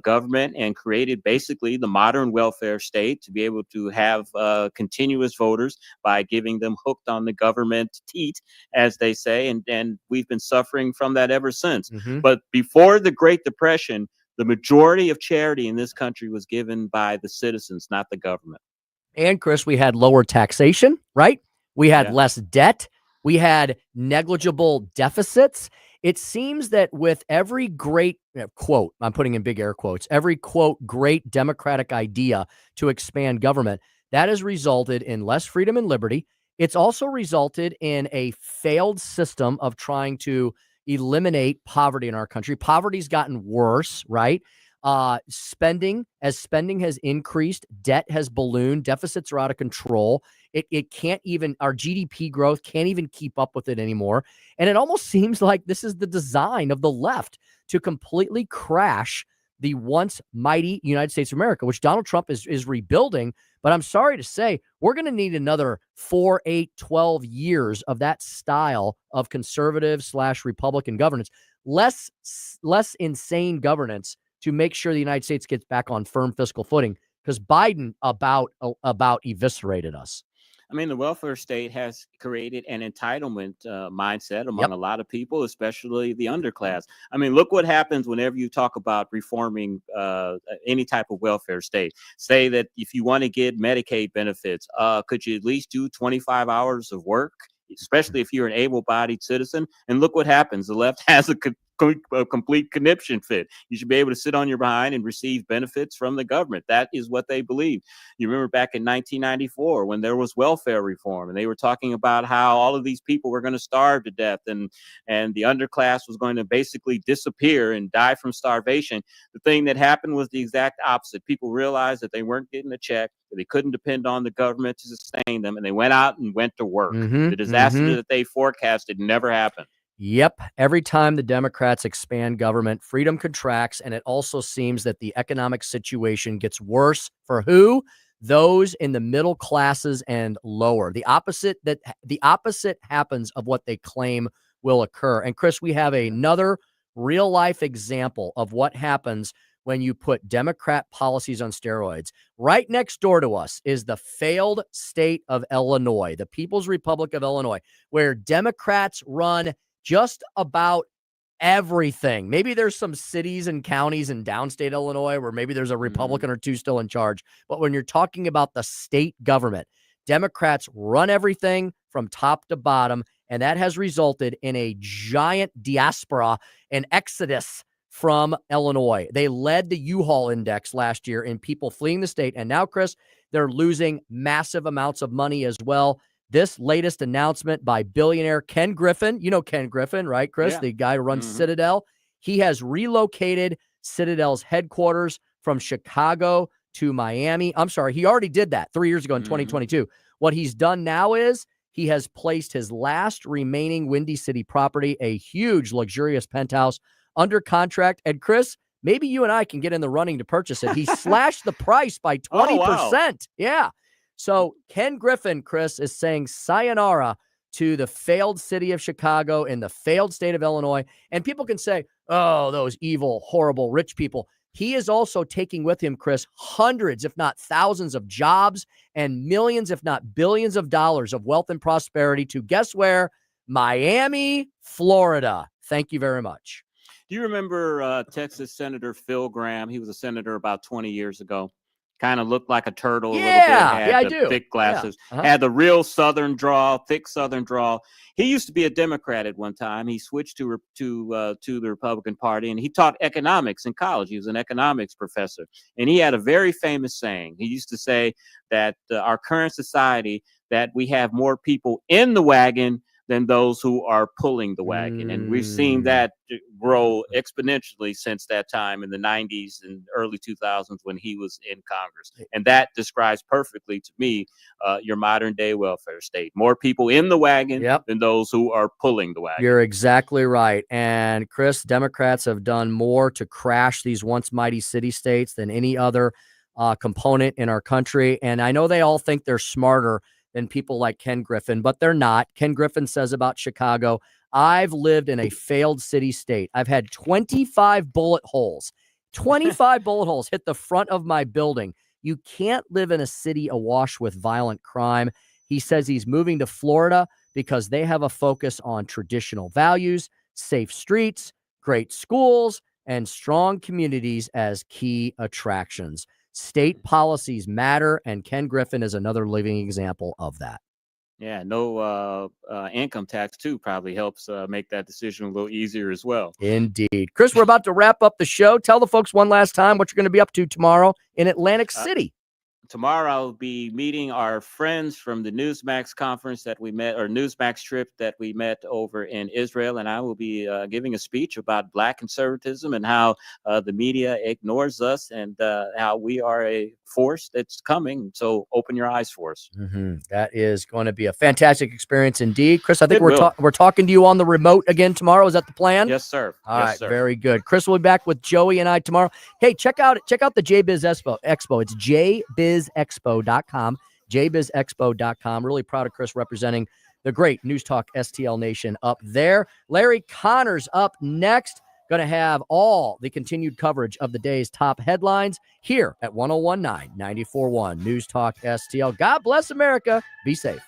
government and created basically the modern welfare state to be able to have continuous voters by giving them hooked on the government teat, as they say. And we've been suffering from that ever since. Mm-hmm. But before the Great Depression, the majority of charity in this country was given by the citizens, not the government. And Chris, we had lower taxation, right? We had less debt. We had negligible deficits. It seems that with every great quote, I'm putting in big air quotes, every quote, great democratic idea to expand government, that has resulted in less freedom and liberty. It's also resulted in a failed system of trying to eliminate poverty in our country. Poverty's gotten worse, right? Spending has increased, debt has ballooned, deficits are out of control. It can't even, our GDP growth can't even keep up with it anymore. And it almost seems like this is the design of the left to completely crash the once mighty United States of America, which Donald Trump is rebuilding. But I'm sorry to say, we're going to need another 4, 8, 12 years of that style of conservative / Republican governance, less insane governance, to make sure the United States gets back on firm fiscal footing. because Biden about eviscerated us. I mean, the welfare state has created an entitlement mindset among a lot of people, especially the underclass. I mean, look what happens whenever you talk about reforming any type of welfare state. Say that if you want to get Medicaid benefits, could you at least do 25 hours of work, especially if you're an able-bodied citizen? And look what happens. The left has a complete conniption fit. You should be able to sit on your behind and receive benefits from the government. That is what they believe. You remember back in 1994 when there was welfare reform, and they were talking about how all of these people were going to starve to death, and the underclass was going to basically disappear and die from starvation. The thing that happened was the exact opposite. People realized that they weren't getting a check, that they couldn't depend on the government to sustain them, and they went out and went to work. The disaster that they forecasted never happened. Yep. Every time the Democrats expand government, freedom contracts, and it also seems that the economic situation gets worse for who? Those in the middle classes and lower. The opposite happens of what they claim will occur. And Chris, we have another real life example of what happens when you put Democrat policies on steroids. Right next door to us is the failed state of Illinois, the People's Republic of Illinois, where Democrats run just about everything. Maybe there's some cities and counties in downstate Illinois where maybe there's a Republican or two still in charge. But when you're talking about the state government, Democrats run everything from top to bottom, and that has resulted in a giant diaspora and exodus from Illinois. They led the U-Haul index last year in people fleeing the state, and now, Chris, they're losing massive amounts of money as well. This latest announcement by billionaire Ken Griffin, you know Ken Griffin, right, Chris? Yeah. The guy who runs Citadel. He has relocated Citadel's headquarters from Chicago to Miami. I'm sorry, he already did that 3 years ago in 2022. What he's done now is he has placed his last remaining Windy City property, a huge, luxurious penthouse, under contract. And Chris, maybe you and I can get in the running to purchase it. He slashed the price by 20%. Oh, wow. Yeah. So Ken Griffin, Chris, is saying sayonara to the failed city of Chicago and the failed state of Illinois. And people can say, oh, those evil, horrible, rich people. He is also taking with him, Chris, hundreds, if not thousands of jobs and millions, if not billions of dollars of wealth and prosperity to, guess where? Miami, Florida. Thank you very much. Do you remember Texas Senator Phil Gramm? He was a senator about 20 years ago. Kind of looked like a turtle a little bit. Had I the do. thick glasses. Yeah. Had the real Southern drawl, thick Southern drawl. He used to be a Democrat at one time. He switched to the Republican Party, and he taught economics in college. He was an economics professor, and he had a very famous saying. He used to say that our current society, that we have more people in the wagon than those who are pulling the wagon. And we've seen that grow exponentially since that time in the 90s and early 2000s when he was in Congress. And that describes perfectly to me your modern day welfare state. More people in the wagon than those who are pulling the wagon. You're exactly right. And Chris, Democrats have done more to crash these once mighty city states than any other component in our country. And I know they all think they're smarter than people like Ken Griffin, but they're not. Ken Griffin says about Chicago, I've lived in a failed city state. I've had 25 bullet holes. 25 bullet holes hit the front of my building. You can't live in a city awash with violent crime. He says he's moving to Florida because they have a focus on traditional values, safe streets, great schools, and strong communities as key attractions. State policies matter, and Ken Griffin is another living example of that. Yeah, no income tax, too, probably helps make that decision a little easier as well. Indeed. Chris, we're about to wrap up the show. Tell the folks one last time what you're going to be up to tomorrow in Atlantic City. Tomorrow I'll be meeting our friends from the Newsmax conference that we met, or Newsmax trip that we met over in Israel, and I will be giving a speech about Black conservatism and how the media ignores us and how we are a force that's coming. So open your eyes for us. That is going to be a fantastic experience indeed. Chris, I think we're talking to you on the remote again tomorrow. Is that the plan? Yes, sir. All right, very good. Chris will be back with Joey and I tomorrow. Hey, check out the JBiz Expo. It's jbizexpo.com, jbizexpo.com. Really proud of Chris representing the great News Talk STL Nation up there. Larry Connor's up next. Going to have all the continued coverage of the day's top headlines here at 1019 94.1 News Talk STL. God bless America. Be safe.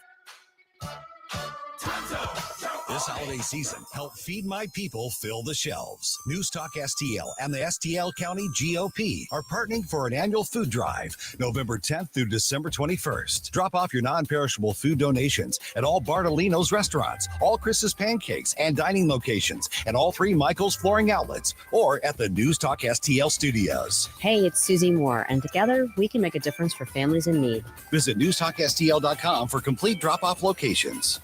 This holiday season, help Feed My People fill the shelves. News Talk STL and the STL County GOP are partnering for an annual food drive, November 10th through December 21st. Drop off your non-perishable food donations at all Bartolino's restaurants, all Chris's Pancakes and dining locations, and all 3 Michael's Flooring outlets, or at the News Talk STL studios. Hey, it's Susie Moore, and together we can make a difference for families in need. Visit newstalkstl.com for complete drop-off locations.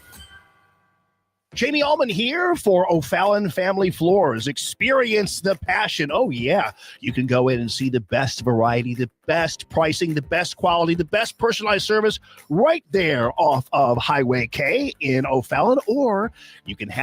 Jamie Allman here for O'Fallon Family Floors. Experience the passion. Oh, yeah. You can go in and see the best variety, the best pricing, the best quality, the best personalized service right there off of Highway K in O'Fallon, or you can have